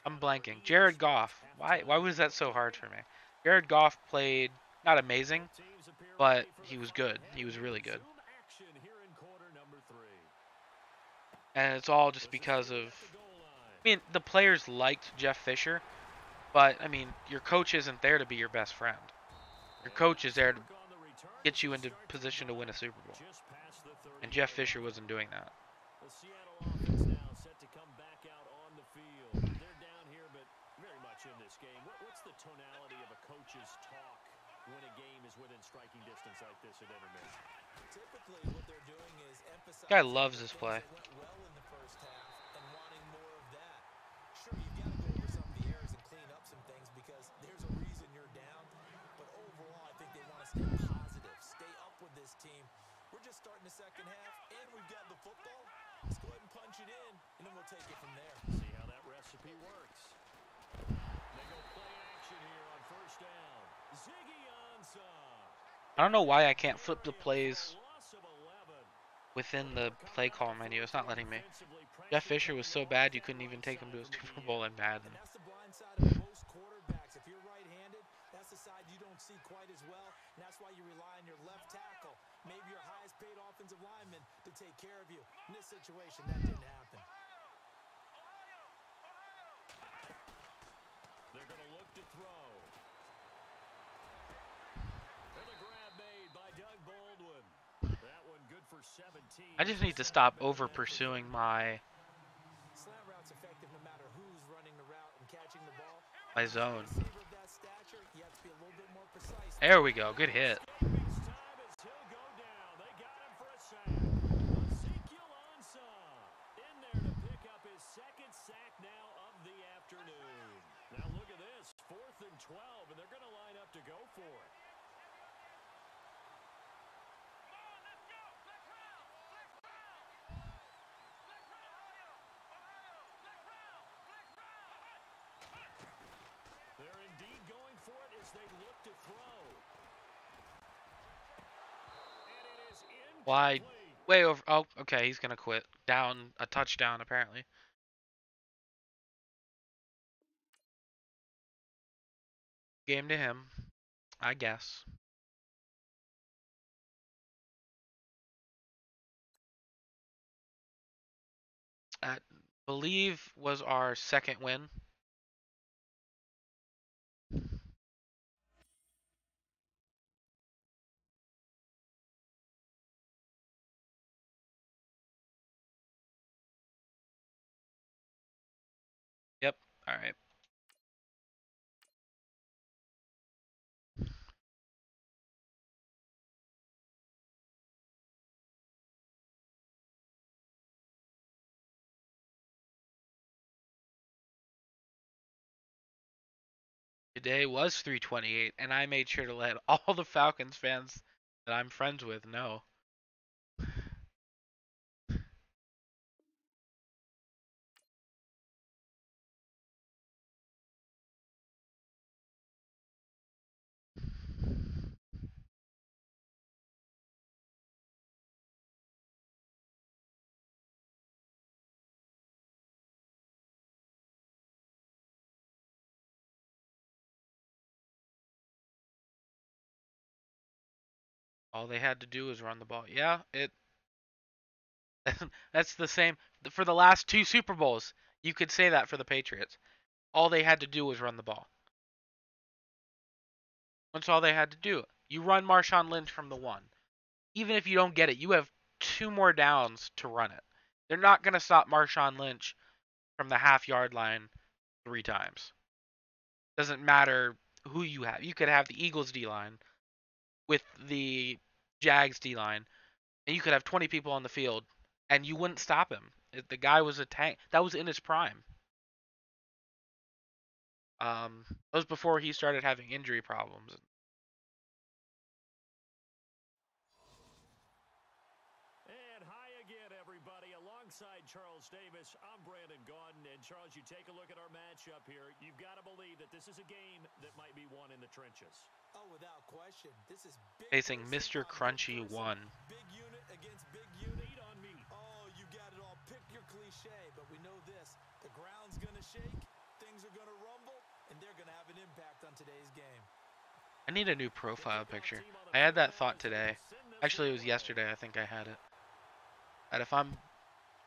Speaker 1: I'm blanking. Jared Goff. Why was that so hard for me? Jared Goff played not amazing, but he was good. He was really good. And it's all just because of, I mean, the players liked Jeff Fisher, but I mean, your coach isn't there to be your best friend. Your coach is there to get you into position to win a Super Bowl. And Jeff Fisher wasn't doing that.
Speaker 3: The Seattle offense now set to come back out on the field. They're down here, but very much in this game. What's the tonality of a coach's talk when a game is within striking distance like this at intermission?
Speaker 2: Typically, what they're doing is emphasizing.
Speaker 1: Guy loves this play.
Speaker 2: Well in the first half and wanting more of that. Sure, you've got to go over some of the errors and clean up some things because there's a reason you're down. But overall, I think they want to stay positive, stay up with this team. We're just starting the second half, and we've got the football. Let's go ahead and punch it in, and then we'll take it from there.
Speaker 3: See how that recipe works. They go play action here on first down. Ziggy Ansah.
Speaker 1: I don't know why I can't flip the plays within the play call menu. It's not letting me. Jeff Fisher was so bad you couldn't even take him to a Super Bowl in Madden.
Speaker 2: And that's the blind side of most quarterbacks. If you're right-handed, that's the side you don't see quite as well, and that's why you rely on your left tackle, maybe your highest-paid offensive lineman, to take care of you. In this situation, that didn't happen.
Speaker 3: They're going to look to throw. And the grab made by Doug Baldwin. That one good for 17.
Speaker 1: I just need to stop over pursuing my
Speaker 2: Slant route's effective no matter who's running the route and catching the ball.
Speaker 1: zone.
Speaker 2: Receiver of that stature, you have to be a little bit more precise.
Speaker 1: There we go. Good hit.
Speaker 3: Each time as he'll go down. They got him for a sack. Ezekiel Ansah in there to pick up his second sack now of the afternoon. Now look at this. 4th and 12, and they're going to line up to go for it. They're indeed going for it as they look to throw. And it is incomplete.
Speaker 1: Wide. Way over. Oh, okay. He's going to quit. Down. A touchdown, apparently. Game to him, I guess. I believe was our second win. Yep. All right. Today was 328, and I made sure to let all the Falcons fans that I'm friends with know. All they had to do was run the ball. Yeah, that's the same for the last two Super Bowls. You could say that for the Patriots. All they had to do was run the ball. That's all they had to do. You run Marshawn Lynch from the 1. Even if you don't get it, you have 2 more downs to run it. They're not going to stop Marshawn Lynch from the half-yard line 3 times. Doesn't matter who you have. You could have the Eagles D-line with the Jags D-line, and you could have 20 people on the field, and you wouldn't stop him. The guy was a tank. That was in his prime. That was before he started having injury problems.
Speaker 3: And hi again, everybody. Alongside Charles Davis, I'm Brandon Gaudin. And Charles, you take a look at our matchup here. You've got to believe that this is a game that might be won in the trenches.
Speaker 2: Oh, without question. This is big
Speaker 1: Facing
Speaker 2: person
Speaker 1: Mr.
Speaker 2: on big
Speaker 1: Crunchy
Speaker 2: person.
Speaker 1: 1.
Speaker 2: Big unit against big unit.
Speaker 3: Lead on me.
Speaker 2: Oh, you got it all. Pick your cliche, but we know this. The ground's going to shake, things are going to rumble, and they're going to have an impact on today's game.
Speaker 1: I need a new profile picture. I had that thought today. Actually, it was yesterday. I think I had it. That if I'm...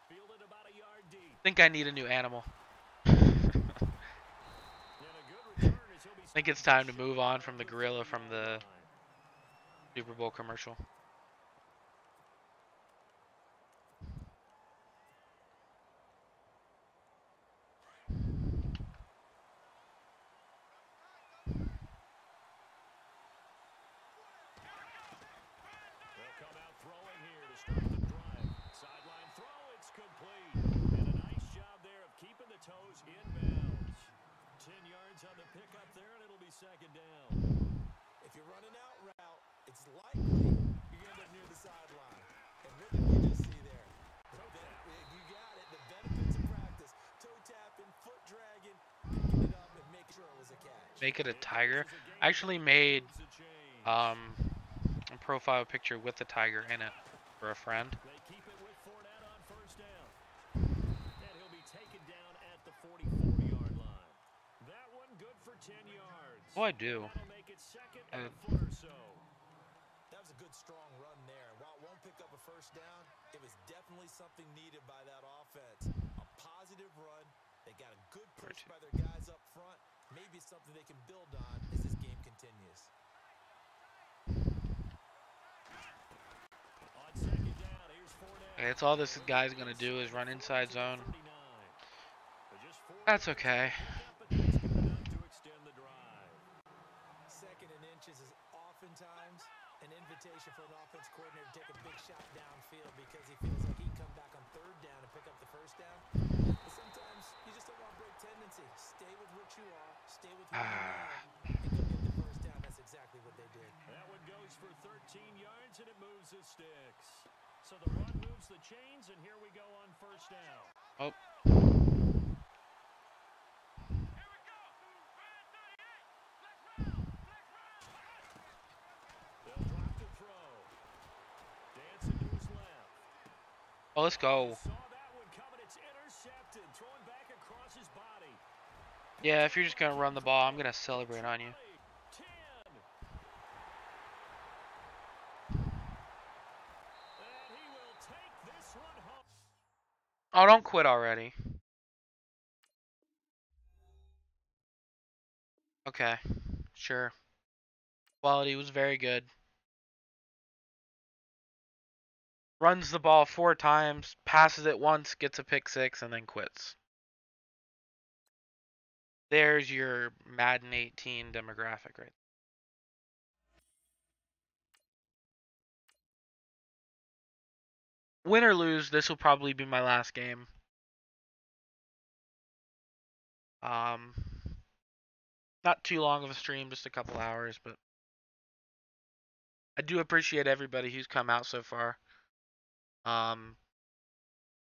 Speaker 3: Fielded about a yard deep.
Speaker 1: I think I need a new animal.
Speaker 3: And a good return as he'll be
Speaker 1: I think it's time to move on from the gorilla from the Super Bowl commercial.
Speaker 3: They'll come out throwing here to start the drive. Sideline throw, it's complete. And a nice job there of keeping the toes in bounds. 10 yards on the pickup there, and it'll be second down.
Speaker 2: If you're running out route, it's likely you're going to end up near the sideline. And what did you just see there? You got it. The benefits of practice. Toe tapping, foot dragging, picking it up, and making sure it was a catch.
Speaker 1: Make it a tiger. I actually made a profile picture with the tiger in it for a friend.
Speaker 3: They keep 10 yards.
Speaker 1: Oh, I do.
Speaker 3: That'll make it second and a foot or so.
Speaker 2: That was a good, strong run there. While it won't pick up a first down, it was definitely something needed by that offense. A positive run. They got a good push by their guys up front. Maybe something they can build on as this game continues.
Speaker 3: On second down, here's Fournette.
Speaker 1: Okay, it's all this guy's gonna do is run inside zone. That's okay.
Speaker 3: But that's good enough to extend the drive.
Speaker 2: Second and inches is oftentimes an invitation for an offense coordinator to take a big shot downfield because he feels like he can come back on third down and pick up the first down. But sometimes you just don't want to break tendency. Stay with what you are, stay with who you know, and go get the first down. That's exactly what they did.
Speaker 3: That one goes for 13 yards, and it moves the sticks. So the run moves the chains, and here we go on first down.
Speaker 1: Oh.
Speaker 3: They'll drop to throw. Dancing to his left.
Speaker 1: Oh, let's go.
Speaker 3: Saw that one coming. It's intercepted. Throwing back across his body.
Speaker 1: Yeah, if you're just gonna run the ball, I'm gonna celebrate on you.
Speaker 3: 10. And he will take this one home.
Speaker 1: Oh, don't quit already. Okay, sure. Quality was very good. Runs the ball 4 times, passes it once, gets a pick 6, and then quits. There's your Madden 18 demographic right. Win or lose, this will probably be my last game. Not too long of a stream, just a couple hours, but I do appreciate everybody who's come out so far.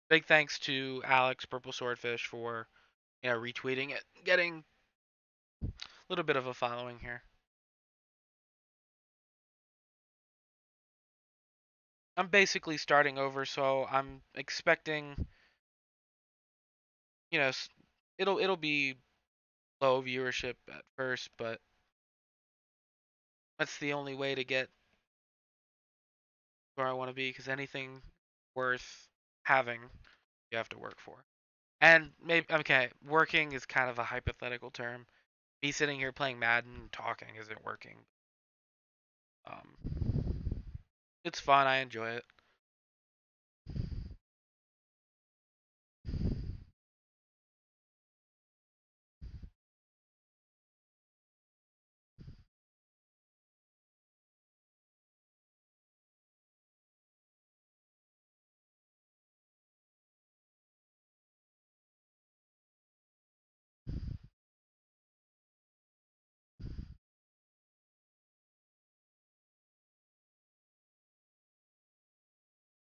Speaker 1: Big thanks to Alex Purple Swordfish for retweeting it, getting a little bit of a following here. I'm basically starting over, so I'm expecting, it'll be low viewership at first, but that's the only way to get where I want to be, because anything worth having, you have to work for. And maybe, okay, working is kind of a hypothetical term. Me sitting here playing Madden and talking isn't working. It's fun, I enjoy it.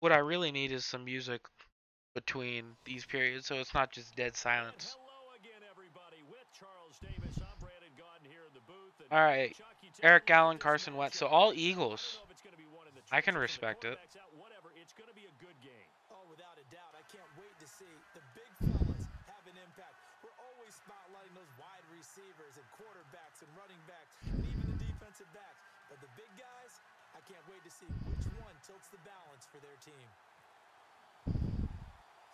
Speaker 1: What I really need is some music between these periods, so it's not just dead silence. Alright, Eric Allen, Carson Wentz, so all Eagles. I can respect it.
Speaker 2: Oh, without a doubt, I can't wait to see the big fellas have an impact. We're always spotlighting those wide receivers and quarterbacks and running backs and even the defensive backs. But the big guys, I can't wait to see which one tilts the balance for their team.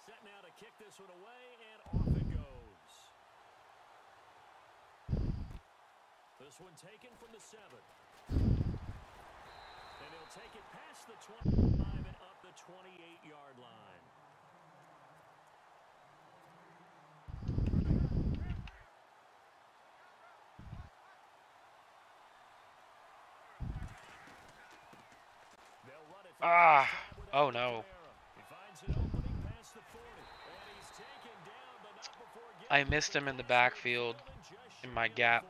Speaker 3: Set now to kick this one away, and off it goes. This one taken from the 7. And he'll take it past the 25 and up the 28-yard line.
Speaker 1: Oh no. I missed him in the backfield in my gap,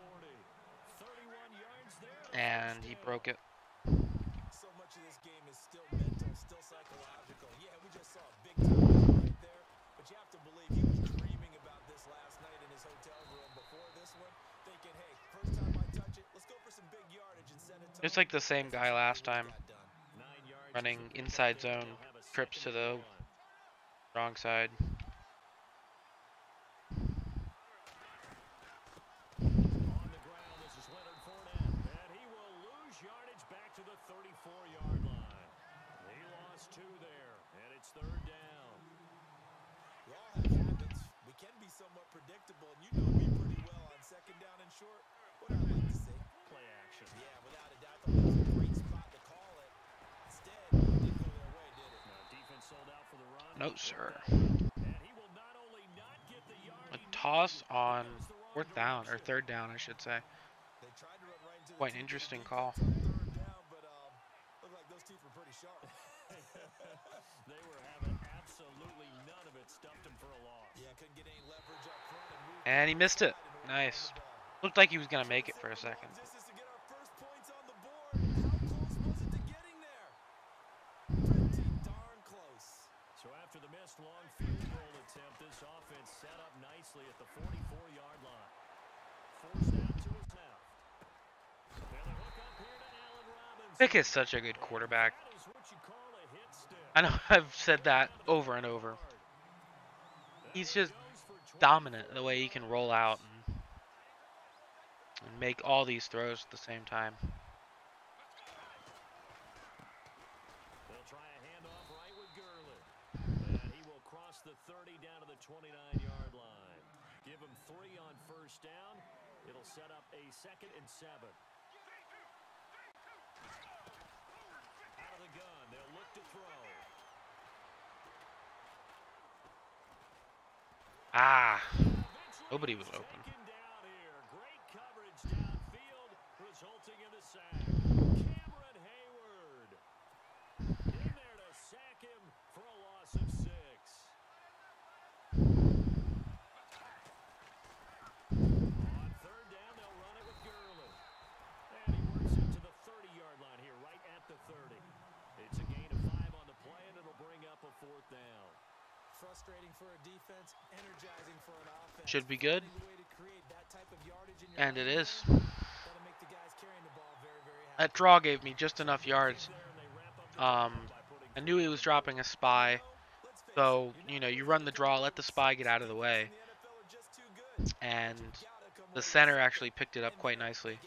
Speaker 1: and he broke it.
Speaker 2: So much of this game is still mental, still psychological. Yeah, we just saw a big time right there, but you have to believe he was dreaming about this last night in his hotel room before this one, thinking, hey, first time I touch it, let's go for some big yardage and set it.
Speaker 1: It's like the same guy last time, running inside zone, trips to the wrong side. No, sir.
Speaker 3: And he will not only not get the yard
Speaker 1: A
Speaker 3: he
Speaker 1: toss
Speaker 3: needed,
Speaker 1: on
Speaker 3: it goes the wrong
Speaker 1: 4th down, or
Speaker 3: direction.
Speaker 1: 3rd down, I should say.
Speaker 2: They tried to run right into the
Speaker 1: Quite an
Speaker 2: teeth of the
Speaker 1: interesting call.
Speaker 2: defense on third down, but looked like those teeth were pretty sharp.
Speaker 3: They were having absolutely none of it. Stuffed him for a loss.
Speaker 2: Yeah, couldn't get any leverage up front and moved
Speaker 1: And he missed it.
Speaker 2: inside in order to run
Speaker 1: Nice.
Speaker 2: the ball.
Speaker 1: Looked like he was going to make it for a second.
Speaker 2: Long distance to get our first points on the board. How close was it to getting there? Pretty darn close.
Speaker 3: So after the missed long field goal attempt, this offense set up nicely at the 44-yard line. Forced down to his left. And the hook up here to Allen Robinson.
Speaker 1: Vic is such a good quarterback.
Speaker 3: That is what you call a hit stick.
Speaker 1: I know I've said that over and over. He's just dominant the way he can roll out and make all these throws at the same time.
Speaker 3: They'll try a handoff right with Gurley. And he will cross the 30 down to the 29-yard line. Give him 3 on first down. It'll set up a 2nd and 7. Out of the gun, they'll look to throw.
Speaker 1: Ah, nobody was open.
Speaker 3: Taken down here. Great coverage downfield, resulting in a sack. Cameron Hayward in there to sack him for a loss of 6. On third down, they'll run it with Gurley. And he works it to the 30-yard line here, right at the 30. It's a gain of 5 on the play, and it'll bring up a 4th down.
Speaker 2: Frustrating for a defense, energizing for an offense.
Speaker 1: Should be good. And it is. That draw gave me just enough yards. I knew he was dropping a spy. So, you run the draw, let the spy get out of the way. And the center actually picked it up quite nicely.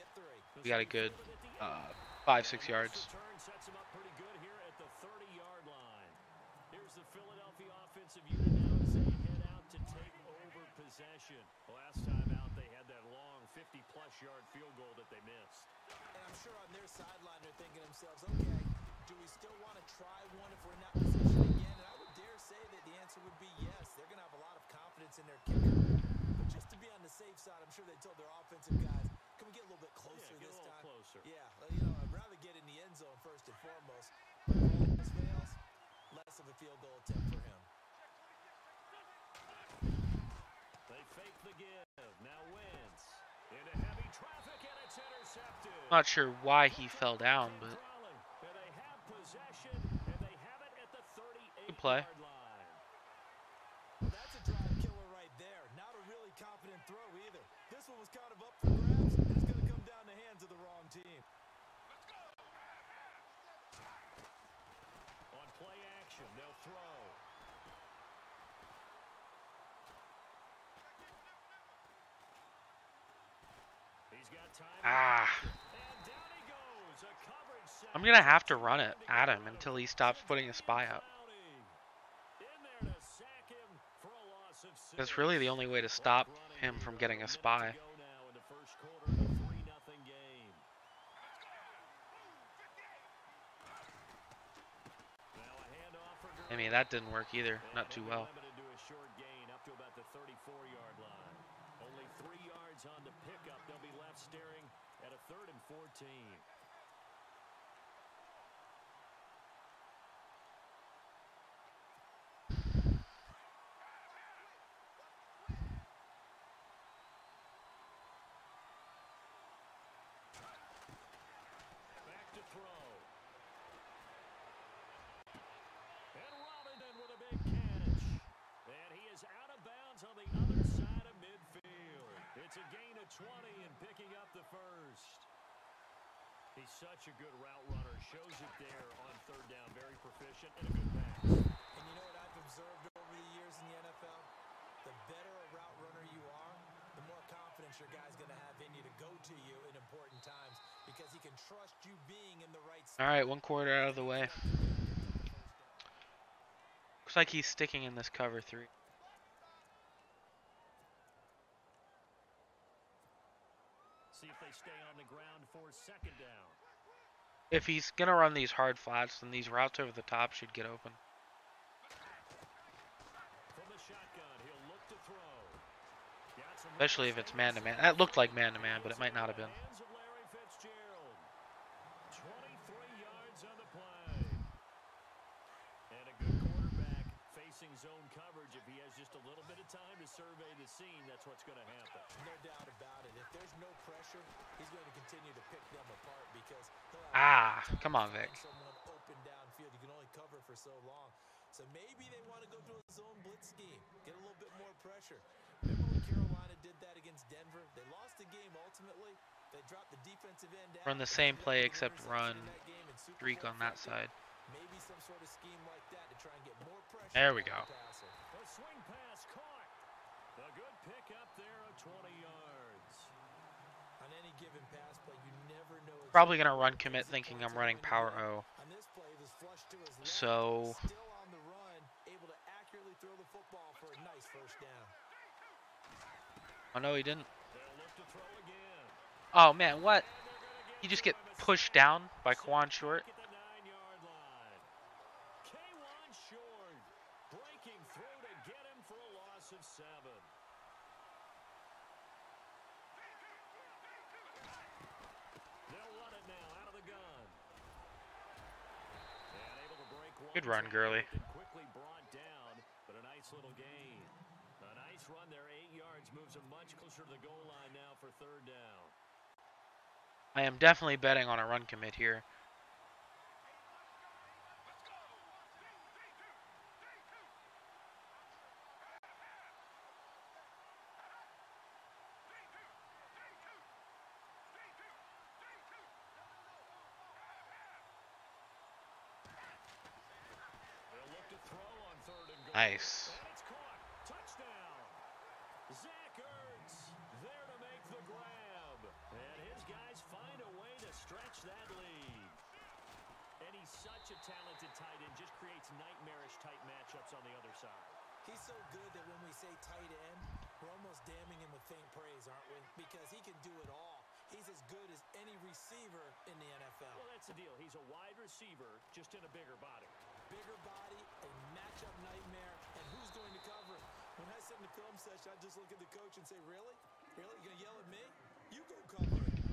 Speaker 1: We got a good 5-6 yards.
Speaker 3: Last time out, they had that long 50-plus yard field goal that they missed.
Speaker 2: And I'm sure on their sideline they're thinking to themselves, okay, do we still want to try one if we're in that position again? And I would dare say that the answer would be yes. They're going to have a lot of confidence in their kicker. But just to be on the safe side, I'm sure they told their offensive guys, can we get a little bit closer this time?
Speaker 3: Closer.
Speaker 2: Yeah, I'd rather get in the end zone first and foremost. But if all else fails, less of a field goal attempt for him.
Speaker 3: Fake the give. Now Wentz into heavy traffic and it's intercepted.
Speaker 1: Not sure why he fell down, but
Speaker 3: they have possession and they have it at the 38-yard line.
Speaker 2: That's a drive killer right there. Not a really confident throw either. This one was kind of up for grabs, and it's going to come down the hands of the wrong team.
Speaker 3: On play action, they'll throw.
Speaker 1: I'm going to have to run it at him until he stops putting a spy up. That's really the only way to stop him from getting a spy. I mean, that didn't work either. Not too well.
Speaker 3: Only 3 yards on the pickup. They'll be left staring at a 3rd and 14. Back to throw. And Robinson with a big catch. And he is out of bounds on the other side of midfield. It's a gain of 20 and picking up the first. He's such a good route runner. Shows it there on 3rd down. Very proficient and a good pass.
Speaker 2: And you know what I've observed over the years in the NFL? The better a route runner you are, the more confidence your guy's going to have in you to go to you in important times because he can trust you being in the right spot.
Speaker 1: All right, 1 quarter out of the way. Looks like he's sticking in this cover 3.
Speaker 3: See if they stay on the ground for 2nd down.
Speaker 1: If he's going to run these hard flats, then these routes over the top should get open. Especially if it's man-to-man. That looked like man-to-man, but it might not have been.
Speaker 3: 23 yards on the play. And a good quarterback facing zone coverage. If he has just a little bit of time to survey the scene, that's what's going to happen.
Speaker 2: No doubt about it. If there's no pressure, he's going to continue to pick them apart because he'll
Speaker 1: Ah,
Speaker 2: have
Speaker 1: come on, Vic.
Speaker 2: someone open downfield. You can only cover for so long. So maybe they want to go to a zone blitz scheme, get a little bit more pressure. Remember when Carolina did that against Denver? They lost the game ultimately. They dropped the defensive end out.
Speaker 1: Run the same play except run streak on that side.
Speaker 2: Maybe some sort of scheme like that to try and get more pressure.
Speaker 1: There we go.
Speaker 3: A swing pass caught. A good pick up there of 20 yards.
Speaker 2: On any given pass play, you never know.
Speaker 1: Probably gonna run commit thinking I'm running power O.
Speaker 2: On this play, it was flushed to his left.
Speaker 1: So
Speaker 2: Still on the run, able to accurately throw the football for a nice first down.
Speaker 1: oh no, he didn't.
Speaker 3: They'll look to throw again.
Speaker 1: Oh man, what? You just get pushed down by Quan Short.
Speaker 3: At the 9-yard line. K1 Short breaking through to get him for a loss of 7. They'll run it now out of the gun. And able to break one.
Speaker 1: Good run, Gurley.
Speaker 3: Quickly brought down, but a nice little gain. A nice run there, 8 yards, moves him much closer to the goal line now for 3rd down.
Speaker 1: I am definitely betting on a run commit here.
Speaker 3: They'll look to throw on 3rd and goal.
Speaker 1: Nice.
Speaker 3: And it's caught. Touchdown. Zach Ertz there to make the grab. And his guys find a way to stretch that lead. And he's such a talented tight end, just creates nightmarish type matchups on the other side.
Speaker 2: He's so good that when we say tight end, we're almost damning him with faint praise, aren't we? Because he can do it all. He's as good as any receiver in the NFL.
Speaker 3: Well, that's the deal. He's a wide receiver, just in a bigger body.
Speaker 2: Bigger body, a matchup nightmare, and who's going to cover him? When I sit in the film session, I just look at the coach and say, really? Really? You going to yell at me? You go cover it.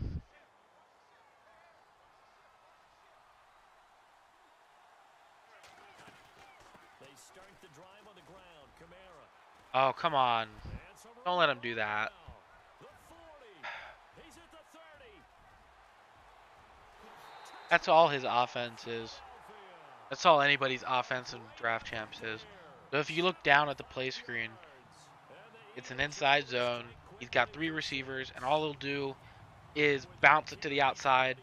Speaker 3: They start the drive on the ground. Kamara.
Speaker 1: Oh, come on. Don't let him do that.
Speaker 3: The 40. He's at the 30.
Speaker 1: That's all his offense is. That's all anybody's offense in draft champs is. So if you look down at the play screen, it's an inside zone. He's got 3 receivers, and all he'll do is bounce it to the outside,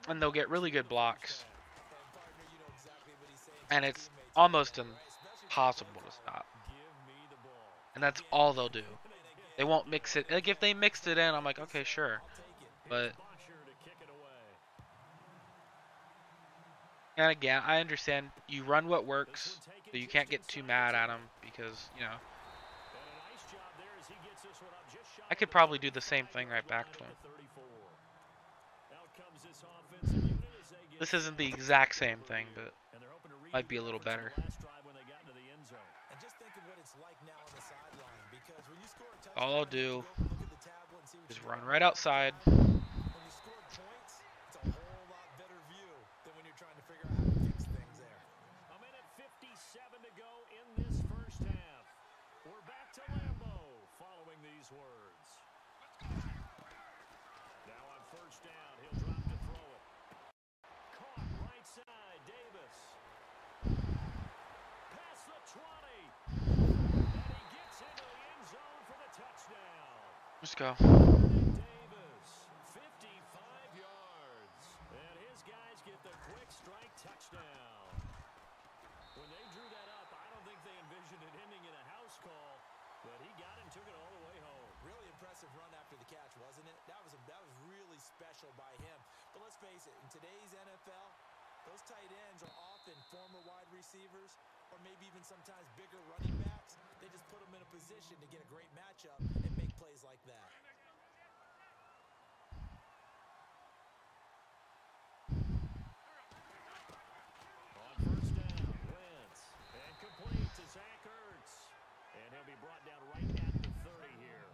Speaker 1: and they'll get really good blocks. And it's almost impossible to stop. And that's all they'll do. They won't mix it. Like, if they mixed it in, I'm like, okay, sure. But, and again, I understand you run what works, so you can't get too mad at him because, you know, I could probably do the same thing right back to him. This isn't the exact same thing, but might be a little better. All I'll do is run right outside. Let's go.
Speaker 3: Davis, 55 yards. And his guys get the quick strike touchdown. When they drew that up, I don't think they envisioned it ending in a house call, but he got it and took it all the way home. Really impressive run after the catch, wasn't it? That was really special by him. But let's face it, in today's NFL, those tight ends are often former wide receivers or maybe even sometimes bigger running backs. They just put them in a position to get a great matchup and make plays like that. On first down, Wentz. And complete to Zach Ertz. And he'll be brought down right at the 30 here.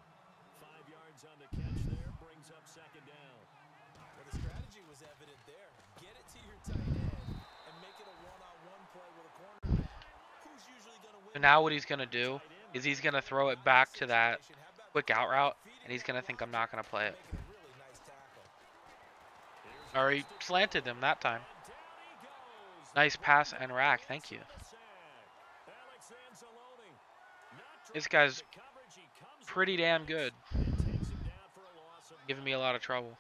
Speaker 2: Well, the strategy was evident there. Get it to your tight end and make it a one-on-one play with a cornerback. Who's usually going to win
Speaker 1: So now
Speaker 2: that?
Speaker 1: what he's gonna
Speaker 2: The
Speaker 1: do
Speaker 2: tight end.
Speaker 1: is he's gonna
Speaker 2: Well,
Speaker 1: throw it
Speaker 2: not in
Speaker 1: back
Speaker 2: this
Speaker 1: to that
Speaker 2: situation. How about
Speaker 1: quick out route, and
Speaker 2: feeding
Speaker 1: he's
Speaker 2: that
Speaker 1: gonna think I'm not gonna
Speaker 2: lob
Speaker 1: play
Speaker 2: and
Speaker 1: it.
Speaker 2: making a really nice tackle?
Speaker 1: Or he slanted him that time. Nice pass and rack, thank you. This guy's pretty damn good. Giving me a lot of trouble.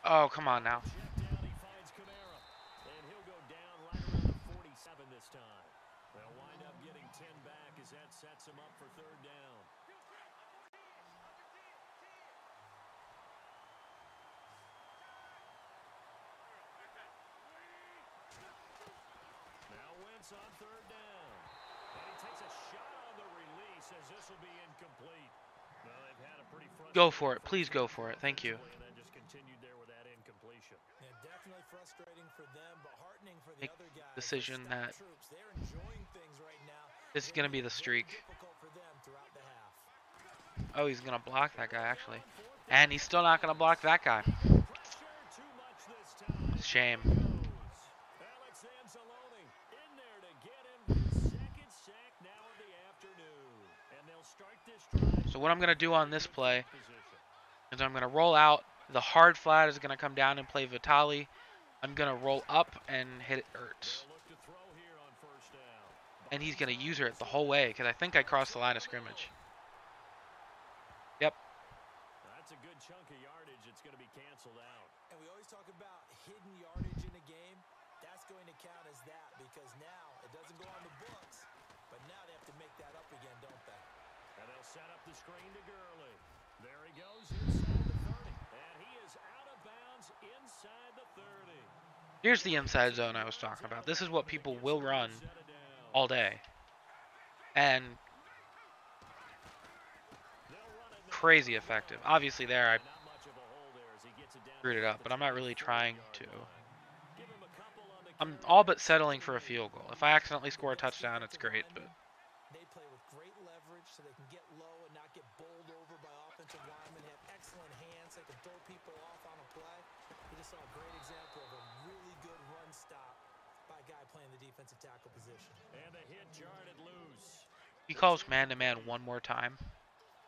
Speaker 1: Oh, come on now.
Speaker 3: They'll wind up getting 10 back as that sets him up for third down. Now Wentz on third down. And he takes a shot on the release as this will be incomplete. Well, they've had a pretty
Speaker 1: Go for it. Please go for it. Thank you.
Speaker 3: and then just continued there with that incompletion.
Speaker 2: Yeah, definitely frustrating for them, but heartening for the
Speaker 1: Make
Speaker 2: other guys.
Speaker 1: decision that
Speaker 2: Troops, they're enjoying things right now.
Speaker 1: this is gonna be the streak.
Speaker 2: Difficult for them throughout the half.
Speaker 1: Oh, he's gonna block that guy actually. And he's still not gonna block that guy. Shame. So what I'm gonna do on this play is I'm gonna roll out. The hard flat is gonna come down and play Vitali. I'm gonna roll up and hit it Ertz. And he's gonna use it the whole way because I think I crossed the line of scrimmage. Yep.
Speaker 3: That's a good chunk of yardage. It's going to be canceled out.
Speaker 2: And we always talk about hidden yardage in a game. That's going to count as that because now it doesn't go on the books, but now they have to make that up again, don't they?
Speaker 3: And they'll set up the screen to Gurley. There he goes inside the 30. And he is out of bounds inside the 30.
Speaker 1: Here's the inside zone I was talking about. This is what people will run all day. And crazy effective. Obviously there I screwed it up, but I'm not really trying to. I'm all but settling for a field goal. If I accidentally score a touchdown, it's great, but
Speaker 2: They play with great leverage so they can get low and not get bowled over by offensive linemen. Have excellent hands. They can throw people off on a play. We just saw a great example of a really good run stop by a guy playing the defensive tackle position.
Speaker 3: And the hit jarred it loose.
Speaker 1: he calls man-to-man one more time.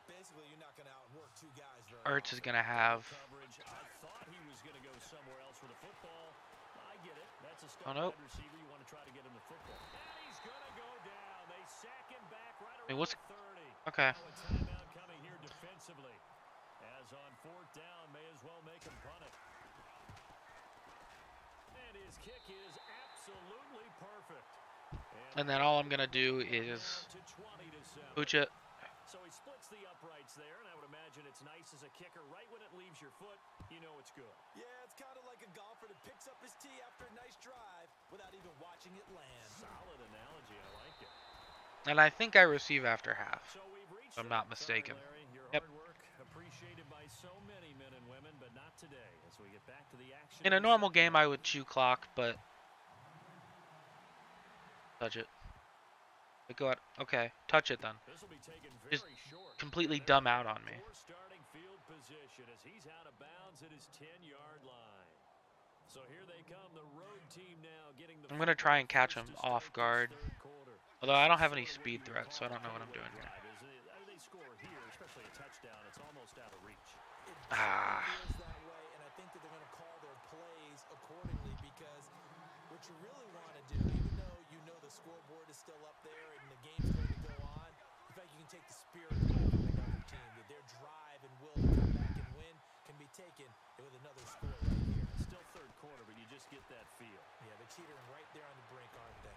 Speaker 2: Basically, you're not going to outwork two guys very
Speaker 1: Ertz is going to have...
Speaker 3: Coverage. I thought he was going to go somewhere else with the football. I get it. That's a
Speaker 1: Oh,
Speaker 3: stud
Speaker 1: nope.
Speaker 3: wide receiver. You want to try to get him the football. And he's going to go down. They sack him back right
Speaker 1: Hey,
Speaker 3: around
Speaker 1: what's...
Speaker 3: 30.
Speaker 1: Okay.
Speaker 3: Now a timeout coming here defensively. As on fourth down, may as well make him punt it. And his kick is absolutely perfect.
Speaker 1: And then all I'm going to do is pooch it.
Speaker 3: So he splits the uprights there, and I would imagine it's nice as a kicker. Right when it leaves your foot, you know it's good.
Speaker 2: Yeah, it's kind of like a golfer that picks up his tee after a nice drive without even watching it land.
Speaker 3: Solid analogy. I like it.
Speaker 1: And I think I receive after half.
Speaker 3: So we've reached
Speaker 1: If I'm not mistaken.
Speaker 3: Sorry, Larry, your
Speaker 1: Yep.
Speaker 3: hard work appreciated by so many men and women, but not today. As we get back to the action.
Speaker 1: In a normal game, I would chew clock, but... Touch it. Go ahead. Okay, touch it then.
Speaker 3: This will be taken
Speaker 1: Just
Speaker 3: very short.
Speaker 1: completely dumb out on me.
Speaker 3: Poor starting field position as he's out of bounds at his 10-yard line. So here they come, the road team now getting the...
Speaker 1: I'm going to try and catch him off guard.
Speaker 3: third quarter.
Speaker 1: Although I don't have any speed threats, so I don't know what I'm doing here.
Speaker 3: They score here, especially a touchdown. It's almost out of reach.
Speaker 1: Ah.
Speaker 2: Feels that way, and I think that they're going to call their plays accordingly because what you really want to do, even though you know the scoreboard is still up there and the game's going to go on, in fact, you can take the spirit away from another team. That their drive and will to come back and win can be taken with another score right here.
Speaker 3: It's still third quarter, but you just get that feel.
Speaker 2: Yeah, they're teetering right there on the brink, aren't they?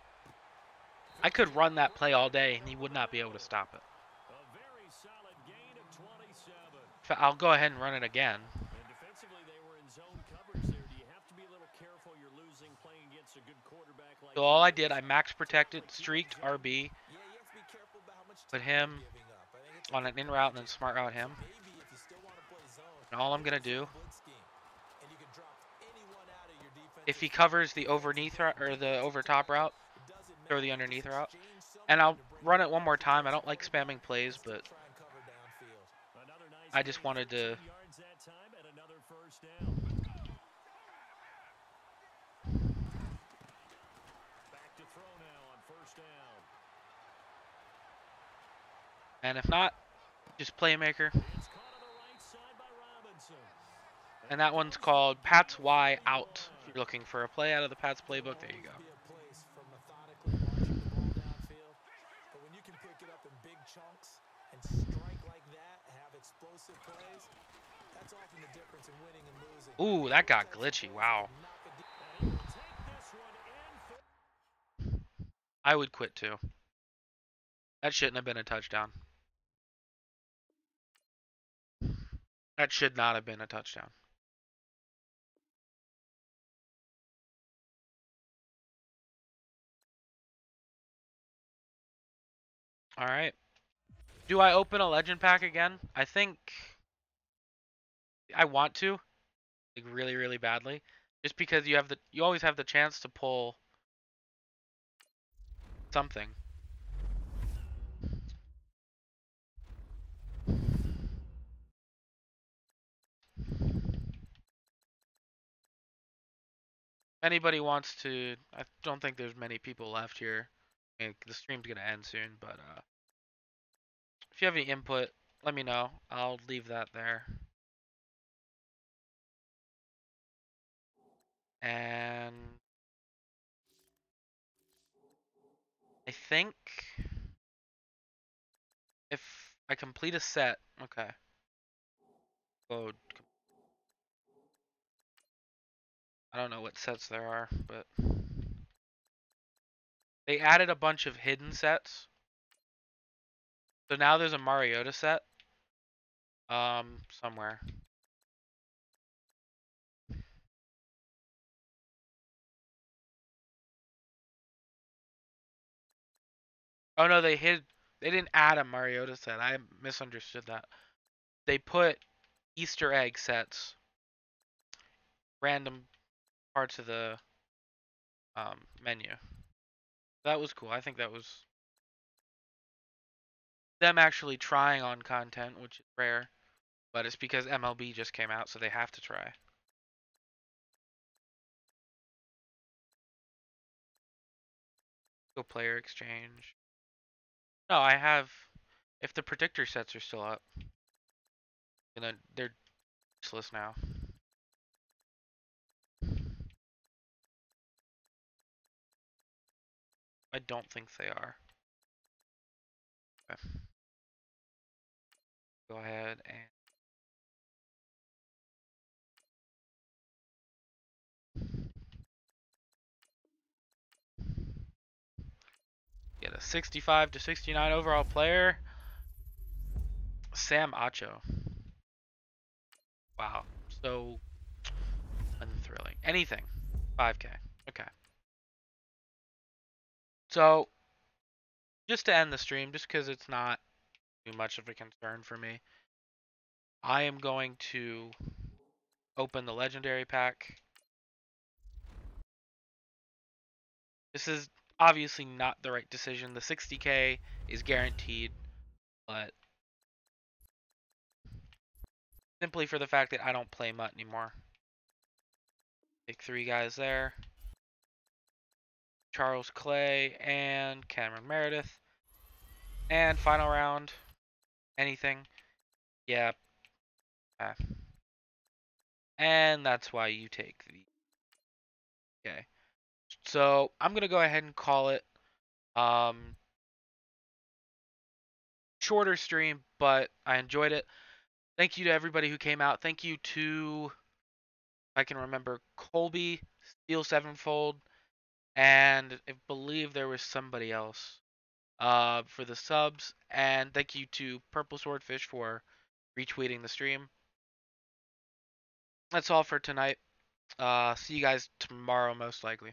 Speaker 1: I could run that play all day, and he would not be able to stop it.
Speaker 3: A very solid gain of 27.
Speaker 1: I'll go ahead and run it again.
Speaker 3: And defensively, they were in zone coverage there. Do you have to be a little careful you're losing playing against a good quarterback like
Speaker 1: So all I did, I max protected, streaked RB,
Speaker 2: Yeah, you have to be careful about how much
Speaker 1: put
Speaker 2: time
Speaker 1: him
Speaker 2: you're giving up. I think it's
Speaker 1: on an in route and then smart route him.
Speaker 2: maybe if you still want to play zone,
Speaker 1: And all I'm going to do,
Speaker 2: blitz scheme, and you can drop anyone out of your defense.
Speaker 1: if he covers the overneath route or the over top route, throw the underneath route. And I'll run it one more time. I don't like spamming plays, but
Speaker 3: Another
Speaker 1: I just wanted to. And if not, just playmaker. And that one's called Pat's Y Out. If you're looking for a play out of the Pat's playbook, there you go.
Speaker 2: But when you can pick it up in big chunks and strike like that, have explosive plays, that's often the difference in winning and losing.
Speaker 1: Ooh, that got glitchy. Wow. I would quit too. That shouldn't have been a touchdown. That should not have been a touchdown. All right. Do I open a legend pack again? I think I want to, like really, really badly, just because you always have the chance to pull something. Anybody wants to? I don't think there's many people left here. I mean, the stream's gonna end soon, but if you have any input, let me know. I'll leave that there. And I think if I complete a set, okay. Load. I don't know what sets there are, but they added a bunch of hidden sets. So now there's a Mariota set. Somewhere. Oh no, they didn't add a Mariota set. I misunderstood that. They put Easter egg sets, random parts of the menu. That was cool. I think that was them actually trying on content, which is rare, but it's because MLB just came out, so they have to try. Go player exchange. No, I have. If the predictor sets are still up, then they're useless now. I don't think they are. Okay. Go ahead and get a 65 to 69 overall player. Sam Acho. Wow. So unthrilling. Anything. 5K. Okay. So just to end the stream, just because it's not too much of a concern for me, I am going to open the legendary pack. This is obviously not the right decision. The 60K is guaranteed, but simply for the fact that I don't play MUT anymore. Take 3 guys there. Charles Clay and Cameron Meredith. And final round. Anything. Yeah. And that's why you take the... Okay. So I'm going to go ahead and call it shorter stream, but I enjoyed it. Thank you to everybody who came out. Thank you to, I can remember, Colby, Steel Sevenfold, and I believe there was somebody else for the subs. And thank you to Purple Swordfish for retweeting the stream. That's all for tonight. See you guys tomorrow, most likely.